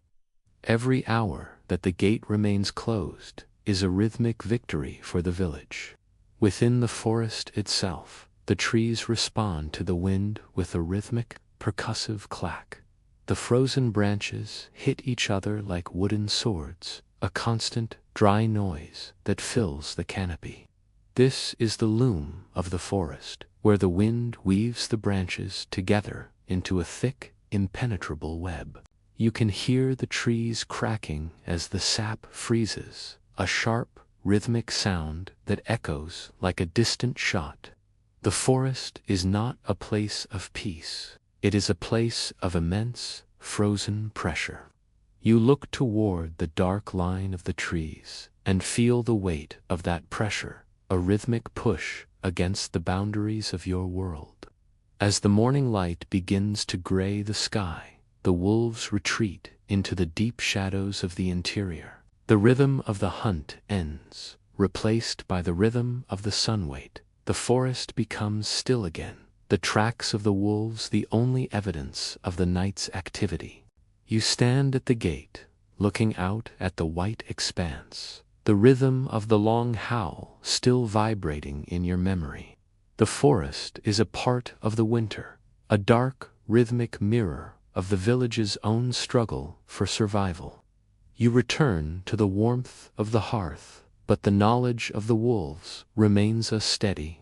Every hour that the gate remains closed is a rhythmic victory for the village. Within the forest itself, the trees respond to the wind with a rhythmic, percussive clack. The frozen branches hit each other like wooden swords, a constant, dry noise that fills the canopy. This is the loom of the forest, where the wind weaves the branches together into a thick, impenetrable web. You can hear the trees cracking as the sap freezes, a sharp, rhythmic sound that echoes like a distant shot. The forest is not a place of peace. It is a place of immense, frozen pressure. You look toward the dark line of the trees and feel the weight of that pressure, a rhythmic push against the boundaries of your world. As the morning light begins to gray the sky, the wolves retreat into the deep shadows of the interior. The rhythm of the hunt ends, replaced by the rhythm of the sun-wait. The forest becomes still again, the tracks of the wolves the only evidence of the night's activity. You stand at the gate, looking out at the white expanse, the rhythm of the long howl still vibrating in your memory. The forest is a part of the winter, a dark, rhythmic mirror of the village's own struggle for survival. You return to the warmth of the hearth, but the knowledge of the wolves remains a steady,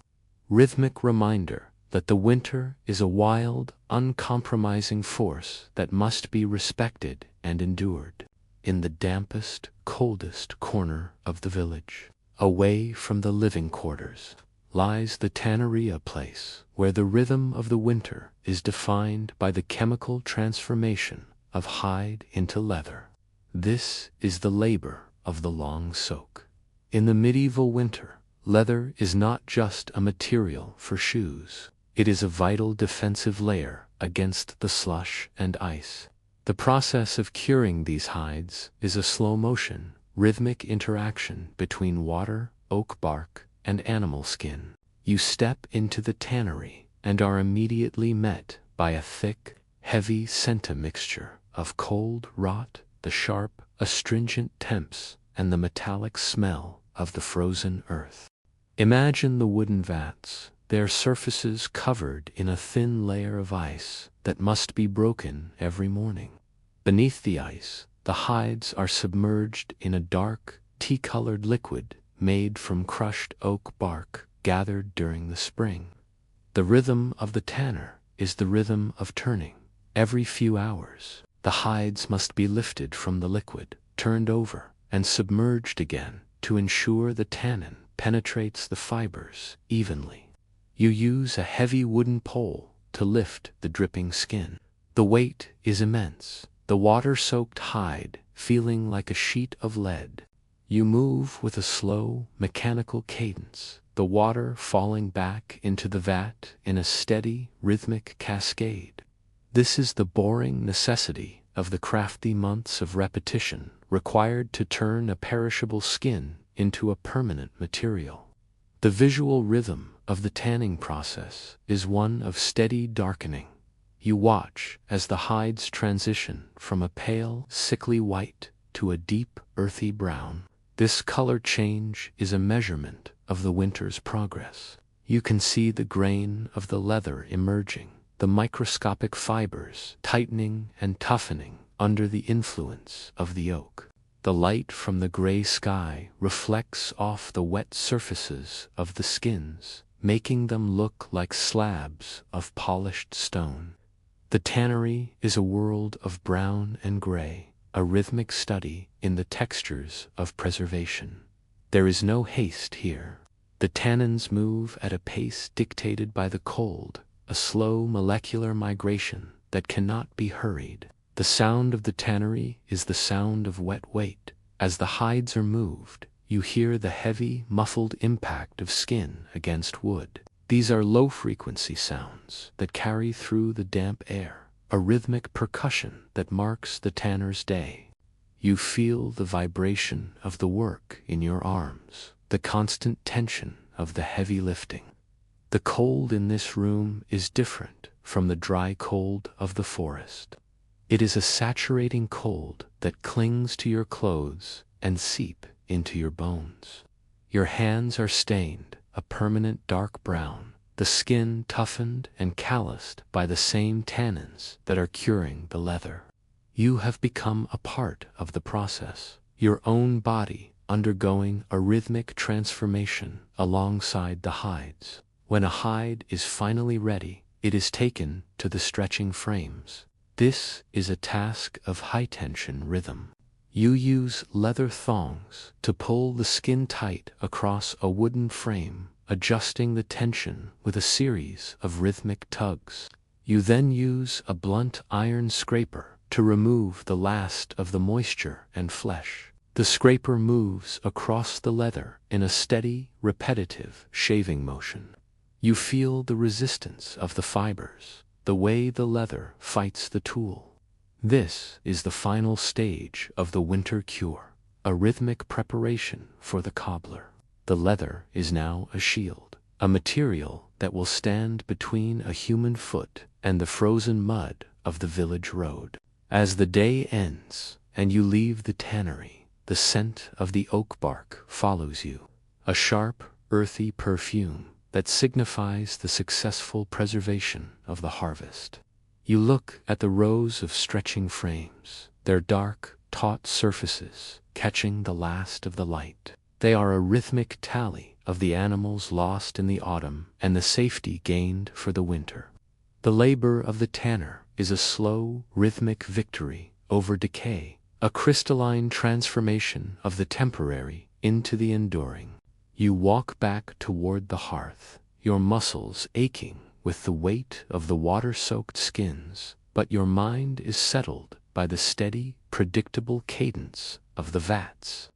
rhythmic reminder that the winter is a wild, uncompromising force that must be respected and endured. In the dampest, coldest corner of the village, away from the living quarters, lies the tannery, a place where the rhythm of the winter is defined by the chemical transformation of hide into leather. This is the labor of the long soak. In the medieval winter, leather is not just a material for shoes. It is a vital defensive layer against the slush and ice. The process of curing these hides is a slow-motion, rhythmic interaction between water, oak bark, and animal skin. You step into the tannery and are immediately met by a thick, heavy scent mixture of cold rot, the sharp, astringent temps, and the metallic smell of the frozen earth. Imagine the wooden vats, their surfaces covered in a thin layer of ice that must be broken every morning. Beneath the ice, the hides are submerged in a dark, tea-colored liquid made from crushed oak bark gathered during the spring. The rhythm of the tanner is the rhythm of turning. Every few hours, the hides must be lifted from the liquid, turned over, and submerged again to ensure the tannin penetrates the fibers evenly. You use a heavy wooden pole to lift the dripping skin. The weight is immense, the water-soaked hide feeling like a sheet of lead. You move with a slow, mechanical cadence, the water falling back into the vat in a steady, rhythmic cascade. This is the boring necessity of the crafty months of repetition required to turn a perishable skin into a permanent material. The visual rhythm of the tanning process is one of steady darkening. You watch as the hides transition from a pale, sickly white to a deep, earthy brown. This color change is a measurement of the winter's progress. You can see the grain of the leather emerging, the microscopic fibers tightening and toughening under the influence of the oak. The light from the gray sky reflects off the wet surfaces of the skins, making them look like slabs of polished stone. The tannery is a world of brown and gray, a rhythmic study in the textures of preservation. There is no haste here. The tannins move at a pace dictated by the cold, a slow molecular migration that cannot be hurried. The sound of the tannery is the sound of wet weight. As the hides are moved, you hear the heavy, muffled impact of skin against wood. These are low-frequency sounds that carry through the damp air, a rhythmic percussion that marks the tanner's day. You feel the vibration of the work in your arms, the constant tension of the heavy lifting. The cold in this room is different from the dry cold of the forest. It is a saturating cold that clings to your clothes and seeps into your bones. Your hands are stained a permanent dark brown, the skin toughened and calloused by the same tannins that are curing the leather. You have become a part of the process, your own body undergoing a rhythmic transformation alongside the hides. When a hide is finally ready, it is taken to the stretching frames. This is a task of high-tension rhythm. You use leather thongs to pull the skin tight across a wooden frame, adjusting the tension with a series of rhythmic tugs. You then use a blunt iron scraper to remove the last of the moisture and flesh. The scraper moves across the leather in a steady, repetitive shaving motion. You feel the resistance of the fibers, the way the leather fights the tool. This is the final stage of the winter cure, a rhythmic preparation for the cobbler. The leather is now a shield, a material that will stand between a human foot and the frozen mud of the village road. As the day ends and you leave the tannery, the scent of the oak bark follows you, a sharp, earthy perfume that signifies the successful preservation of the harvest. You look at the rows of stretching frames, their dark, taut surfaces catching the last of the light. They are a rhythmic tally of the animals lost in the autumn and the safety gained for the winter. The labor of the tanner is a slow, rhythmic victory over decay, a crystalline transformation of the temporary into the enduring. You walk back toward the hearth, your muscles aching with the weight of the water-soaked skins, but your mind is settled by the steady, predictable cadence of the vats.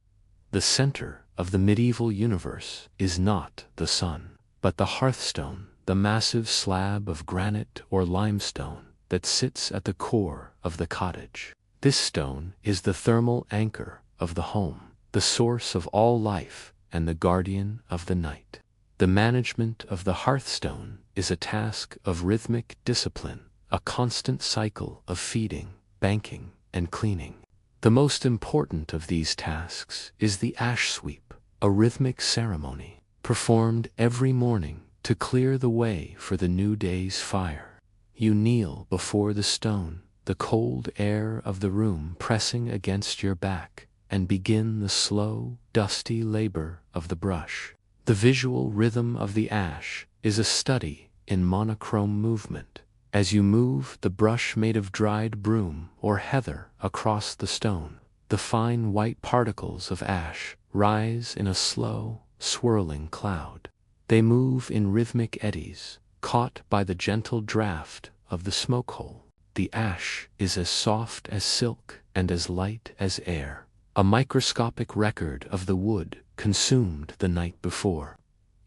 The center of the medieval universe is not the sun, but the hearthstone, the massive slab of granite or limestone that sits at the core of the cottage. This stone is the thermal anchor of the home, the source of all life and the guardian of the night. The management of the hearthstone is a task of rhythmic discipline, a constant cycle of feeding, banking, and cleaning. The most important of these tasks is the ash sweep, a rhythmic ceremony performed every morning to clear the way for the new day's fire. You kneel before the stone, the cold air of the room pressing against your back, and begin the slow, dusty labor of the brush. The visual rhythm of the ash is a study in monochrome movement. As you move the brush made of dried broom or heather across the stone, the fine white particles of ash rise in a slow, swirling cloud. They move in rhythmic eddies, caught by the gentle draft of the smoke hole. The ash is as soft as silk and as light as air, a microscopic record of the wood consumed the night before.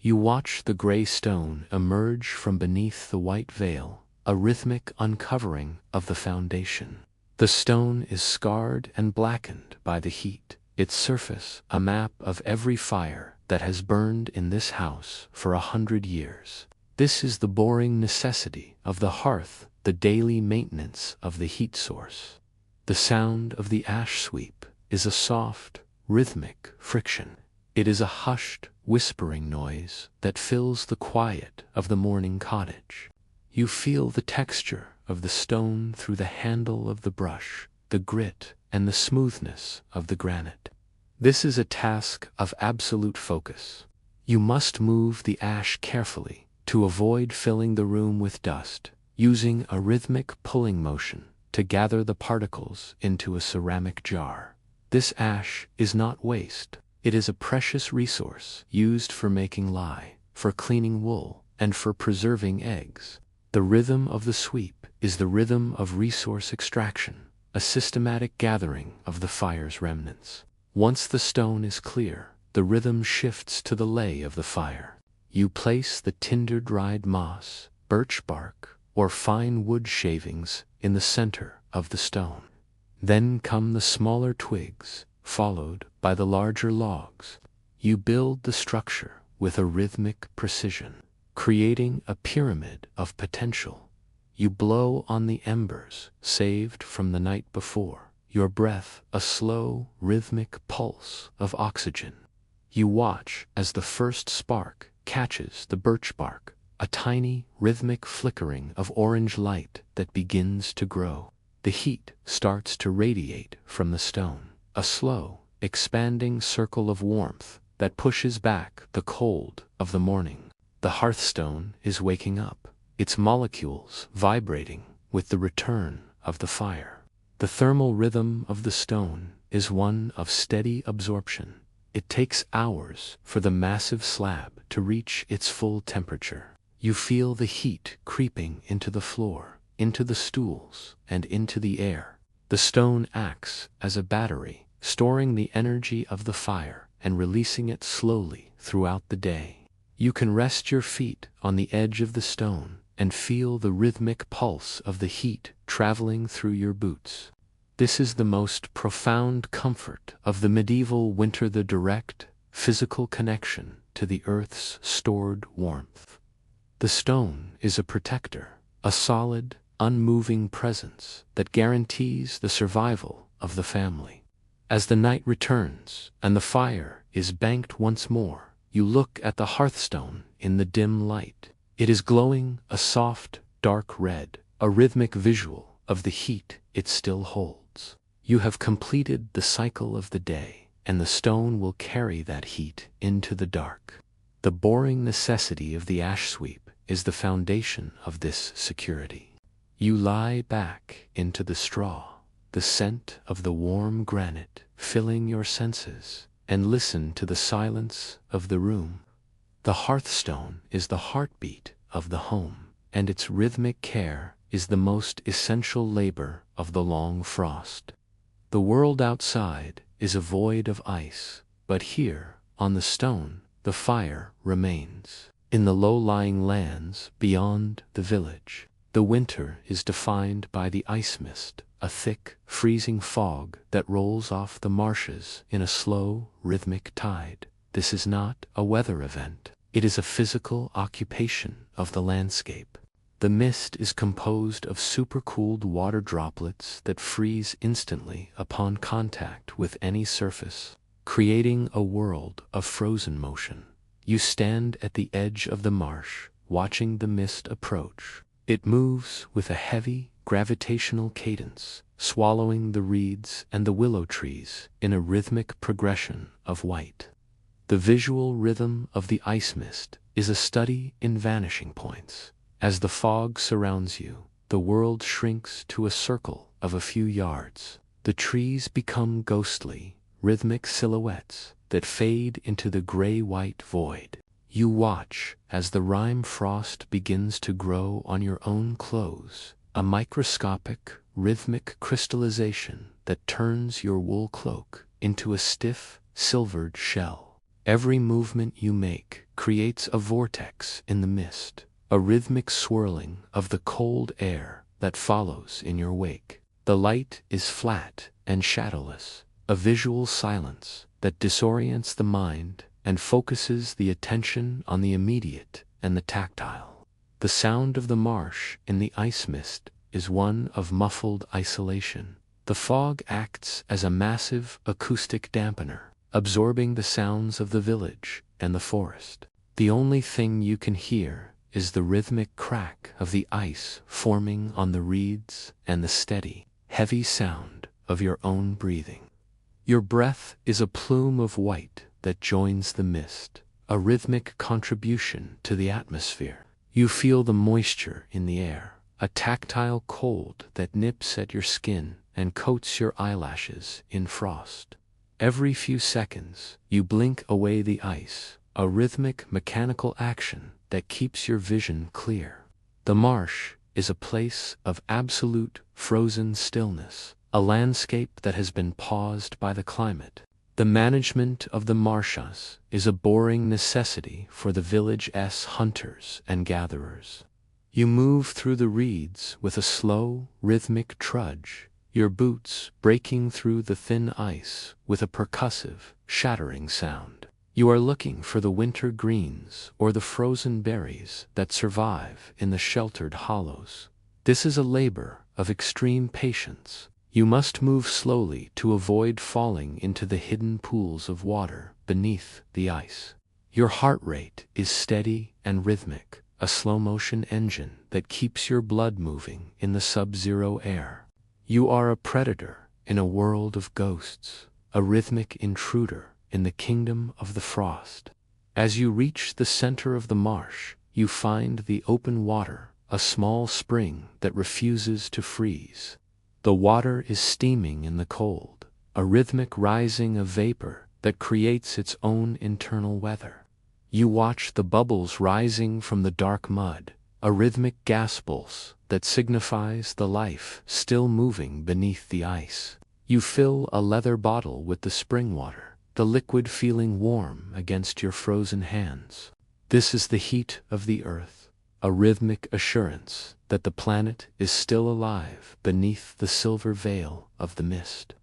You watch the gray stone emerge from beneath the white veil, a rhythmic uncovering of the foundation. The stone is scarred and blackened by the heat, its surface a map of every fire that has burned in this house for 100 years. This is the boring necessity of the hearth, the daily maintenance of the heat source. The sound of the ash sweep is a soft, rhythmic friction. It is a hushed, whispering noise that fills the quiet of the morning cottage. You feel the texture of the stone through the handle of the brush, the grit and the smoothness of the granite. This is a task of absolute focus. You must move the ash carefully to avoid filling the room with dust, using a rhythmic pulling motion to gather the particles into a ceramic jar. This ash is not waste. It is a precious resource used for making lye, for cleaning wool, and for preserving eggs. The rhythm of the sweep is the rhythm of resource extraction, a systematic gathering of the fire's remnants. Once the stone is clear, the rhythm shifts to the lay of the fire. You place the tinder-dried moss, birch bark, or fine wood shavings in the center of the stone. Then come the smaller twigs, followed by the larger logs. You build the structure with a rhythmic precision, creating a pyramid of potential. You blow on the embers saved from the night before, your breath a slow, rhythmic pulse of oxygen. You watch as the first spark catches the birch bark, a tiny, rhythmic flickering of orange light that begins to grow. The heat starts to radiate from the stone, a slow, expanding circle of warmth that pushes back the cold of the morning. The hearthstone is waking up, its molecules vibrating with the return of the fire. The thermal rhythm of the stone is one of steady absorption. It takes hours for the massive slab to reach its full temperature. You feel the heat creeping into the floor, into the stools, and into the air. The stone acts as a battery, storing the energy of the fire and releasing it slowly throughout the day. You can rest your feet on the edge of the stone and feel the rhythmic pulse of the heat traveling through your boots. This is the most profound comfort of the medieval winter, the direct, physical connection to the earth's stored warmth. The stone is a protector, a solid, unmoving presence that guarantees the survival of the family. As the night returns and the fire is banked once more, you look at the hearthstone in the dim light. It is glowing a soft, dark red, a rhythmic visual of the heat it still holds. You have completed the cycle of the day, and the stone will carry that heat into the dark. The boring necessity of the ash sweep is the foundation of this security. You lie back into the straw, the scent of the warm granite filling your senses, and listen to the silence of the room. The hearthstone is the heartbeat of the home, and its rhythmic care is the most essential labor of the long frost. The world outside is a void of ice, but here, on the stone, the fire remains. In the low-lying lands beyond the village, the winter is defined by the ice mist, a thick, freezing fog that rolls off the marshes in a slow, rhythmic tide. This is not a weather event. It is a physical occupation of the landscape. The mist is composed of supercooled water droplets that freeze instantly upon contact with any surface, creating a world of frozen motion. You stand at the edge of the marsh, watching the mist approach. It moves with a heavy, gravitational cadence, swallowing the reeds and the willow trees in a rhythmic progression of white. The visual rhythm of the ice mist is a study in vanishing points. As the fog surrounds you, the world shrinks to a circle of a few yards. The trees become ghostly, rhythmic silhouettes that fade into the gray-white void. You watch as the rime frost begins to grow on your own clothes, a microscopic, rhythmic crystallization that turns your wool cloak into a stiff, silvered shell. Every movement you make creates a vortex in the mist, a rhythmic swirling of the cold air that follows in your wake. The light is flat and shadowless, a visual silence that disorients the mind and focuses the attention on the immediate and the tactile. The sound of the marsh in the ice mist is one of muffled isolation. The fog acts as a massive acoustic dampener, absorbing the sounds of the village and the forest. The only thing you can hear is the rhythmic crack of the ice forming on the reeds and the steady, heavy sound of your own breathing. Your breath is a plume of white that joins the mist, a rhythmic contribution to the atmosphere. You feel the moisture in the air, a tactile cold that nips at your skin and coats your eyelashes in frost. Every few seconds, you blink away the ice, a rhythmic mechanical action that keeps your vision clear. The marsh is a place of absolute frozen stillness, a landscape that has been paused by the climate. The management of the marshes is a boring necessity for the village's hunters and gatherers. You move through the reeds with a slow, rhythmic trudge, your boots breaking through the thin ice with a percussive, shattering sound. You are looking for the winter greens or the frozen berries that survive in the sheltered hollows. This is a labor of extreme patience. You must move slowly to avoid falling into the hidden pools of water beneath the ice. Your heart rate is steady and rhythmic, a slow-motion engine that keeps your blood moving in the sub-zero air. You are a predator in a world of ghosts, a rhythmic intruder in the kingdom of the frost. As you reach the center of the marsh, you find the open water, a small spring that refuses to freeze. The water is steaming in the cold, a rhythmic rising of vapor that creates its own internal weather. You watch the bubbles rising from the dark mud, a rhythmic gas pulse that signifies the life still moving beneath the ice. You fill a leather bottle with the spring water, the liquid feeling warm against your frozen hands. This is the heat of the earth, a rhythmic assurance that the planet is still alive beneath the silver veil of the mist.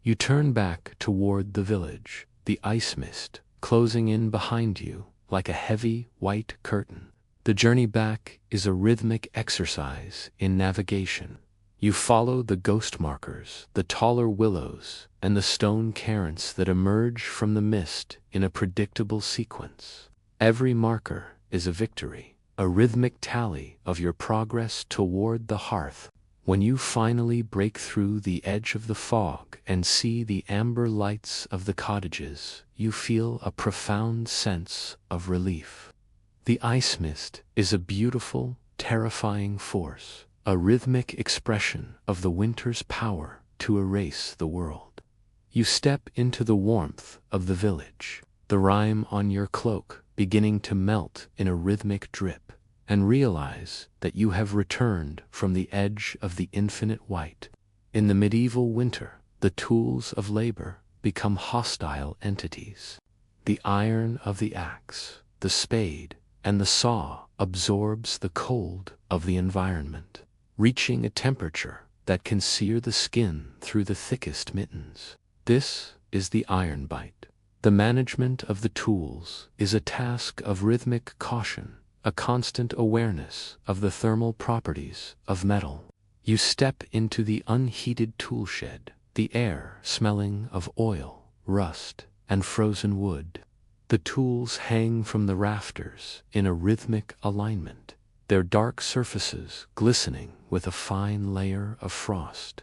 You turn back toward the village, the ice mist closing in behind you like a heavy white curtain. The journey back is a rhythmic exercise in navigation. You follow the ghost markers, the taller willows, and the stone cairns that emerge from the mist in a predictable sequence. Every marker is a victory, a rhythmic tally of your progress toward the hearth. When you finally break through the edge of the fog and see the amber lights of the cottages, you feel a profound sense of relief. The ice mist is a beautiful, terrifying force, a rhythmic expression of the winter's power to erase the world. You step into the warmth of the village, the rime on your cloak beginning to melt in a rhythmic drip, and realize that you have returned from the edge of the infinite white. In the medieval winter, the tools of labor become hostile entities. The iron of the axe, the spade, and the saw absorbs the cold of the environment, reaching a temperature that can sear the skin through the thickest mittens. This is the iron bite. The management of the tools is a task of rhythmic caution, a constant awareness of the thermal properties of metal. You step into the unheated tool shed, the air smelling of oil, rust, and frozen wood. The tools hang from the rafters in a rhythmic alignment, their dark surfaces glistening with a fine layer of frost.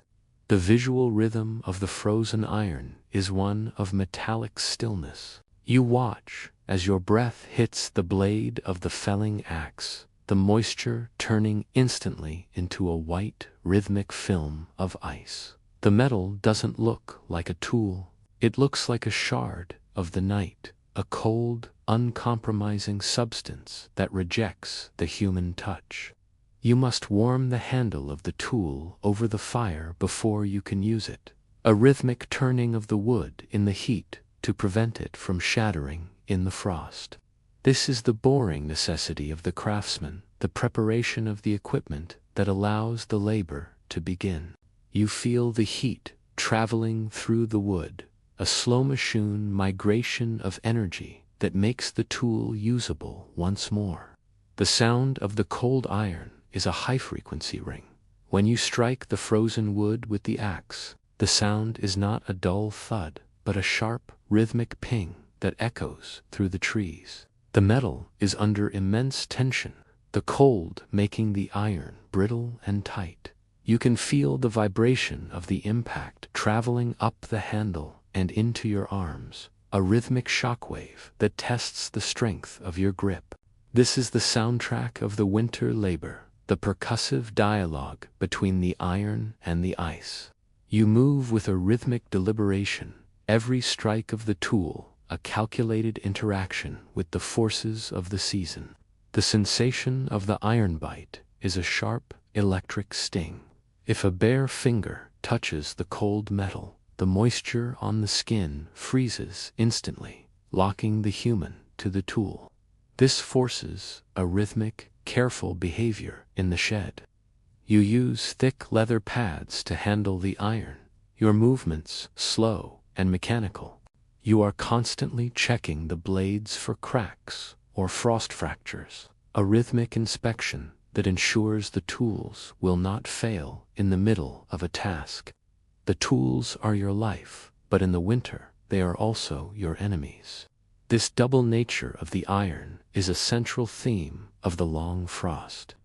The visual rhythm of the frozen iron is one of metallic stillness. You watch as your breath hits the blade of the felling axe, the moisture turning instantly into a white, rhythmic film of ice. The metal doesn't look like a tool. It looks like a shard of the night, a cold, uncompromising substance that rejects the human touch. You must warm the handle of the tool over the fire before you can use it, a rhythmic turning of the wood in the heat to prevent it from shattering in the frost. This is the boring necessity of the craftsman, the preparation of the equipment that allows the labor to begin. You feel the heat traveling through the wood, a slow motion migration of energy that makes the tool usable once more. The sound of the cold iron is a high-frequency ring. When you strike the frozen wood with the axe, the sound is not a dull thud, but a sharp, rhythmic ping that echoes through the trees. The metal is under immense tension, the cold making the iron brittle and tight. You can feel the vibration of the impact traveling up the handle and into your arms, a rhythmic shockwave that tests the strength of your grip. This is the soundtrack of the winter labor, the percussive dialogue between the iron and the ice. You move with a rhythmic deliberation, every strike of the tool a calculated interaction with the forces of the season. The sensation of the iron bite is a sharp, electric sting. If a bare finger touches the cold metal, the moisture on the skin freezes instantly, locking the human to the tool. This forces a rhythmic, careful behavior in the shed. You use thick leather pads to handle the iron, your movements slow and mechanical. You are constantly checking the blades for cracks or frost fractures, a rhythmic inspection that ensures the tools will not fail in the middle of a task. The tools are your life, but in the winter they are also your enemies. This double nature of the iron is a central theme of the long frost.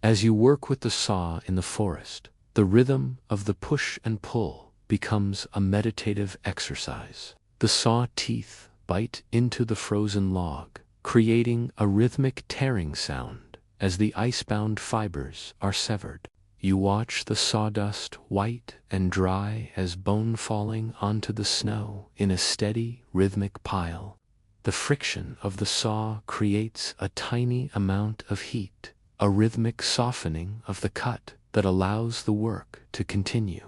As you work with the saw in the forest, the rhythm of the push and pull becomes a meditative exercise. The saw teeth bite into the frozen log, creating a rhythmic tearing sound as the icebound fibers are severed. You watch the sawdust white and dry as bone falling onto the snow in a steady, rhythmic pile. The friction of the saw creates a tiny amount of heat, a rhythmic softening of the cut that allows the work to continue.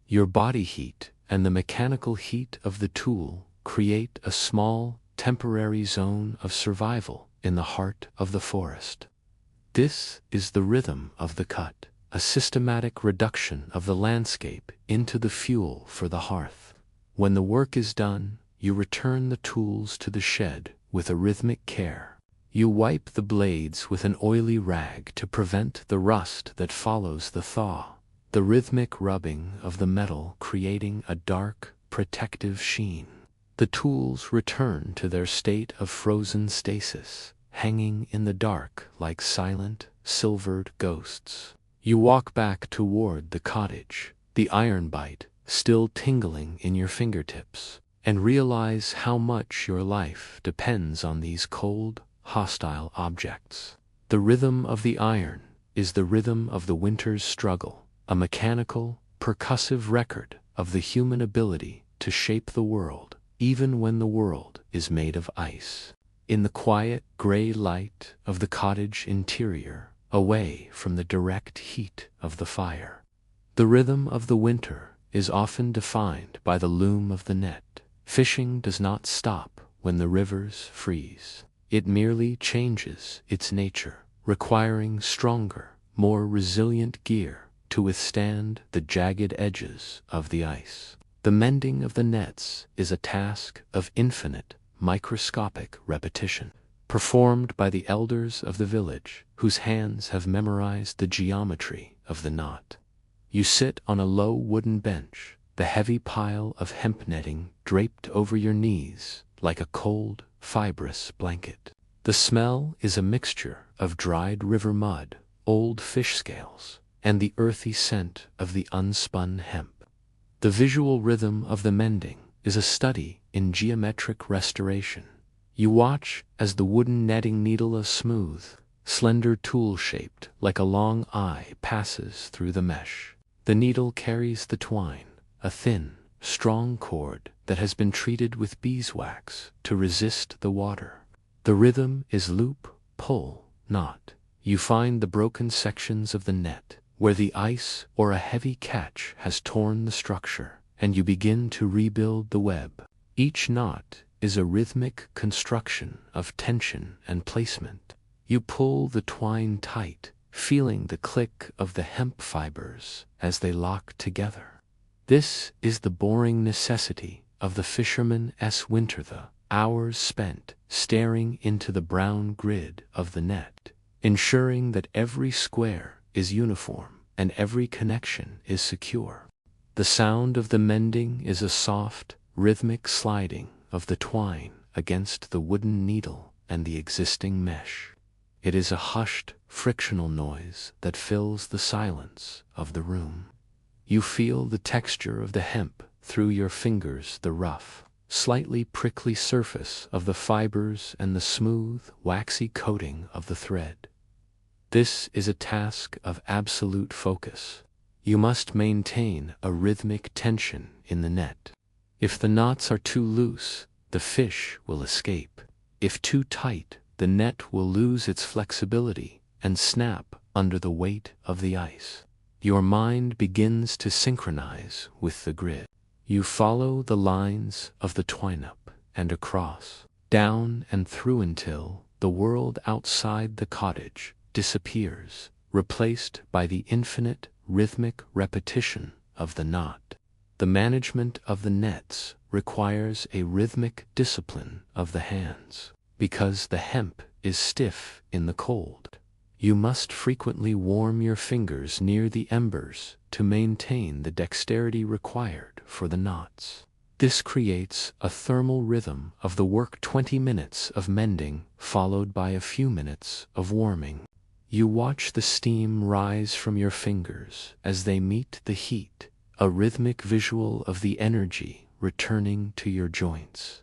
Your body heat and the mechanical heat of the tool create a small, temporary zone of survival in the heart of the forest. This is the rhythm of the cut, a systematic reduction of the landscape into the fuel for the hearth. When the work is done, you return the tools to the shed with a rhythmic care. You wipe the blades with an oily rag to prevent the rust that follows the thaw, the rhythmic rubbing of the metal creating a dark, protective sheen. The tools return to their state of frozen stasis, hanging in the dark like silent, silvered ghosts. You walk back toward the cottage, the iron bite still tingling in your fingertips, and realize how much your life depends on these cold, hostile objects. The rhythm of the iron is the rhythm of the winter's struggle, a mechanical, percussive record of the human ability to shape the world, even when the world is made of ice. In the quiet, gray light of the cottage interior, away from the direct heat of the fire, the rhythm of the winter is often defined by the loom of the net. Fishing does not stop when the rivers freeze. It merely changes its nature, requiring stronger, more resilient gear to withstand the jagged edges of the ice. The mending of the nets is a task of infinite, microscopic repetition, performed by the elders of the village, whose hands have memorized the geometry of the knot. You sit on a low wooden bench, the heavy pile of hemp netting draped over your knees like a cold, fibrous blanket. The smell is a mixture of dried river mud, old fish scales, and the earthy scent of the unspun hemp. The visual rhythm of the mending is a study in geometric restoration. You watch as the wooden netting needle, a smooth, slender tool shaped like a long eye, passes through the mesh. The needle carries the twine, a thin, strong cord that has been treated with beeswax to resist the water. The rhythm is loop, pull, knot. You find the broken sections of the net, where the ice or a heavy catch has torn the structure, and you begin to rebuild the web. Each knot is a rhythmic construction of tension and placement. You pull the twine tight, feeling the click of the hemp fibers as they lock together. This is the boring necessity of the fisherman's winter, the hours spent staring into the brown grid of the net, ensuring that every square is uniform and every connection is secure. The sound of the mending is a soft, rhythmic sliding of the twine against the wooden needle and the existing mesh. It is a hushed, frictional noise that fills the silence of the room. You feel the texture of the hemp through your fingers, the rough, slightly prickly surface of the fibers and the smooth, waxy coating of the thread. This is a task of absolute focus. You must maintain a rhythmic tension in the net. If the knots are too loose, the fish will escape. If too tight, the net will lose its flexibility and snap under the weight of the ice. Your mind begins to synchronize with the grid. You follow the lines of the twine up and across, down and through until the world outside the cottage disappears, replaced by the infinite rhythmic repetition of the knot. The management of the nets requires a rhythmic discipline of the hands. Because the hemp is stiff in the cold, you must frequently warm your fingers near the embers to maintain the dexterity required for the knots. This creates a thermal rhythm of the work. 20 minutes of mending followed by a few minutes of warming. You watch the steam rise from your fingers as they meet the heat, a rhythmic visual of the energy returning to your joints.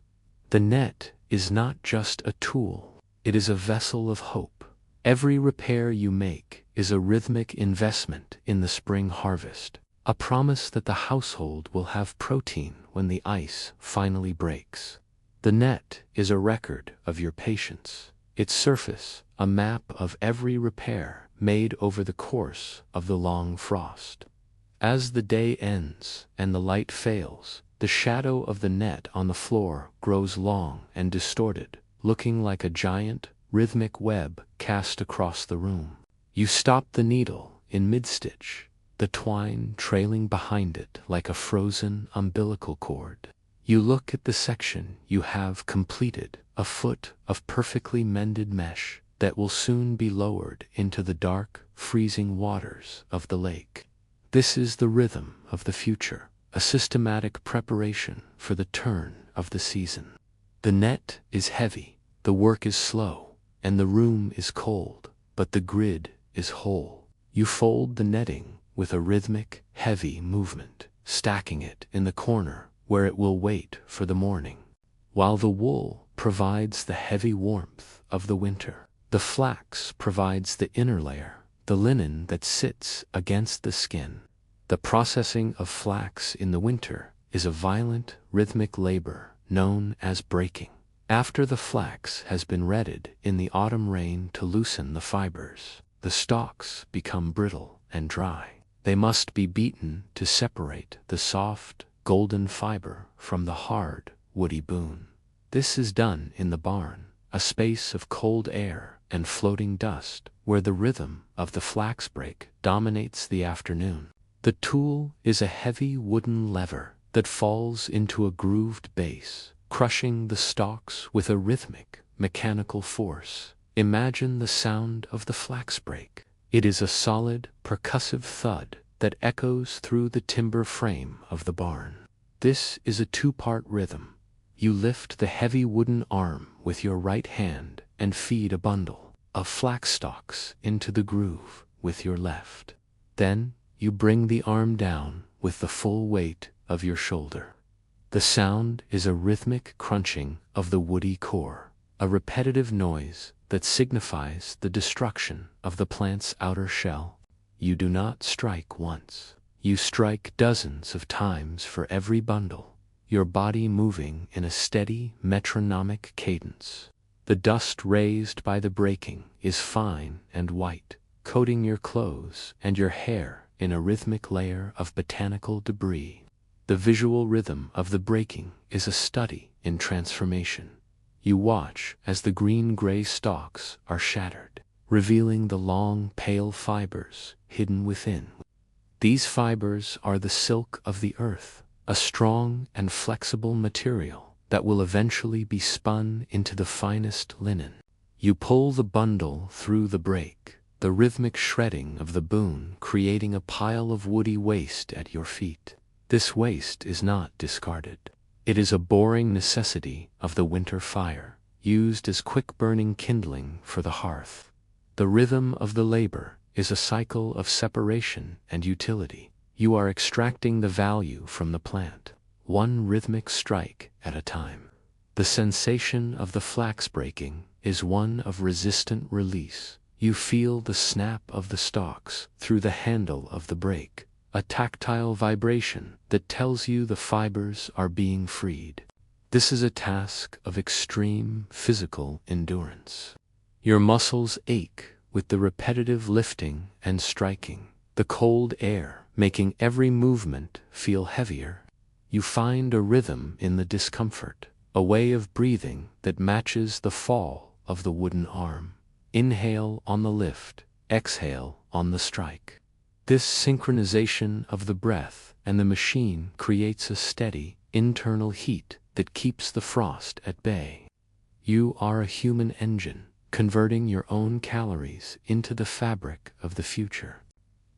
The net is not just a tool, it is a vessel of hope. Every repair you make is a rhythmic investment in the spring harvest, a promise that the household will have protein when the ice finally breaks. The net is a record of your patience, its surface a map of every repair made over the course of the long frost. As the day ends and the light fails, the shadow of the net on the floor grows long and distorted, looking like a giant, rhythmic web cast across the room. You stop the needle in mid-stitch, the twine trailing behind it like a frozen umbilical cord. You look at the section you have completed, a foot of perfectly mended mesh that will soon be lowered into the dark, freezing waters of the lake. This is the rhythm of the future, a systematic preparation for the turn of the season. The net is heavy, the work is slow, and the room is cold, but the grid is whole. You fold the netting with a rhythmic, heavy movement, stacking it in the corner where it will wait for the morning. While the wool provides the heavy warmth of the winter, the flax provides the inner layer, the linen that sits against the skin. The processing of flax in the winter is a violent, rhythmic labor known as breaking. After the flax has been redded in the autumn rain to loosen the fibers, the stalks become brittle and dry. They must be beaten to separate the soft, golden fiber from the hard, woody boon. This is done in the barn, a space of cold air and floating dust where the rhythm of the flax break dominates the afternoon. The tool is a heavy wooden lever that falls into a grooved base, crushing the stalks with a rhythmic, mechanical force. Imagine the sound of the flax break. It is a solid, percussive thud that echoes through the timber frame of the barn. This is a two-part rhythm. You lift the heavy wooden arm with your right hand and feed a bundle of flax stalks into the groove with your left. Then, you bring the arm down with the full weight of your shoulder. The sound is a rhythmic crunching of the woody core, a repetitive noise that signifies the destruction of the plant's outer shell. You do not strike once. You strike dozens of times for every bundle, your body moving in a steady, metronomic cadence. The dust raised by the breaking is fine and white, coating your clothes and your hair in a rhythmic layer of botanical debris. The visual rhythm of the breaking is a study in transformation. You watch as the green-gray stalks are shattered, revealing the long, pale fibers hidden within. These fibers are the silk of the earth, a strong and flexible material that will eventually be spun into the finest linen. You pull the bundle through the break, the rhythmic shredding of the boon creating a pile of woody waste at your feet. This waste is not discarded. It is a boring necessity of the winter fire, used as quick-burning kindling for the hearth. The rhythm of the labor is a cycle of separation and utility. You are extracting the value from the plant, one rhythmic strike at a time. The sensation of the flax breaking is one of resistant release. You feel the snap of the stalks through the handle of the break, a tactile vibration that tells you the fibers are being freed. This is a task of extreme physical endurance. Your muscles ache with the repetitive lifting and striking, the cold air making every movement feel heavier. You find a rhythm in the discomfort, a way of breathing that matches the fall of the wooden arm. Inhale on the lift, exhale on the strike. This synchronization of the breath and the machine creates a steady, internal heat that keeps the frost at bay. You are a human engine, converting your own calories into the fabric of the future.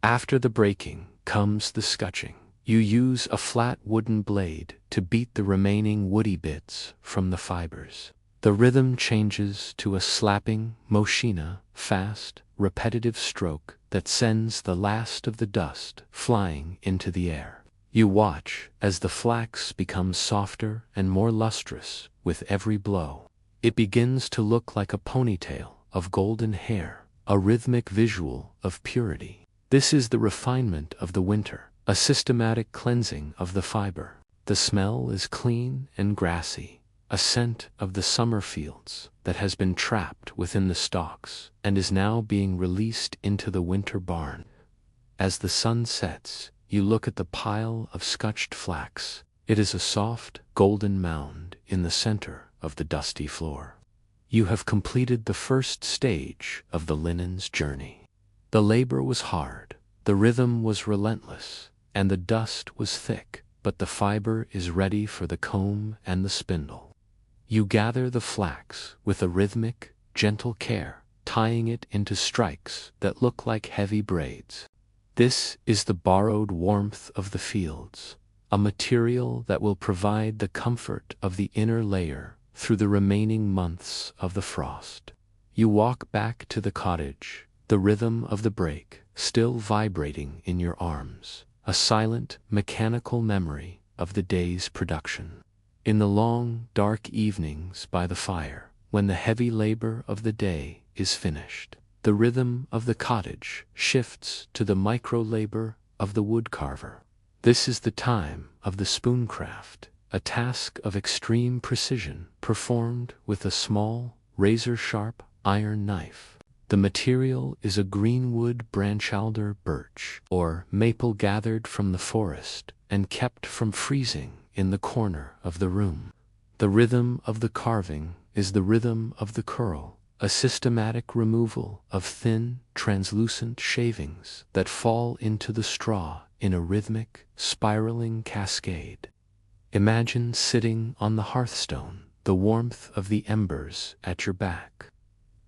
After the breaking comes the scutching. You use a flat wooden blade to beat the remaining woody bits from the fibers. The rhythm changes to a slapping moshina, fast, repetitive stroke that sends the last of the dust flying into the air. You watch as the flax becomes softer and more lustrous with every blow. It begins to look like a ponytail of golden hair, a rhythmic visual of purity. This is the refinement of the winter, a systematic cleansing of the fiber. The smell is clean and grassy, a scent of the summer fields that has been trapped within the stalks and is now being released into the winter barn. As the sun sets, you look at the pile of scutched flax. It is a soft, golden mound in the center of the dusty floor. You have completed the first stage of the linen's journey. The labor was hard, the rhythm was relentless, and the dust was thick, but the fiber is ready for the comb and the spindle. You gather the flax with a rhythmic, gentle care, tying it into strikes that look like heavy braids. This is the borrowed warmth of the fields, a material that will provide the comfort of the inner layer through the remaining months of the frost. You walk back to the cottage, the rhythm of the break still vibrating in your arms, a silent, mechanical memory of the day's production. In the long, dark evenings by the fire, when the heavy labor of the day is finished, the rhythm of the cottage shifts to the micro-labor of the woodcarver. This is the time of the spooncraft, a task of extreme precision performed with a small, razor-sharp iron knife. The material is a greenwood branchalder birch or maple gathered from the forest and kept from freezing in the corner of the room. The rhythm of the carving is the rhythm of the curl, a systematic removal of thin, translucent shavings that fall into the straw in a rhythmic, spiraling cascade. Imagine sitting on the hearthstone, the warmth of the embers at your back.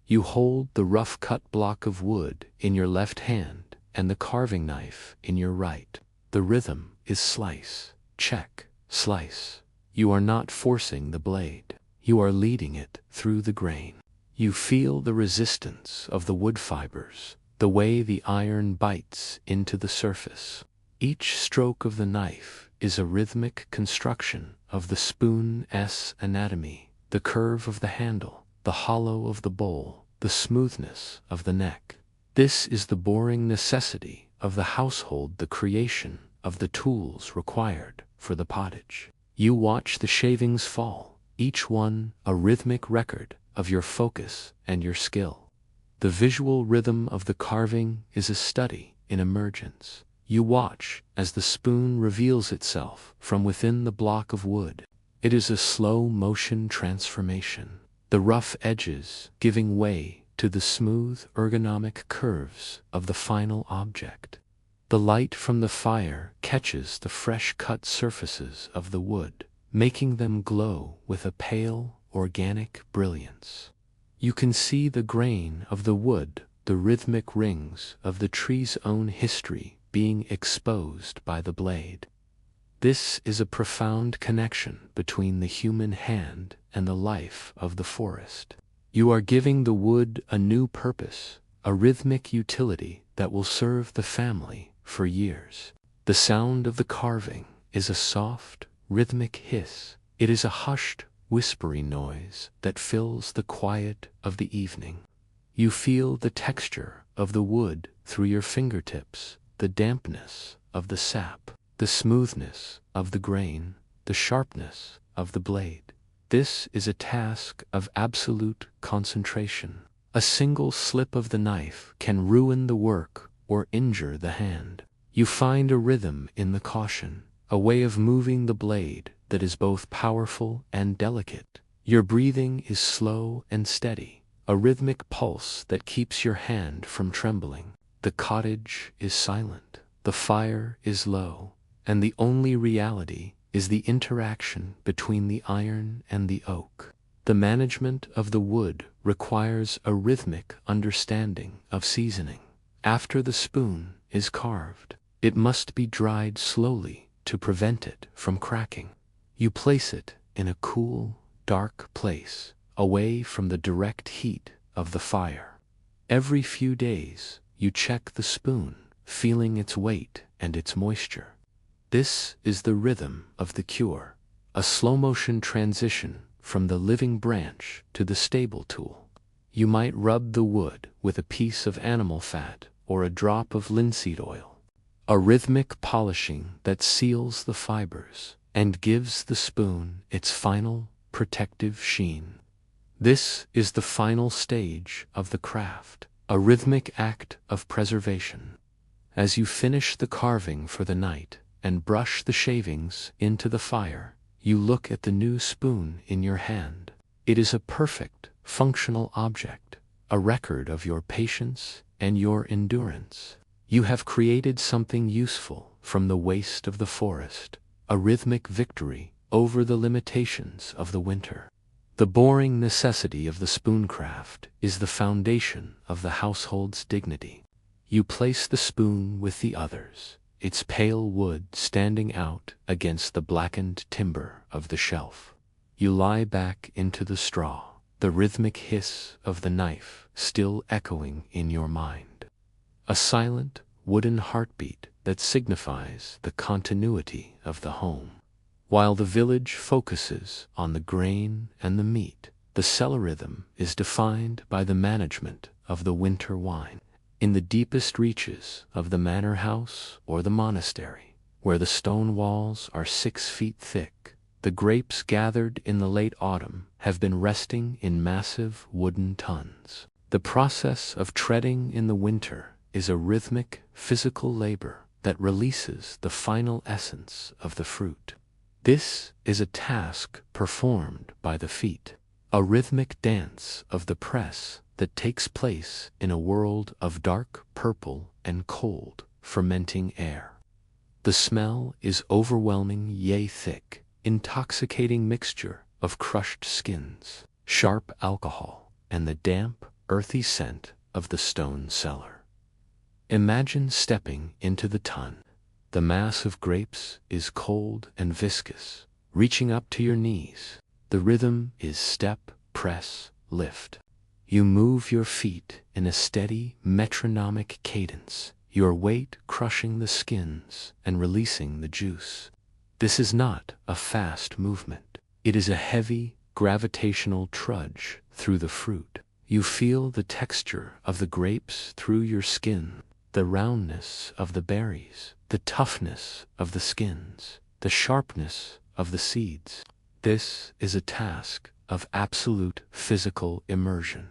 You hold the rough-cut block of wood in your left hand and the carving knife in your right. The rhythm is slice, check, slice. You are not forcing the blade. You are leading it through the grain. You feel the resistance of the wood fibers, the way the iron bites into the surface. Each stroke of the knife is a rhythmic construction of the spoon's anatomy, the curve of the handle, the hollow of the bowl, the smoothness of the neck. This is the boring necessity of the household, the creation of the tools required for the pottage. You watch the shavings fall, each one a rhythmic record of your focus and your skill. The visual rhythm of the carving is a study in emergence. You watch as the spoon reveals itself from within the block of wood. It is a slow-motion transformation, the rough edges giving way to the smooth, ergonomic curves of the final object. The light from the fire catches the fresh-cut surfaces of the wood, making them glow with a pale, organic brilliance. You can see the grain of the wood, the rhythmic rings of the tree's own history being exposed by the blade. This is a profound connection between the human hand and the life of the forest. You are giving the wood a new purpose, a rhythmic utility that will serve the family for years. The sound of the carving is a soft, rhythmic hiss. It is a hushed, whispery noise that fills the quiet of the evening. You feel the texture of the wood through your fingertips, the dampness of the sap, the smoothness of the grain, the sharpness of the blade. This is a task of absolute concentration. A single slip of the knife can ruin the work or injure the hand. You find a rhythm in the caution, a way of moving the blade that is both powerful and delicate. Your breathing is slow and steady, a rhythmic pulse that keeps your hand from trembling. The cottage is silent, the fire is low, and the only reality is the interaction between the iron and the oak. The management of the wood requires a rhythmic understanding of seasoning. After the spoon is carved, it must be dried slowly to prevent it from cracking. You place it in a cool, dark place, away from the direct heat of the fire. Every few days, you check the spoon, feeling its weight and its moisture. This is the rhythm of the cure, a slow-motion transition from the living branch to the stable tool. You might rub the wood with a piece of animal fat or a drop of linseed oil, a rhythmic polishing that seals the fibers and gives the spoon its final protective sheen. This is the final stage of the craft, a rhythmic act of preservation. As you finish the carving for the night and brush the shavings into the fire, you look at the new spoon in your hand. It is a perfect, functional object, a record of your patience and your endurance. You have created something useful from the waste of the forest, a rhythmic victory over the limitations of the winter. The boring necessity of the spooncraft is the foundation of the household's dignity. You place the spoon with the others, its pale wood standing out against the blackened timber of the shelf. You lie back into the straw, the rhythmic hiss of the knife still echoing in your mind. A silent, wooden heartbeat that signifies the continuity of the home. While the village focuses on the grain and the meat, the cellar rhythm is defined by the management of the winter wine. In the deepest reaches of the manor house or the monastery, where the stone walls are 6 feet thick, the grapes gathered in the late autumn have been resting in massive wooden tuns. The process of treading in the winter is a rhythmic, physical labor that releases the final essence of the fruit. This is a task performed by the feet, a rhythmic dance of the press that takes place in a world of dark purple and cold, fermenting air. The smell is overwhelming, yea thick, intoxicating mixture of crushed skins, sharp alcohol, and the damp, earthy scent of the stone cellar. Imagine stepping into the tun. The mass of grapes is cold and viscous, reaching up to your knees. The rhythm is step, press, lift. You move your feet in a steady, metronomic cadence, your weight crushing the skins and releasing the juice. This is not a fast movement. It is a heavy, gravitational trudge through the fruit. You feel the texture of the grapes through your skin, the roundness of the berries, the toughness of the skins, the sharpness of the seeds. This is a task of absolute physical immersion.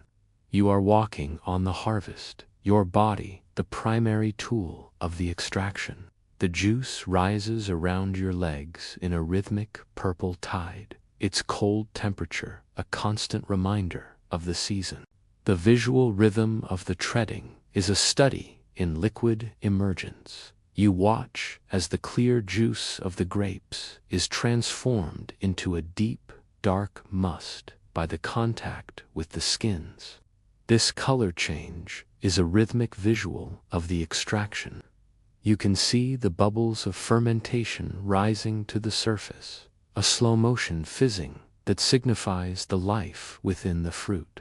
You are walking on the harvest, your body the primary tool of the extraction. The juice rises around your legs in a rhythmic purple tide, its cold temperature a constant reminder of the season. The visual rhythm of the treading is a study in liquid emergence. You watch as the clear juice of the grapes is transformed into a deep, dark must by the contact with the skins. This color change is a rhythmic visual of the extraction. You can see the bubbles of fermentation rising to the surface, a slow-motion fizzing that signifies the life within the fruit.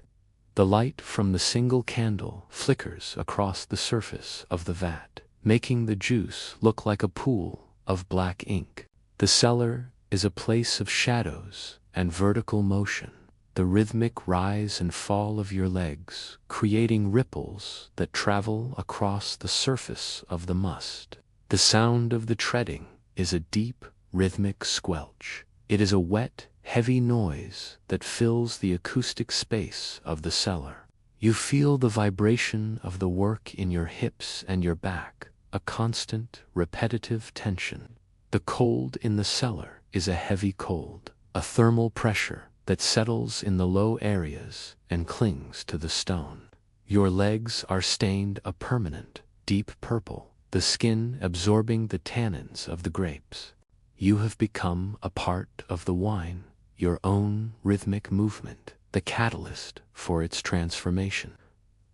The light from the single candle flickers across the surface of the vat, making the juice look like a pool of black ink. The cellar is a place of shadows and vertical motion, the rhythmic rise and fall of your legs, creating ripples that travel across the surface of the must. The sound of the treading is a deep, rhythmic squelch. It is a wet, heavy noise that fills the acoustic space of the cellar. You feel the vibration of the work in your hips and your back, a constant, repetitive tension. The cold in the cellar is a heavy cold, a thermal pressure that settles in the low areas and clings to the stone. Your legs are stained a permanent, deep purple, the skin absorbing the tannins of the grapes. You have become a part of the wine, your own rhythmic movement, the catalyst for its transformation.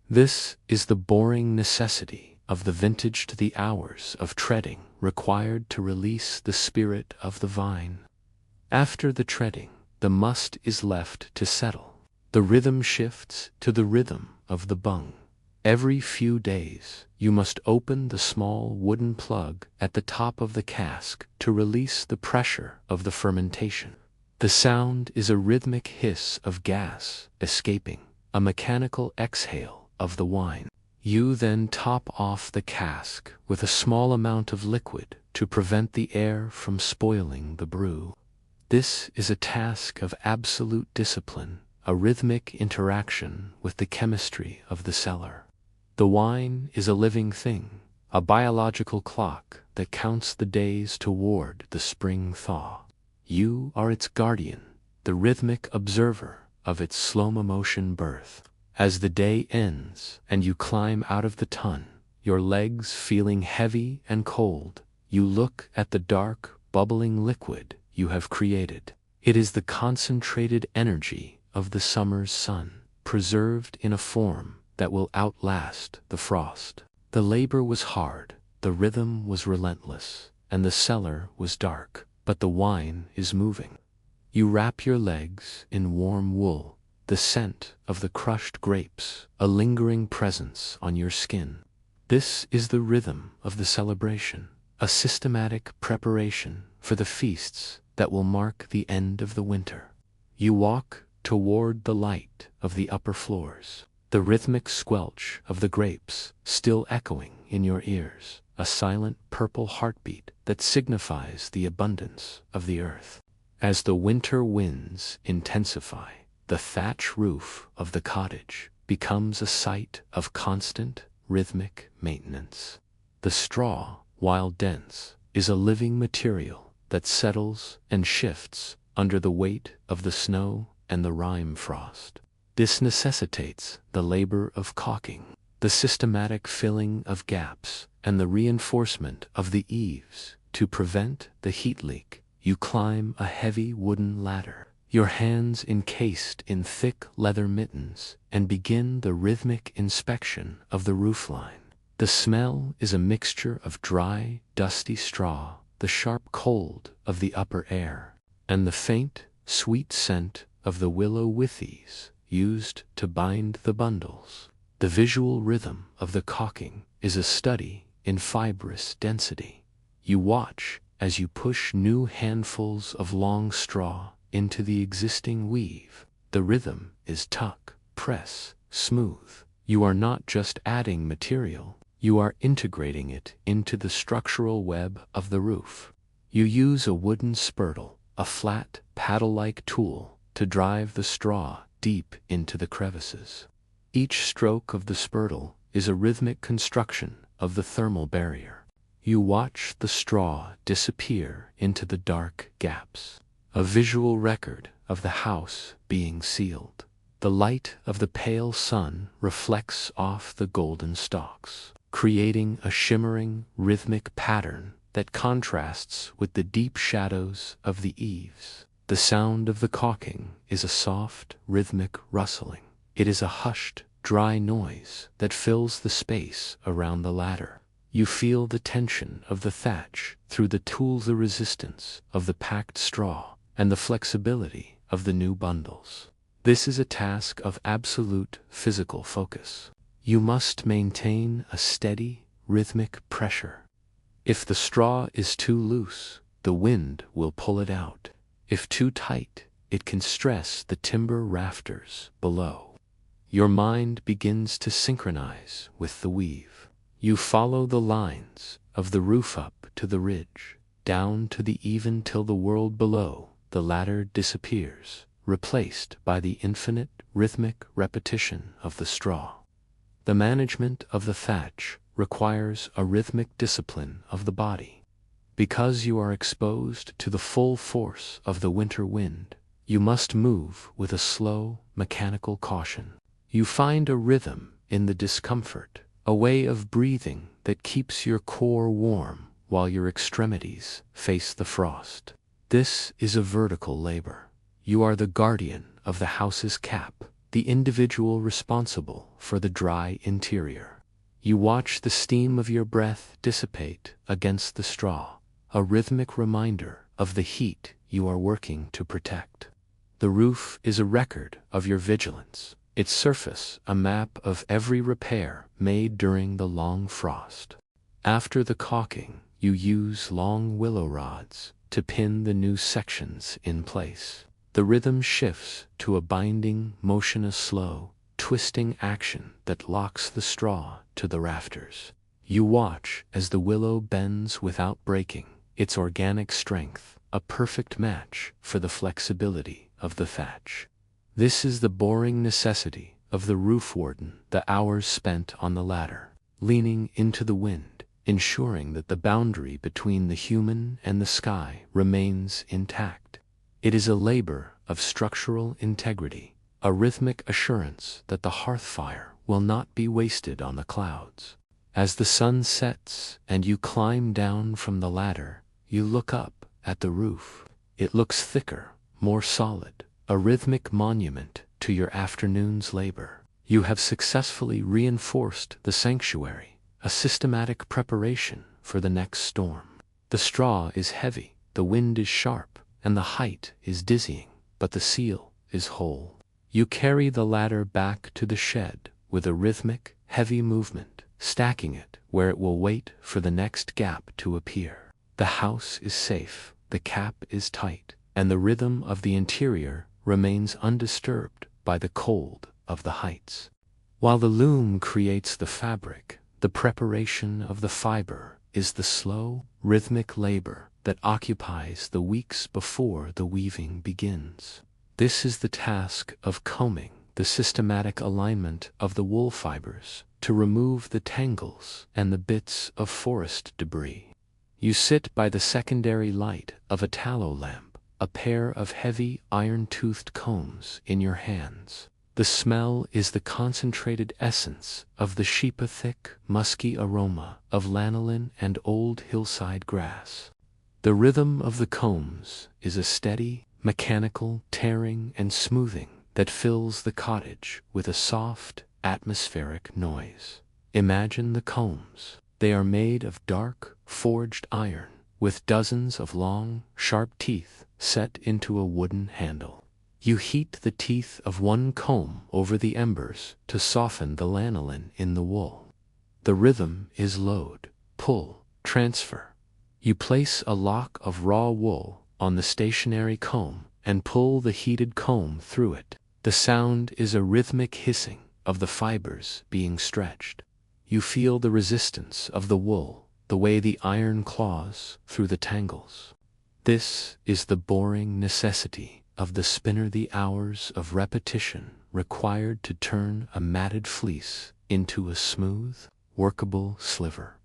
This is the boring necessity of the vintage, to the hours of treading required to release the spirit of the vine. After the treading, the must is left to settle. The rhythm shifts to the rhythm of the bung. Every few days, you must open the small wooden plug at the top of the cask to release the pressure of the fermentation. The sound is a rhythmic hiss of gas escaping, a mechanical exhale of the wine. You then top off the cask with a small amount of liquid to prevent the air from spoiling the brew. This is a task of absolute discipline, a rhythmic interaction with the chemistry of the cellar. The wine is a living thing, a biological clock that counts the days toward the spring thaw. You are its guardian, the rhythmic observer of its slow-motion birth. As the day ends and you climb out of the tun, your legs feeling heavy and cold, you look at the dark, bubbling liquid you have created. It is the concentrated energy of the summer's sun, preserved in a form that will outlast the frost. The labor was hard, the rhythm was relentless, and the cellar was dark, but the wine is moving. You wrap your legs in warm wool, the scent of the crushed grapes, a lingering presence on your skin. This is the rhythm of the celebration, a systematic preparation for the feasts that will mark the end of the winter. You walk toward the light of the upper floors, the rhythmic squelch of the grapes still echoing in your ears, a silent purple heartbeat that signifies the abundance of the earth. As the winter winds intensify, the thatch roof of the cottage becomes a site of constant, rhythmic maintenance. The straw, while dense, is a living material that settles and shifts under the weight of the snow and the rime frost. This necessitates the labor of caulking, the systematic filling of gaps, and the reinforcement of the eaves to prevent the heat leak. You climb a heavy wooden ladder, your hands encased in thick leather mittens, and begin the rhythmic inspection of the roofline. The smell is a mixture of dry, dusty straw, the sharp cold of the upper air, and the faint, sweet scent of the willow withies used to bind the bundles. The visual rhythm of the caulking is a study in fibrous density. You watch as you push new handfuls of long straw into the existing weave. The rhythm is tuck, press, smooth. You are not just adding material, you are integrating it into the structural web of the roof. You use a wooden spurtle, a flat, paddle-like tool, to drive the straw deep into the crevices. Each stroke of the spurtle is a rhythmic construction of the thermal barrier. You watch the straw disappear into the dark gaps, a visual record of the house being sealed. The light of the pale sun reflects off the golden stalks, creating a shimmering, rhythmic pattern that contrasts with the deep shadows of the eaves. The sound of the caulking is a soft, rhythmic rustling. It is a hushed, dry noise that fills the space around the ladder. You feel the tension of the thatch through the tools, the resistance of the packed straw, and the flexibility of the new bundles. This is a task of absolute physical focus. You must maintain a steady, rhythmic pressure. If the straw is too loose, the wind will pull it out. If too tight, it can stress the timber rafters below. Your mind begins to synchronize with the weave. You follow the lines of the roof up to the ridge, down to the even till the world below. The ladder disappears, replaced by the infinite rhythmic repetition of the straw. The management of the thatch requires a rhythmic discipline of the body. Because you are exposed to the full force of the winter wind, You must move with a slow, mechanical caution. You find a rhythm in the discomfort, a way of breathing that keeps your core warm while your extremities face the frost. This is a vertical labor. You are the guardian of the house's cap, the individual responsible for the dry interior. You watch the steam of your breath dissipate against the straw, a rhythmic reminder of the heat you are working to protect. The roof is a record of your vigilance, its surface a map of every repair made during the long frost. After the caulking, you use long willow rods to pin the new sections in place. The rhythm shifts to a binding motion, a slow, twisting action that locks the straw to the rafters. You watch as the willow bends without breaking, its organic strength a perfect match for the flexibility of the thatch. This is the boring necessity of the roof warden, the hours spent on the ladder, leaning into the wind, ensuring that the boundary between the human and the sky remains intact. It is a labor of structural integrity, a rhythmic assurance that the hearth fire will not be wasted on the clouds. As the sun sets and you climb down from the ladder, you look up at the roof. It looks thicker, more solid, a rhythmic monument to your afternoon's labor. You have successfully reinforced the sanctuary, a systematic preparation for the next storm. The straw is heavy, the wind is sharp, and the height is dizzying, but the seal is whole. You carry the ladder back to the shed with a rhythmic, heavy movement, stacking it where it will wait for the next gap to appear. The house is safe, the cap is tight, and the rhythm of the interior remains undisturbed by the cold of the heights. While the loom creates the fabric, the preparation of the fiber is the slow, rhythmic labor that occupies the weeks before the weaving begins. This is the task of combing, the systematic alignment of the wool fibers to remove the tangles and the bits of forest debris. You sit by the secondary light of a tallow lamp, a pair of heavy iron-toothed combs in your hands. The smell is the concentrated essence of the sheep, a thick, musky aroma of lanolin and old hillside grass. The rhythm of the combs is a steady, mechanical tearing and smoothing that fills the cottage with a soft, atmospheric noise. Imagine the combs. They are made of dark, forged iron, with dozens of long, sharp teeth set into a wooden handle. You heat the teeth of one comb over the embers to soften the lanolin in the wool. The rhythm is load, pull, transfer. You place a lock of raw wool on the stationary comb and pull the heated comb through it. The sound is a rhythmic hissing of the fibers being stretched. You feel the resistance of the wool, the way the iron claws through the tangles. This is the boring necessity of the spinner, the hours of repetition required to turn a matted fleece into a smooth, workable sliver.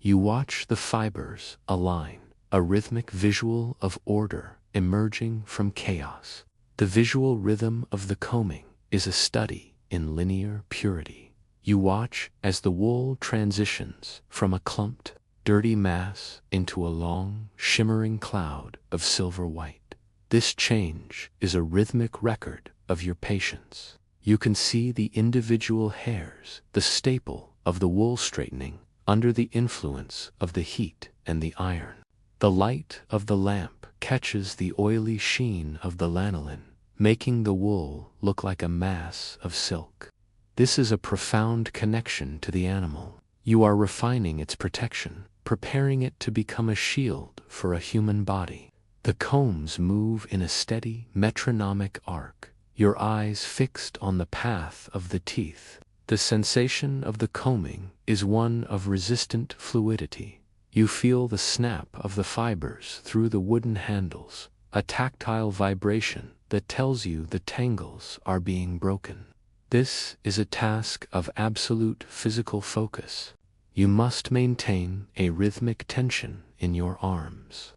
You watch the fibers align, a rhythmic visual of order emerging from chaos. The visual rhythm of the combing is a study in linear purity. You watch as the wool transitions from a clumped, dirty mass into a long, shimmering cloud of silver white. This change is a rhythmic record of your patience. You can see the individual hairs, the staple of the wool straightening, under the influence of the heat and the iron. The light of the lamp catches the oily sheen of the lanolin, making the wool look like a mass of silk. This is a profound connection to the animal. You are refining its protection, preparing it to become a shield for a human body. The combs move in a steady, metronomic arc, your eyes fixed on the path of the teeth. The sensation of the combing is one of resistant fluidity. You feel the snap of the fibers through the wooden handles, a tactile vibration that tells you the tangles are being broken. This is a task of absolute physical focus. You must maintain a rhythmic tension in your arms.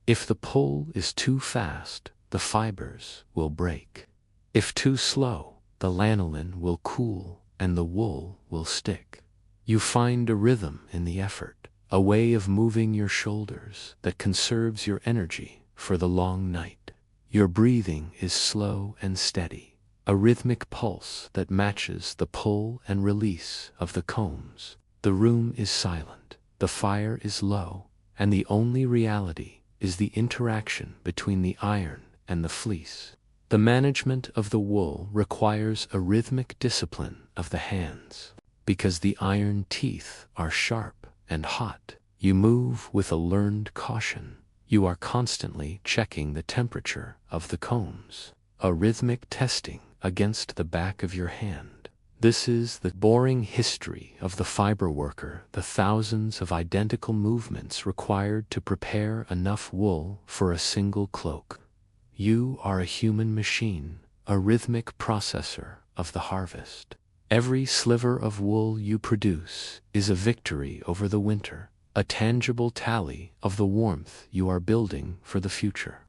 If the pull is too fast, the fibers will break. If too slow, the lanolin will cool and the wool will stick. You find a rhythm in the effort, a way of moving your shoulders that conserves your energy for the long night. Your breathing is slow and steady, a rhythmic pulse that matches the pull and release of the combs. The room is silent, the fire is low, and the only reality is the interaction between the iron and the fleece. The management of the wool requires a rhythmic discipline of the hands. Because the iron teeth are sharp and hot, you move with a learned caution. You are constantly checking the temperature of the combs, a rhythmic testing against the back of your hand. This is the boring history of the fiber worker, the thousands of identical movements required to prepare enough wool for a single cloak. You are a human machine, a rhythmic processor of the harvest. Every sliver of wool you produce is a victory over the winter, a tangible tally of the warmth you are building for the future.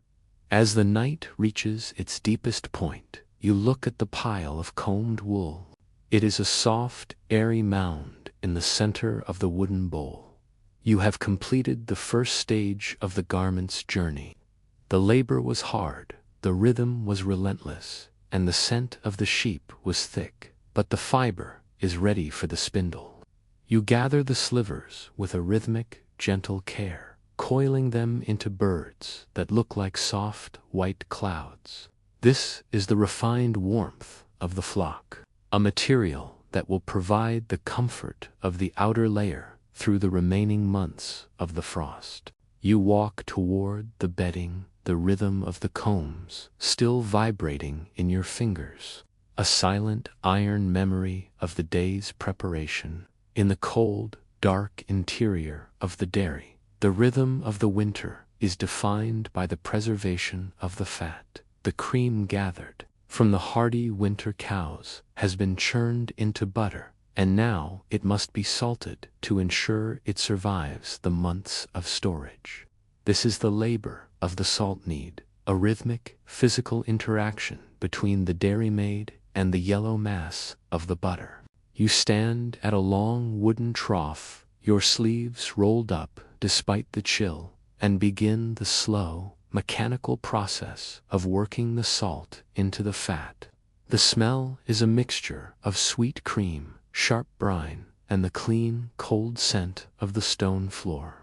As the night reaches its deepest point, you look at the pile of combed wool. It is a soft, airy mound in the center of the wooden bowl. You have completed the first stage of the garment's journey. The labor was hard, the rhythm was relentless, and the scent of the sheep was thick, but the fiber is ready for the spindle. You gather the slivers with a rhythmic, gentle care, coiling them into birds that look like soft, white clouds. This is the refined warmth of the flock, a material that will provide the comfort of the outer layer through the remaining months of the frost. You walk toward the bedding, the rhythm of the combs still vibrating in your fingers, a silent iron memory of the day's preparation. In the cold, dark interior of the dairy, the rhythm of the winter is defined by the preservation of the fat. The cream gathered from the hardy winter cows has been churned into butter, and now it must be salted to ensure it survives the months of storage. This is the labor of the salt knead, a rhythmic, physical interaction between the dairymaid and the yellow mass of the butter. You stand at a long wooden trough, your sleeves rolled up despite the chill, and begin the slow, mechanical process of working the salt into the fat. The smell is a mixture of sweet cream, sharp brine, and the clean, cold scent of the stone floor.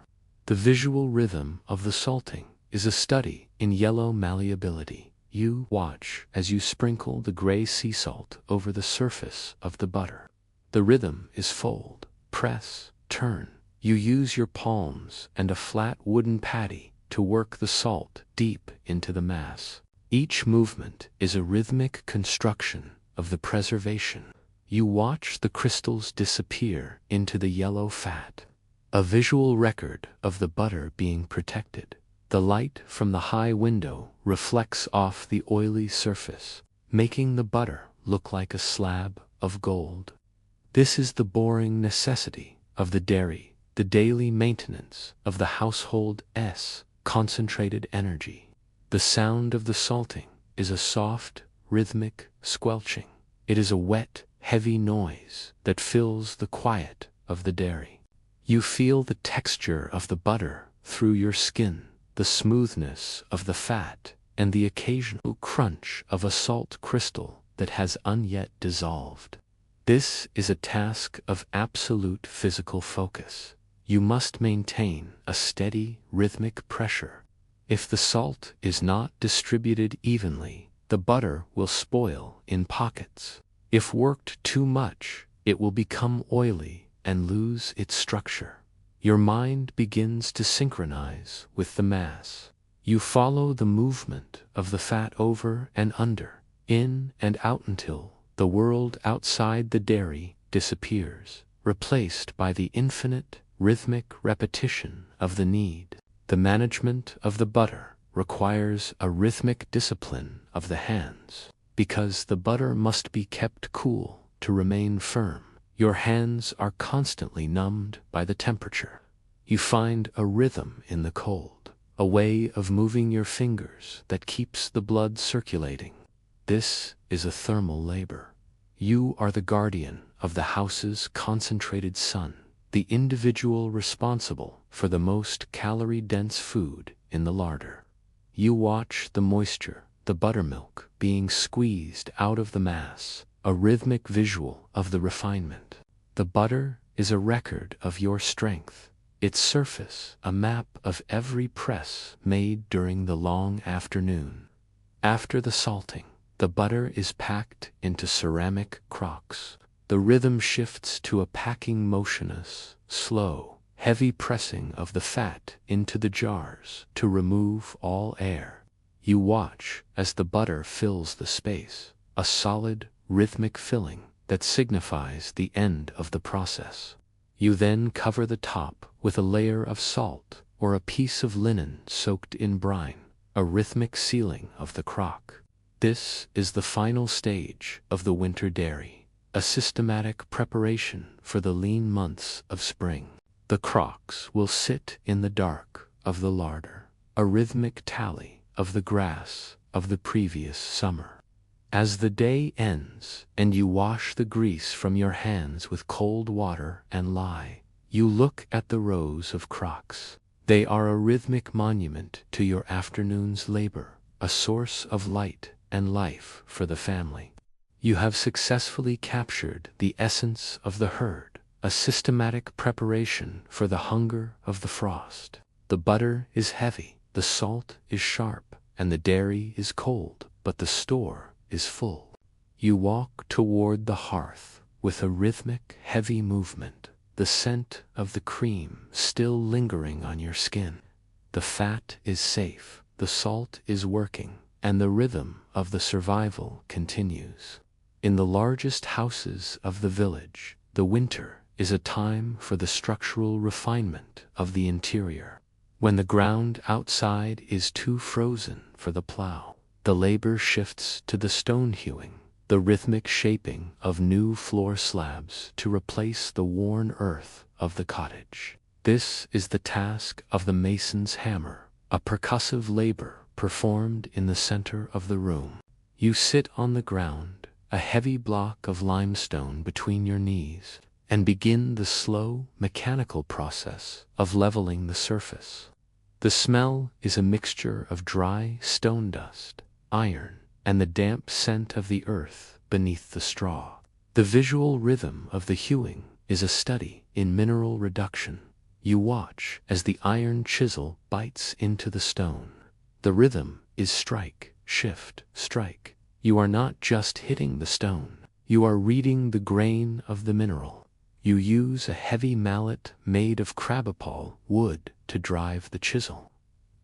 The visual rhythm of the salting is a study in yellow malleability. You watch as you sprinkle the gray sea salt over the surface of the butter. The rhythm is fold, press, turn. You use your palms and a flat wooden patty to work the salt deep into the mass. Each movement is a rhythmic construction of the preservation. You watch the crystals disappear into the yellow fat, a visual record of the butter being protected. The light from the high window reflects off the oily surface, making the butter look like a slab of gold. This is the boring necessity of the dairy, the daily maintenance of the household's concentrated energy. The sound of the salting is a soft, rhythmic squelching. It is a wet, heavy noise that fills the quiet of the dairy. You feel the texture of the butter through your skin, the smoothness of the fat, and the occasional crunch of a salt crystal that has unyet dissolved. This is a task of absolute physical focus. You must maintain a steady, rhythmic pressure. If the salt is not distributed evenly, the butter will spoil in pockets. If worked too much, it will become oily and lose its structure. Your mind begins to synchronize with the mass. You follow the movement of the fat over and under, in and out until the world outside the dairy disappears, replaced by the infinite, rhythmic repetition of the knead. The management of the butter requires a rhythmic discipline of the hands. Because the butter must be kept cool to remain firm, your hands are constantly numbed by the temperature. You find a rhythm in the cold, a way of moving your fingers that keeps the blood circulating. This is a thermal labor. You are the guardian of the house's concentrated sun, the individual responsible for the most calorie-dense food in the larder. You watch the moisture, the buttermilk, being squeezed out of the mass, a rhythmic visual of the refinement. The butter is a record of your strength, its surface a map of every press made during the long afternoon. After the salting, the butter is packed into ceramic crocks. The rhythm shifts to a packing motionless, slow, heavy pressing of the fat into the jars to remove all air. You watch as the butter fills the space, a solid, rhythmic filling that signifies the end of the process. You then cover the top with a layer of salt or a piece of linen soaked in brine, a rhythmic sealing of the crock. This is the final stage of the winter dairy, a systematic preparation for the lean months of spring. The crocks will sit in the dark of the larder, a rhythmic tally of the grass of the previous summer. As the day ends and you wash the grease from your hands with cold water and lye, you look at the rows of crocks. They are a rhythmic monument to your afternoon's labor, a source of light and life for the family. You have successfully captured the essence of the herd, a systematic preparation for the hunger of the frost. The butter is heavy, the salt is sharp, and the dairy is cold, but the store is full. You walk toward the hearth with a rhythmic, heavy movement, the scent of the cream still lingering on your skin. The fat is safe, the salt is working, and the rhythm of the survival continues. In the largest houses of the village, the winter is a time for the structural refinement of the interior. When the ground outside is too frozen for the plow, the labor shifts to the stone hewing, the rhythmic shaping of new floor slabs to replace the worn earth of the cottage. This is the task of the mason's hammer, a percussive labor performed in the center of the room. You sit on the ground, a heavy block of limestone between your knees, and begin the slow, mechanical process of leveling the surface. The smell is a mixture of dry stone dust, iron, and the damp scent of the earth beneath the straw. The visual rhythm of the hewing is a study in mineral reduction. You watch as the iron chisel bites into the stone. The rhythm is strike, shift, strike. You are not just hitting the stone. You are reading the grain of the mineral. You use a heavy mallet made of crabapple wood to drive the chisel.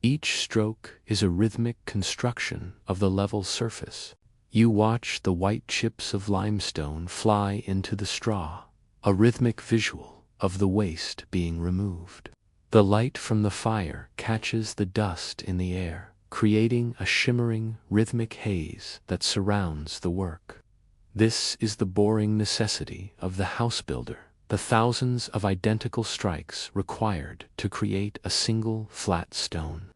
Each stroke is a rhythmic construction of the level surface. You watch the white chips of limestone fly into the straw, a rhythmic visual of the waste being removed. The light from the fire catches the dust in the air, creating a shimmering, rhythmic haze that surrounds the work. This is the boring necessity of the house builder, the thousands of identical strikes required to create a single flat stone.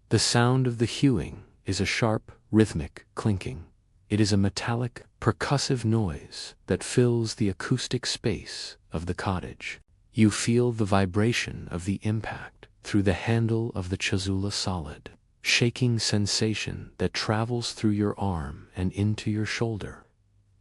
The sound of the hewing is a sharp, rhythmic clinking. It is a metallic, percussive noise that fills the acoustic space of the cottage. You feel the vibration of the impact through the handle of the chisel, solid, shaking sensation that travels through your arm and into your shoulder.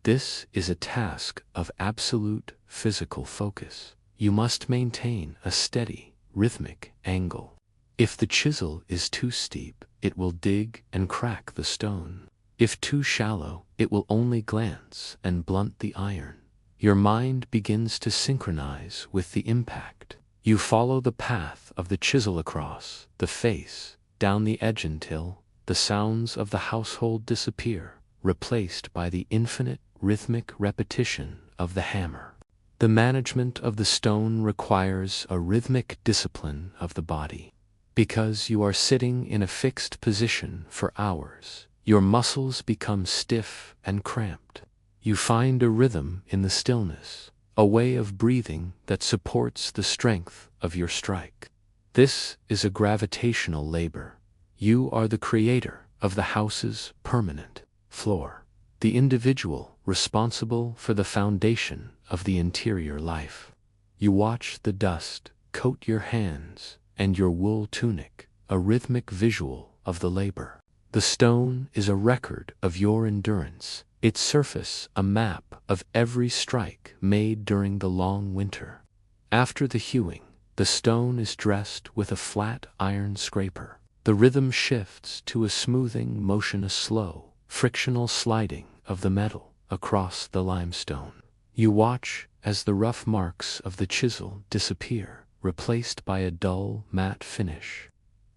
This is a task of absolute physical focus. You must maintain a steady, rhythmic angle. If the chisel is too steep, it will dig and crack the stone. If too shallow, it will only glance and blunt the iron. Your mind begins to synchronize with the impact. You follow the path of the chisel across the face, down the edge until the sounds of the household disappear, replaced by the infinite rhythmic repetition of the hammer. The management of the stone requires a rhythmic discipline of the body. Because you are sitting in a fixed position for hours, your muscles become stiff and cramped. You find a rhythm in the stillness, a way of breathing that supports the strength of your strike. This is a gravitational labor. You are the creator of the house's permanent floor, the individual responsible for the foundation of the interior life. You watch the dust coat your hands and your wool tunic, a rhythmic visual of the labor. The stone is a record of your endurance, its surface a map of every strike made during the long winter. After the hewing, the stone is dressed with a flat iron scraper. The rhythm shifts to a smoothing motion, a slow, frictional sliding of the metal across the limestone. You watch as the rough marks of the chisel disappear, replaced by a dull, matte finish.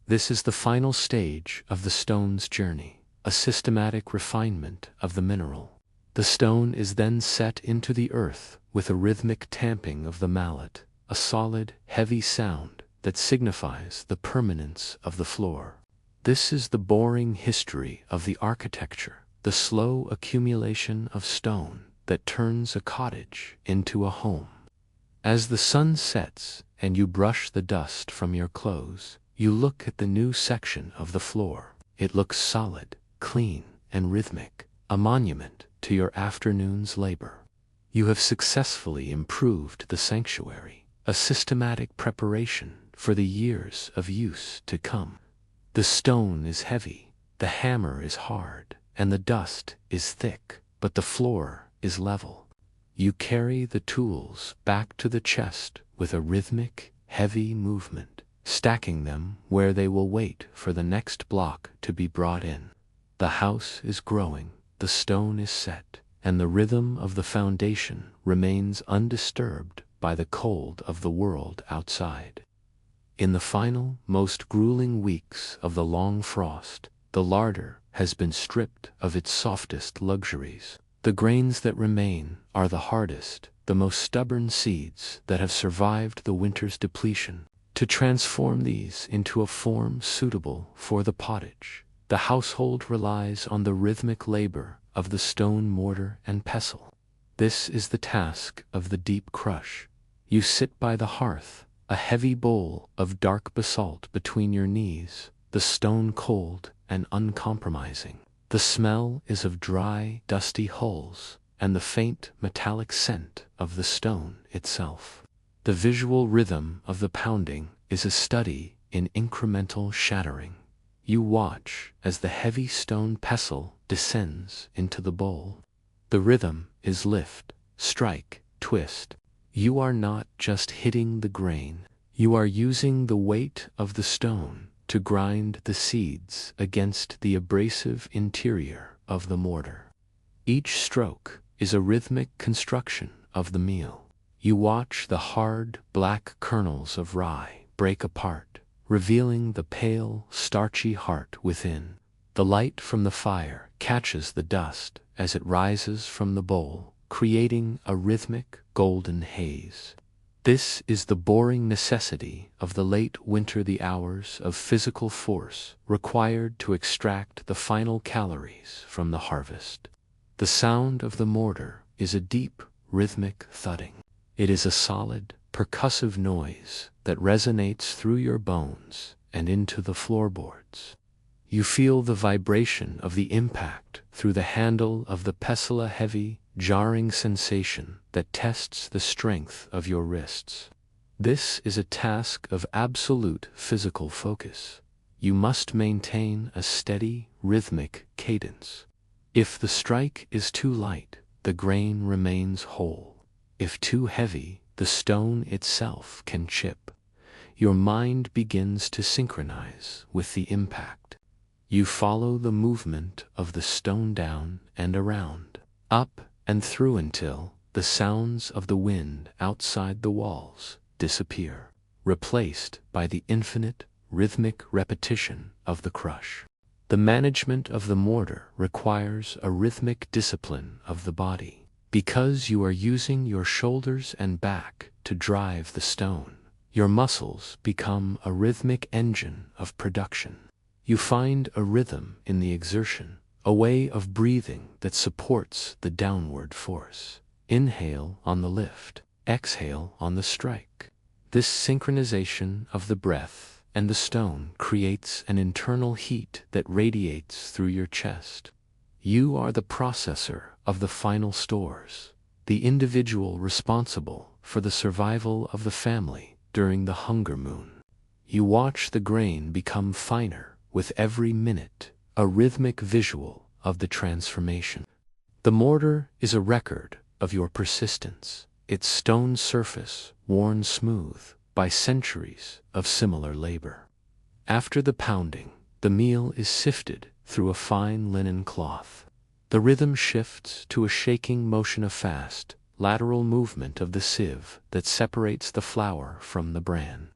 This is the final stage of the stone's journey, a systematic refinement of the mineral. The stone is then set into the earth with a rhythmic tamping of the mallet, a solid, heavy sound that signifies the permanence of the floor. This is the boring history of the architecture, the slow accumulation of stone that turns a cottage into a home. As the sun sets and you brush the dust from your clothes, you look at the new section of the floor. It looks solid, clean, and rhythmic, a monument to your afternoon's labor. You have successfully improved the sanctuary, a systematic preparation for the years of use to come. The stone is heavy, the hammer is hard, and the dust is thick, but the floor is level. You carry the tools back to the chest with a rhythmic, heavy movement, stacking them where they will wait for the next block to be brought in. The house is growing, the stone is set, and the rhythm of the foundation remains undisturbed by the cold of the world outside. In the final, most grueling weeks of the long frost, the larder has been stripped of its softest luxuries. The grains that remain are the hardest, the most stubborn seeds that have survived the winter's depletion. To transform these into a form suitable for the pottage, the household relies on the rhythmic labor of the stone mortar and pestle. This is the task of the deep crush. You sit by the hearth, a heavy bowl of dark basalt between your knees, the stone cold and uncompromising. The smell is of dry, dusty hulls and the faint metallic scent of the stone itself. The visual rhythm of the pounding is a study in incremental shattering. You watch as the heavy stone pestle descends into the bowl. The rhythm is lift, strike, twist. You are not just hitting the grain, you are using the weight of the stone to grind the seeds against the abrasive interior of the mortar. Each stroke is a rhythmic construction of the meal. You watch the hard, black kernels of rye break apart, revealing the pale, starchy heart within. The light from the fire catches the dust as it rises from the bowl, creating a rhythmic, golden haze. This is the boring necessity of the late winter, the hours of physical force required to extract the final calories from the harvest. The sound of the mortar is a deep, rhythmic thudding. It is a solid, percussive noise that resonates through your bones and into the floorboards. You feel the vibration of the impact through the handle of the pestle, a heavy, jarring sensation that tests the strength of your wrists. This is a task of absolute physical focus. You must maintain a steady, rhythmic cadence. If the strike is too light, the grain remains whole. If too heavy, the stone itself can chip. Your mind begins to synchronize with the impact. You follow the movement of the stone down and around, up and through until the sounds of the wind outside the walls disappear, replaced by the infinite, rhythmic repetition of the crush. The management of the mortar requires a rhythmic discipline of the body. Because you are using your shoulders and back to drive the stone, your muscles become a rhythmic engine of production. You find a rhythm in the exertion, a way of breathing that supports the downward force. Inhale on the lift, exhale on the strike. This synchronization of the breath and the stone creates an internal heat that radiates through your chest. You are the processor of the final stores, the individual responsible for the survival of the family during the hunger moon. You watch the grain become finer with every minute, a rhythmic visual of the transformation. The mortar is a record of your persistence, its stone surface worn smooth by centuries of similar labor. After the pounding, the meal is sifted through a fine linen cloth. The rhythm shifts to a shaking motion of fast, lateral movement of the sieve that separates the flour from the bran.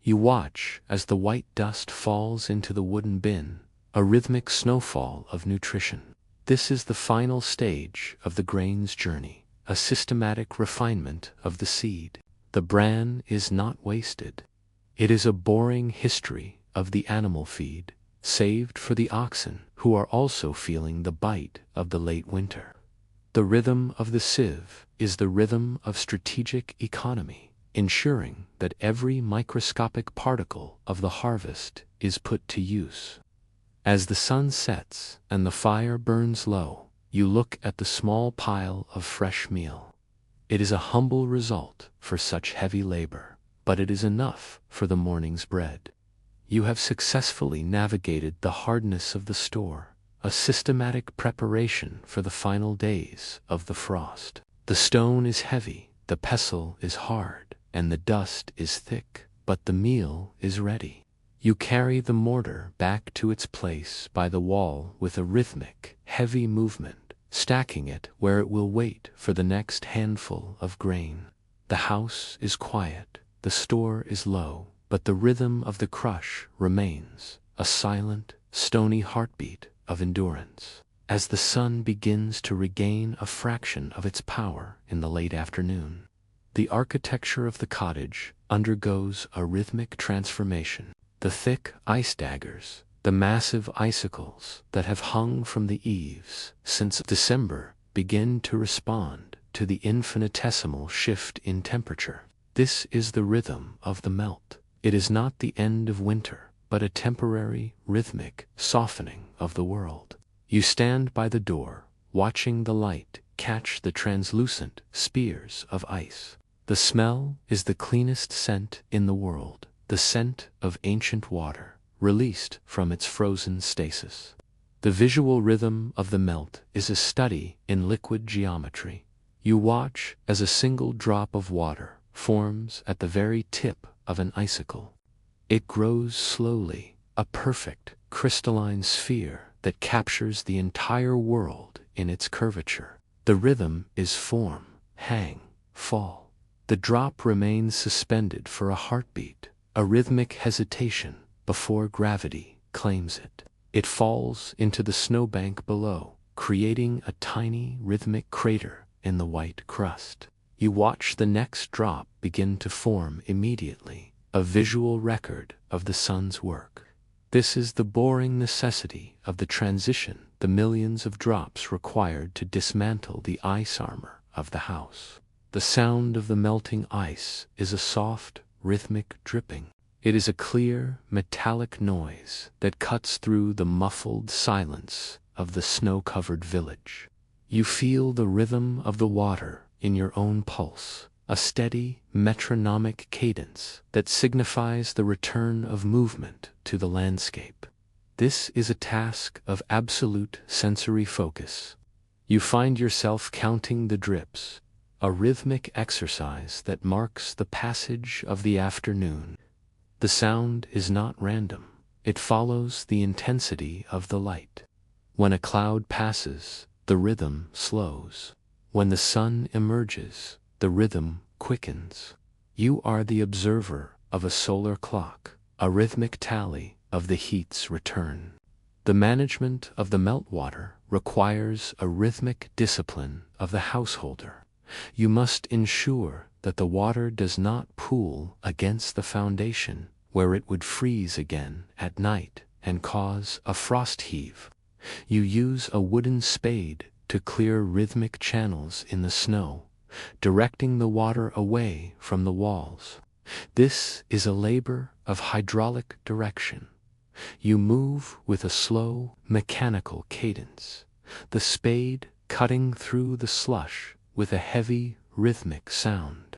You watch as the white dust falls into the wooden bin, a rhythmic snowfall of nutrition. This is the final stage of the grain's journey, a systematic refinement of the seed. The bran is not wasted. It is a boring history of the animal feed, saved for the oxen who are also feeling the bite of the late winter. The rhythm of the sieve is the rhythm of strategic economy, ensuring that every microscopic particle of the harvest is put to use. As the sun sets and the fire burns low, you look at the small pile of fresh meal. It is a humble result for such heavy labor, but it is enough for the morning's bread. You have successfully navigated the hardness of the store, a systematic preparation for the final days of the frost. The stone is heavy, the pestle is hard, and the dust is thick, but the meal is ready. You carry the mortar back to its place by the wall with a rhythmic, heavy movement, stacking it where it will wait for the next handful of grain. The house is quiet, the store is low, but the rhythm of the crush remains, a silent, stony heartbeat of endurance. As the sun begins to regain a fraction of its power in the late afternoon, the architecture of the cottage undergoes a rhythmic transformation. The thick ice daggers, the massive icicles that have hung from the eaves since December begin to respond to the infinitesimal shift in temperature. This is the rhythm of the melt. It is not the end of winter, but a temporary, rhythmic softening of the world. You stand by the door, watching the light catch the translucent spears of ice. The smell is the cleanest scent in the world, the scent of ancient water, released from its frozen stasis. The visual rhythm of the melt is a study in liquid geometry. You watch as a single drop of water forms at the very tip of an icicle. It grows slowly, a perfect, crystalline sphere that captures the entire world in its curvature. The rhythm is form, hang, fall. The drop remains suspended for a heartbeat, a rhythmic hesitation before gravity claims it. It falls into the snowbank below, creating a tiny rhythmic crater in the white crust. You watch the next drop begin to form immediately, a visual record of the sun's work. This is the boring necessity of the transition, the millions of drops required to dismantle the ice armor of the house. The sound of the melting ice is a soft, rhythmic dripping. It is a clear, metallic noise that cuts through the muffled silence of the snow-covered village. You feel the rhythm of the water in your own pulse, a steady, metronomic cadence that signifies the return of movement to the landscape. This is a task of absolute sensory focus. You find yourself counting the drips, a rhythmic exercise that marks the passage of the afternoon. The sound is not random. It follows the intensity of the light. When a cloud passes, the rhythm slows. When the sun emerges, the rhythm quickens. You are the observer of a solar clock, a rhythmic tally of the heat's return. The management of the meltwater requires a rhythmic discipline of the householder. You must ensure that the water does not pool against the foundation, where it would freeze again at night and cause a frost heave. You use a wooden spade to clear rhythmic channels in the snow, directing the water away from the walls. This is a labor of hydraulic direction. You move with a slow, mechanical cadence, the spade cutting through the slush with a heavy, rhythmic sound.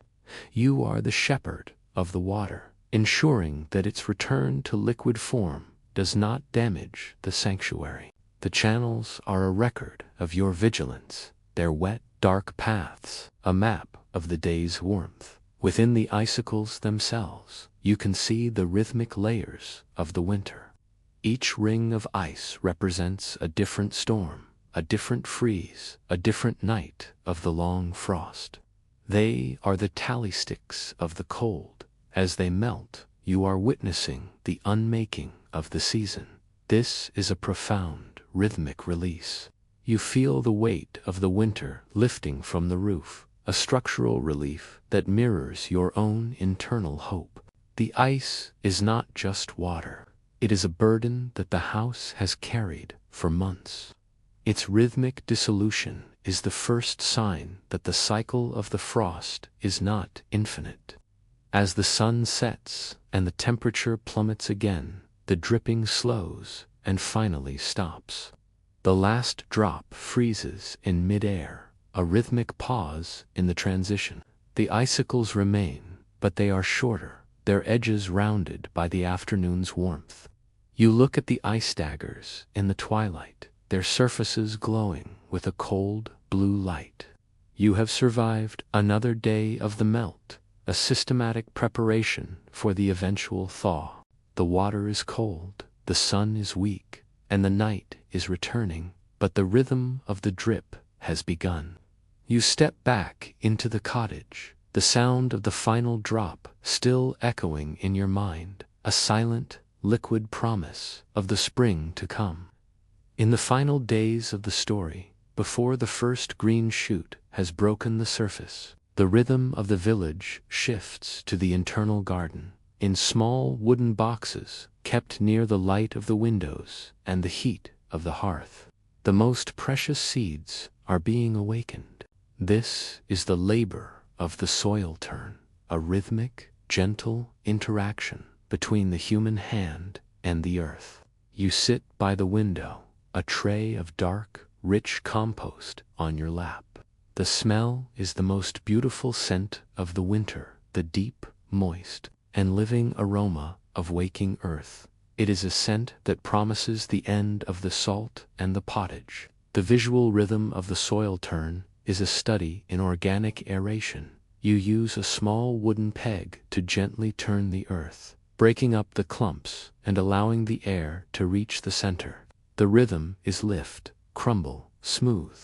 You are the shepherd of the water, ensuring that its return to liquid form does not damage the sanctuary. The channels are a record of your vigilance, their wet, dark paths, a map of the day's warmth. Within the icicles themselves, you can see the rhythmic layers of the winter. Each ring of ice represents a different storm, a different freeze, a different night of the long frost. They are the tally sticks of the cold. As they melt, you are witnessing the unmaking of the season. This is a profound, rhythmic release. You feel the weight of the winter lifting from the roof, a structural relief that mirrors your own internal hope. The ice is not just water. It is a burden that the house has carried for months. Its rhythmic dissolution is the first sign that the cycle of the frost is not infinite. As the sun sets and the temperature plummets again, the dripping slows and finally stops. The last drop freezes in midair, a rhythmic pause in the transition. The icicles remain, but they are shorter, their edges rounded by the afternoon's warmth. You look at the ice daggers in the twilight, their surfaces glowing with a cold, blue light. You have survived another day of the melt, a systematic preparation for the eventual thaw. The water is cold, the sun is weak, and the night is returning, but the rhythm of the drip has begun. You step back into the cottage, the sound of the final drop still echoing in your mind, a silent, liquid promise of the spring to come. In the final days of the story, before the first green shoot has broken the surface, the rhythm of the village shifts to the internal garden, in small wooden boxes kept near the light of the windows and the heat of the hearth. The most precious seeds are being awakened. This is the labor of the soil turn, a rhythmic, gentle interaction between the human hand and the earth. You sit by the window, a tray of dark, rich compost on your lap. The smell is the most beautiful scent of the winter, the deep, moist, and living aroma of waking earth. It is a scent that promises the end of the salt and the pottage. The visual rhythm of the soil turn is a study in organic aeration. You use a small wooden peg to gently turn the earth, breaking up the clumps and allowing the air to reach the center. The rhythm is lift, crumble, smooth.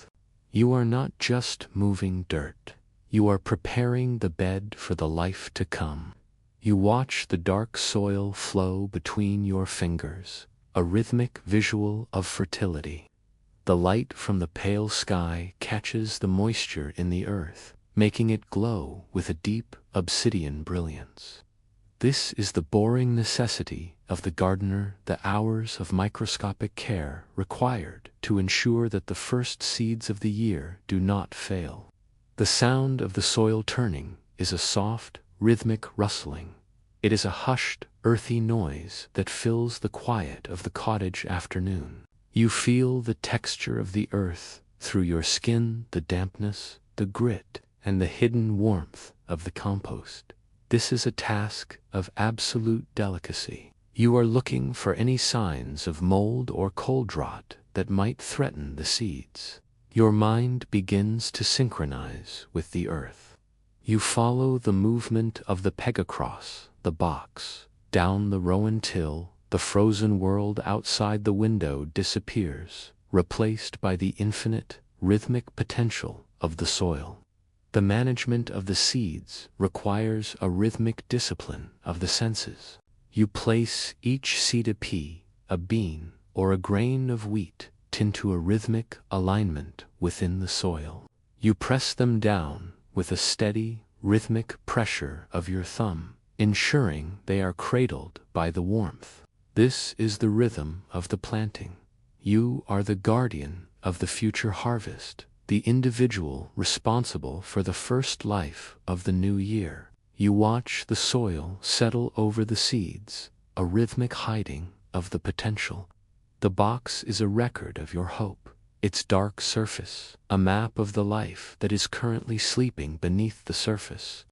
You are not just moving dirt. You are preparing the bed for the life to come. You watch the dark soil flow between your fingers, a rhythmic visual of fertility. The light from the pale sky catches the moisture in the earth, making it glow with a deep obsidian brilliance. This is the boring necessity of the gardener, the hours of microscopic care required to ensure that the first seeds of the year do not fail. The sound of the soil turning is a soft, rhythmic rustling. It is a hushed, earthy noise that fills the quiet of the cottage afternoon. You feel the texture of the earth through your skin, the dampness, the grit, and the hidden warmth of the compost. This is a task of absolute delicacy. You are looking for any signs of mold or cold rot that might threaten the seeds. Your mind begins to synchronize with the earth. You follow the movement of the peg across the box. Down the rowan till, the frozen world outside the window disappears, replaced by the infinite, rhythmic potential of the soil. The management of the seeds requires a rhythmic discipline of the senses. You place each seed, a pea, a bean, or a grain of wheat, into a rhythmic alignment within the soil. You press them down with a steady, rhythmic pressure of your thumb, ensuring they are cradled by the warmth. This is the rhythm of the planting. You are the guardian of the future harvest, the individual responsible for the first life of the new year. You watch the soil settle over the seeds, a rhythmic hiding of the potential. The box is a record of your hope, its dark surface, a map of the life that is currently sleeping beneath the surface.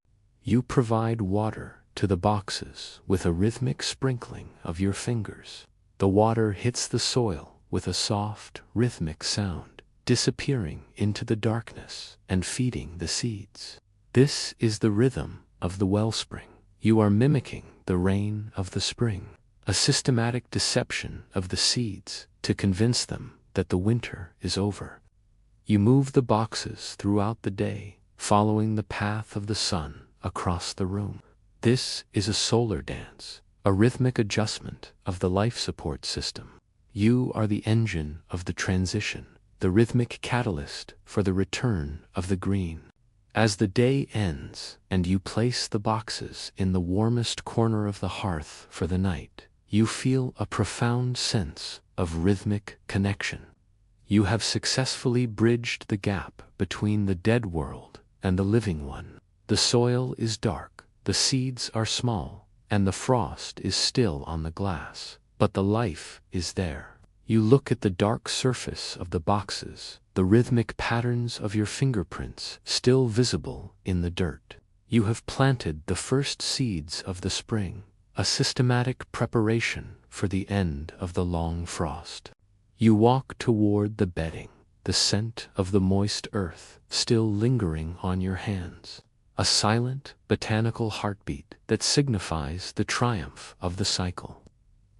You provide water to the boxes with a rhythmic sprinkling of your fingers. The water hits the soil with a soft, rhythmic sound, disappearing into the darkness and feeding the seeds. This is the rhythm of the wellspring. You are mimicking the rain of the spring, a systematic deception of the seeds to convince them that the winter is over. You move the boxes throughout the day, following the path of the sun across the room. This is a solar dance, a rhythmic adjustment of the life support system. You are the engine of the transition, the rhythmic catalyst for the return of the green. As the day ends and you place the boxes in the warmest corner of the hearth for the night, you feel a profound sense of rhythmic connection. You have successfully bridged the gap between the dead world and the living one. The soil is dark, the seeds are small, and the frost is still on the glass, but the life is there. You look at the dark surface of the boxes, the rhythmic patterns of your fingerprints still visible in the dirt. You have planted the first seeds of the spring, a systematic preparation for the end of the long frost. You walk toward the bedding, the scent of the moist earth still lingering on your hands, a silent botanical heartbeat that signifies the triumph of the cycle.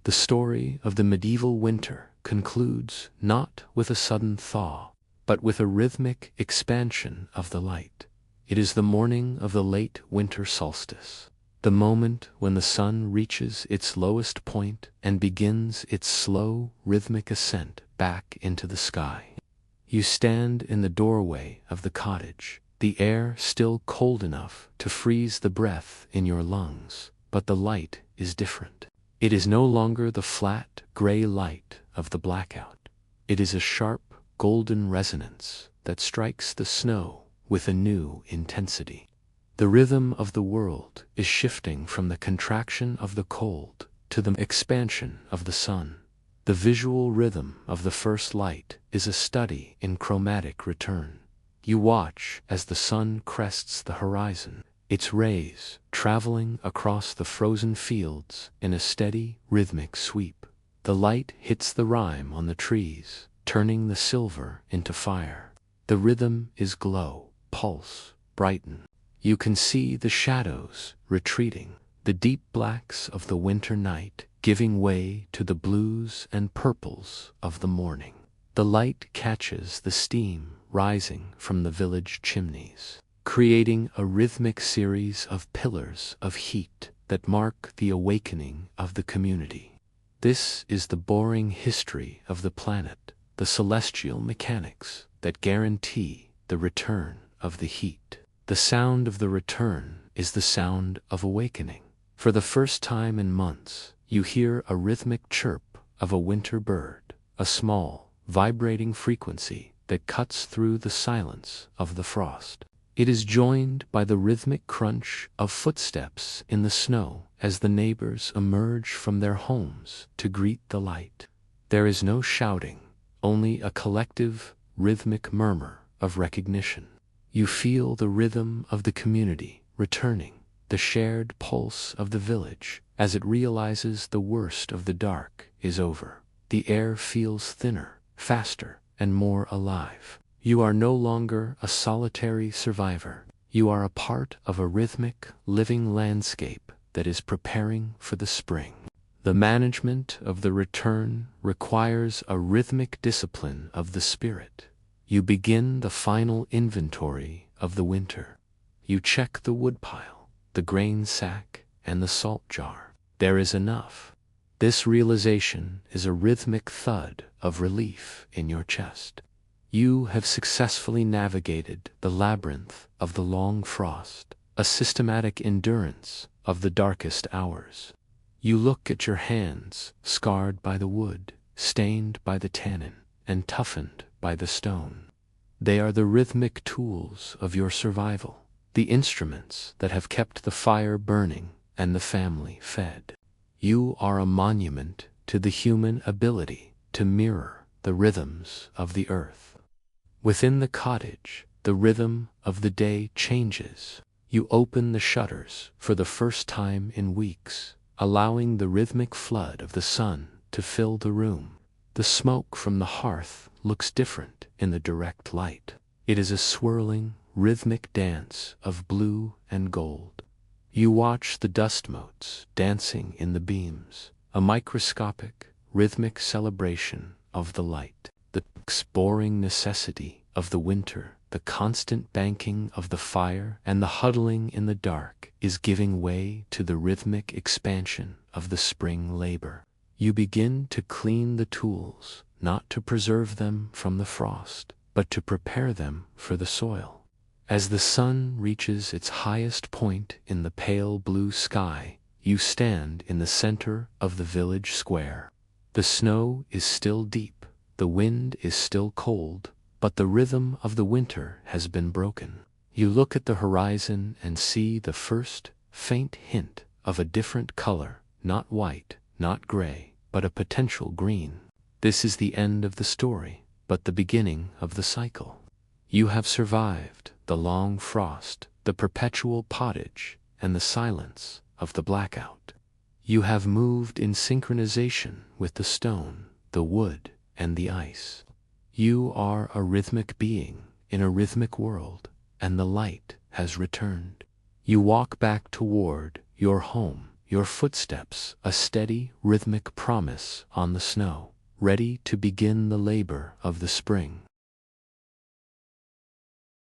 The story of the medieval winter concludes not with a sudden thaw, but with a rhythmic expansion of the light. It is the morning of the late winter solstice, the moment when the sun reaches its lowest point and begins its slow, rhythmic ascent back into the sky. You stand in the doorway of the cottage, the air still cold enough to freeze the breath in your lungs, but the light is different. It is no longer the flat, gray light of the blackout. It is a sharp, golden resonance that strikes the snow with a new intensity. The rhythm of the world is shifting from the contraction of the cold to the expansion of the sun. The visual rhythm of the first light is a study in chromatic return. You watch as the sun crests the horizon, its rays traveling across the frozen fields in a steady, rhythmic sweep. The light hits the rime on the trees, turning the silver into fire. The rhythm is glow, pulse, brighten. You can see the shadows retreating, the deep blacks of the winter night giving way to the blues and purples of the morning. The light catches the steam rising from the village chimneys, creating a rhythmic series of pillars of heat that mark the awakening of the community. This is the boring history of the planet, the celestial mechanics that guarantee the return of the heat. The sound of the return is the sound of awakening. For the first time in months, you hear a rhythmic chirp of a winter bird, a small, vibrating frequency that cuts through the silence of the frost. It is joined by the rhythmic crunch of footsteps in the snow as the neighbors emerge from their homes to greet the light. There is no shouting, only a collective, rhythmic murmur of recognition. You feel the rhythm of the community returning, the shared pulse of the village as it realizes the worst of the dark is over. The air feels thinner, faster, and more alive. You are no longer a solitary survivor. You are a part of a rhythmic, living landscape that is preparing for the spring. The management of the return requires a rhythmic discipline of the spirit. You begin the final inventory of the winter. You check the woodpile, the grain sack, and the salt jar. There is enough. This realization is a rhythmic thud of relief in your chest. You have successfully navigated the labyrinth of the long frost, a systematic endurance of the darkest hours. You look at your hands, scarred by the wood, stained by the tannin, and toughened by the stone. They are the rhythmic tools of your survival, the instruments that have kept the fire burning and the family fed. You are a monument to the human ability to mirror the rhythms of the earth. Within the cottage, the rhythm of the day changes. You open the shutters for the first time in weeks, allowing the rhythmic flood of the sun to fill the room. The smoke from the hearth looks different in the direct light. It is a swirling, rhythmic dance of blue and gold. You watch the dust motes dancing in the beams, a microscopic, rhythmic celebration of the light. The boring necessity of the winter, the constant banking of the fire, and the huddling in the dark is giving way to the rhythmic expansion of the spring labor. You begin to clean the tools, not to preserve them from the frost, but to prepare them for the soil. As the sun reaches its highest point in the pale blue sky, you stand in the center of the village square. The snow is still deep, the wind is still cold, but the rhythm of the winter has been broken. You look at the horizon and see the first faint hint of a different color, not white, not gray, but a potential green. This is the end of the story, but the beginning of the cycle. You have survived the long frost, the perpetual pottage, and the silence of the blackout. You have moved in synchronization with the stone, the wood, and the ice. You are a rhythmic being in a rhythmic world, and the light has returned. You walk back toward your home, your footsteps a steady, rhythmic promise on the snow, ready to begin the labor of the spring.